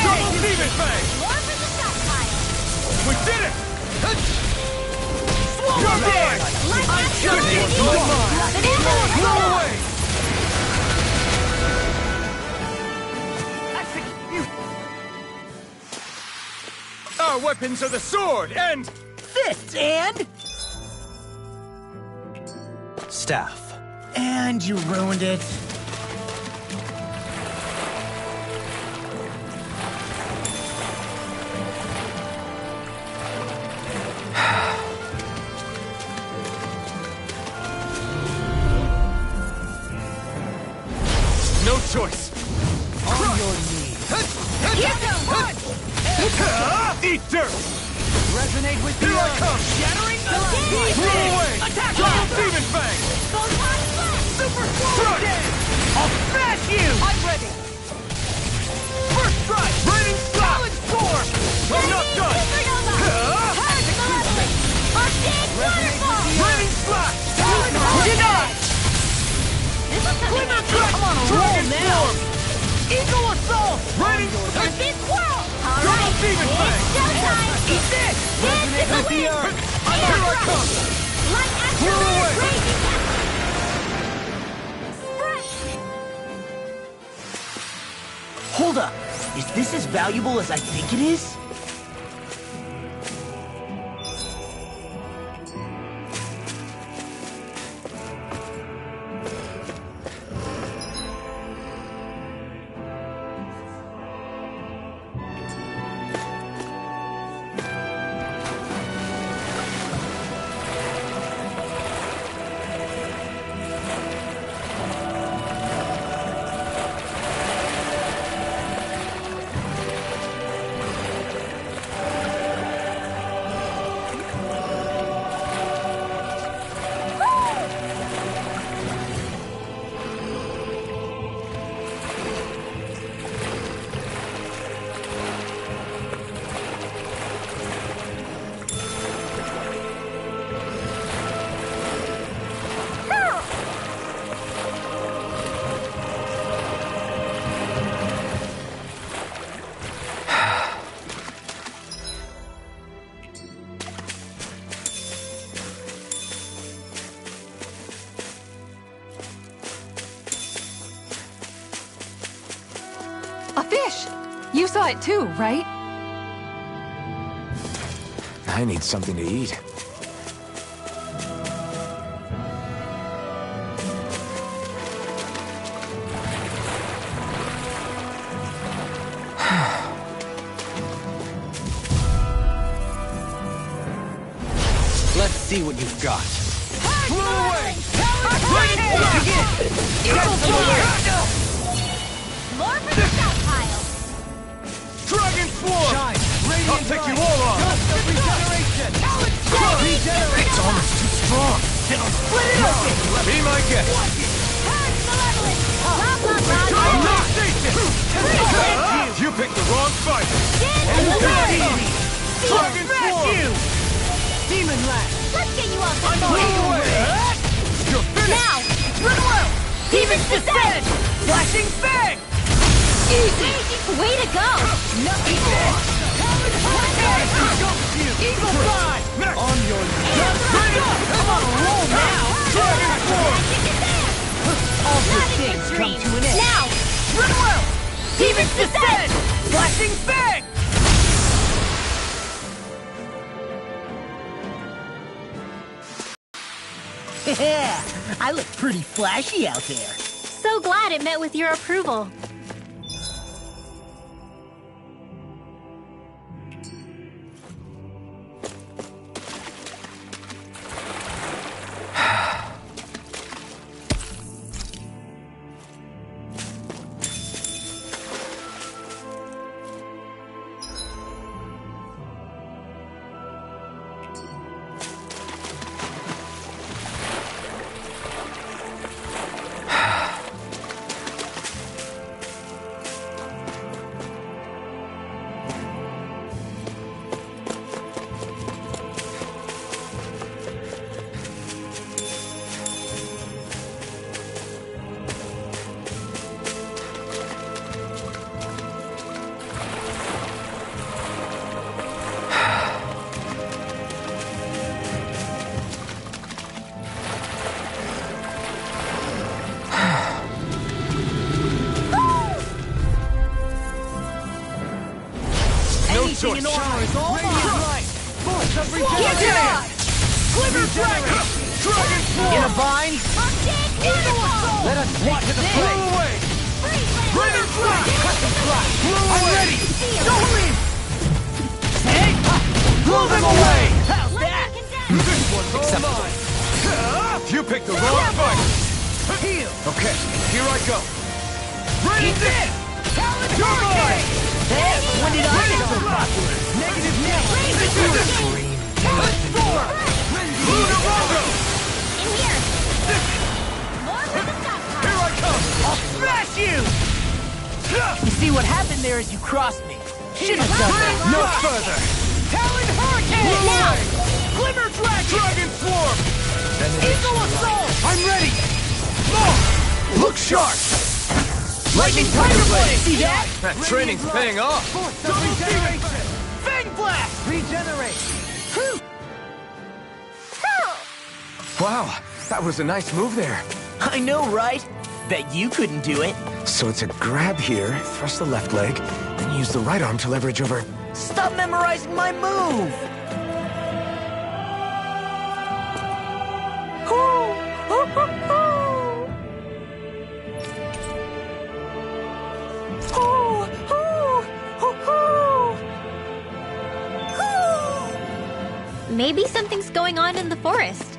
Double Demon Fang! More for the stockpile! We did it! You're mine! I'm Good name! Blow away! Our weapons are the sword and... Fists and... Staff. And you ruined it. No choice! On your knees. Eat dirt! Resonate with Here I come! Shattering the Blow away! Attack! Double Demon Fang! Super Struck! I'll smash you! I'm ready! First strike! Raining Solid Storm! I'm not done! Raining Slash! I'm on a roll now! Eagle Assault! Raining Double Demon Fang! Eat this! Resonate with the earth! Here I come! Blow away! Hold up! Is this as valuable as I think it is? A fish! You saw it too, right? I need something to eat. Let's see what you've got. Blow away! More for the stockpile! Dragon Form! Shine! I'll take you all on! Regeneration! It's almost too strong. Split it open! Be my guest! Purge malevolence! Blah, blah, blah, I'm blah. not station! You picked the wrong fight! Dance in the wind! Dragon Form! Demon Lash! Let's get you off the Blow board! away! You're finished! Now! Run well! Demon's Descent! Flashing Fang! Easy! Way to go! Nothing more! Eagle Fly! On your left! I'm on a roll now! Dragon Form! All good things come to an end. Now! Run well! Demon's Descent! Flashing Fang! Yeah, I look pretty flashy out there. So glad it met with your approval. Anything in order is all mine! Force of regeneration! Glimmer Dragon! Dragon Form! In a bind? Let us take to the flame! Blow away! Rena Flash! Custom Flash! Blow away! I'm ready! Don't leave! Hey! Blow them away! How's that? This one's all mine! You picked the wrong fight! Heal! Okay, here I go! Ready this! You're mine! Hey, when did I get so popular? Negative now! This is it! Talent Storm! Lunarogo! In here! More for the stockpile! Here I come! I'll smash you! You see what happened there is you crossed me. Shouldn't have done that. No further! Talon Hurricane! Now! Glimmer Dragon! Dragon Swarm! Eagle Assault! I'm ready! More! Look sharp! Lightning Tiger Blade! See that? That training's paying off! Double Regeneration! Fang Blast! Regenerate! Wow, that was a nice move there. I know, right? Bet you couldn't do it. So it's a grab here, thrust the left leg, then use the right arm to leverage over... Stop memorizing my move! Maybe something's going on in the forest.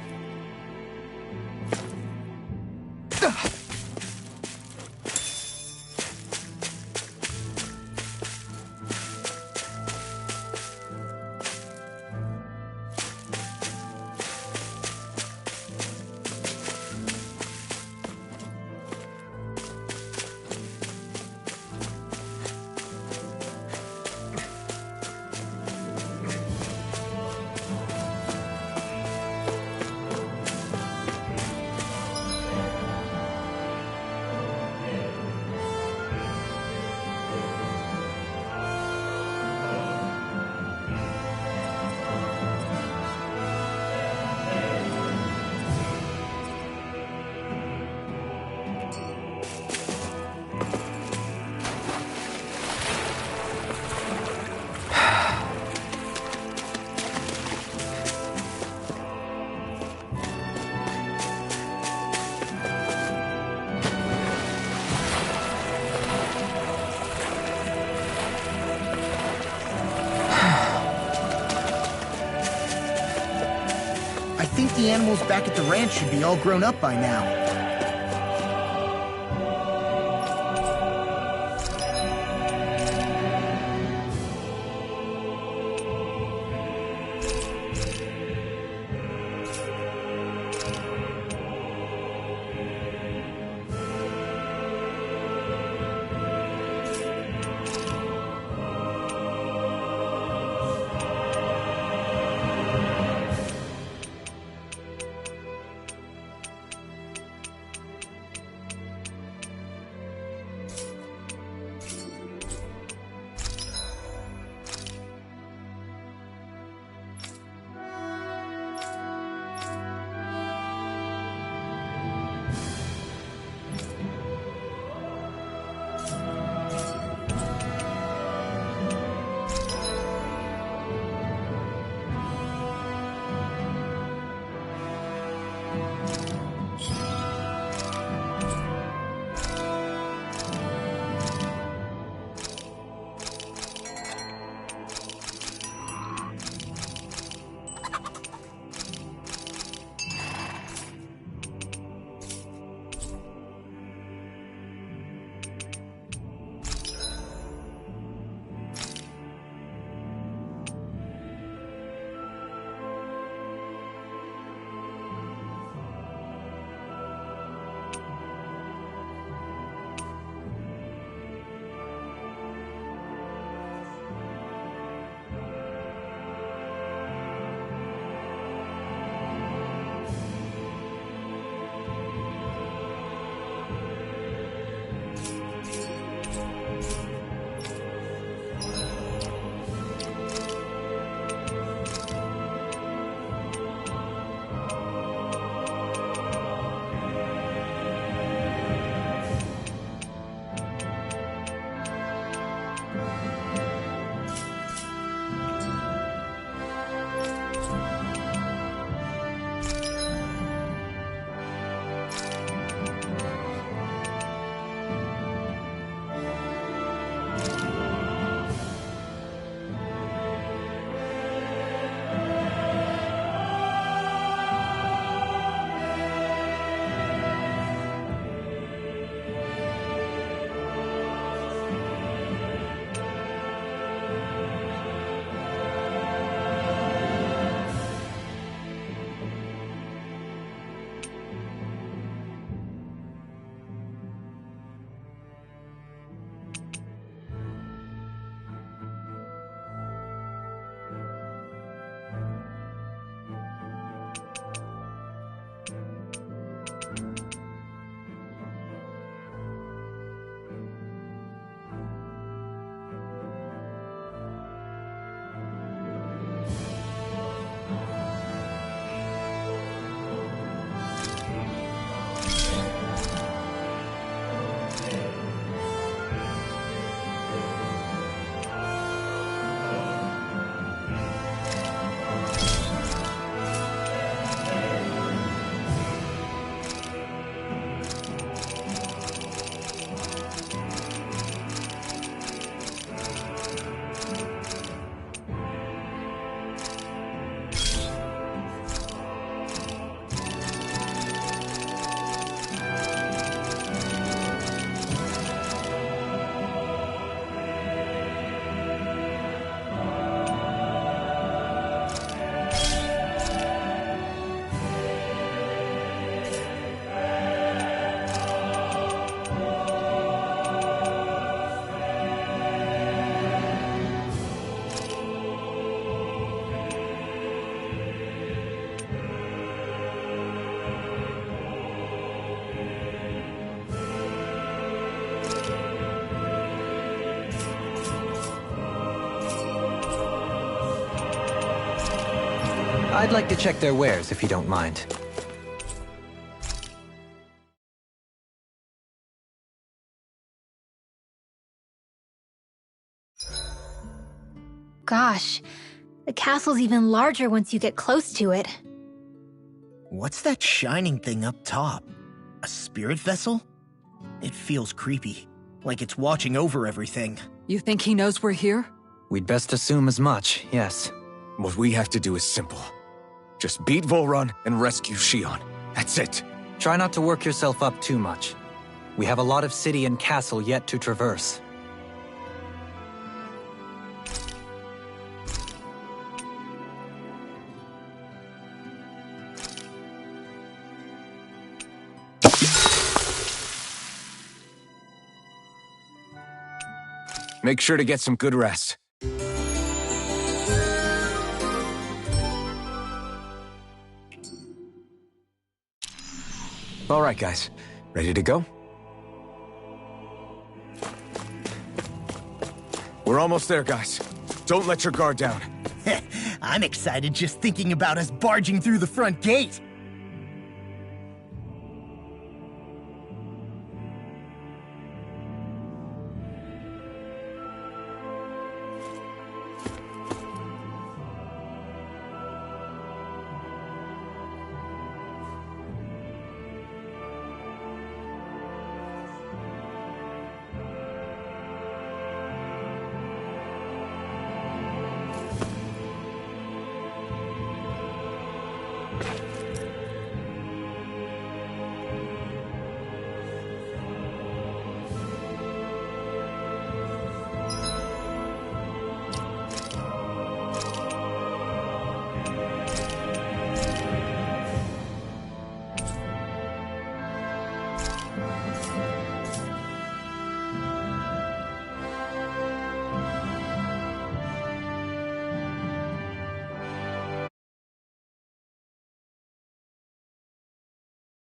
I think the animals back at the ranch should be all grown up by now. I'd like to check their wares, if you don't mind. Gosh, the castle's even larger once you get close to it. What's that shining thing up top? A spirit vessel? It feels creepy, like it's watching over everything. You think he knows we're here? We'd best assume as much, yes. What we have to do is simple. Just beat Volrun and rescue Shionne. That's it. Try not to work yourself up too much. We have a lot of city and castle yet to traverse. Make sure to get some good rest. All right, guys. Ready to go? We're almost there, guys. Don't let your guard down. I'm excited just thinking about us barging through the front gate.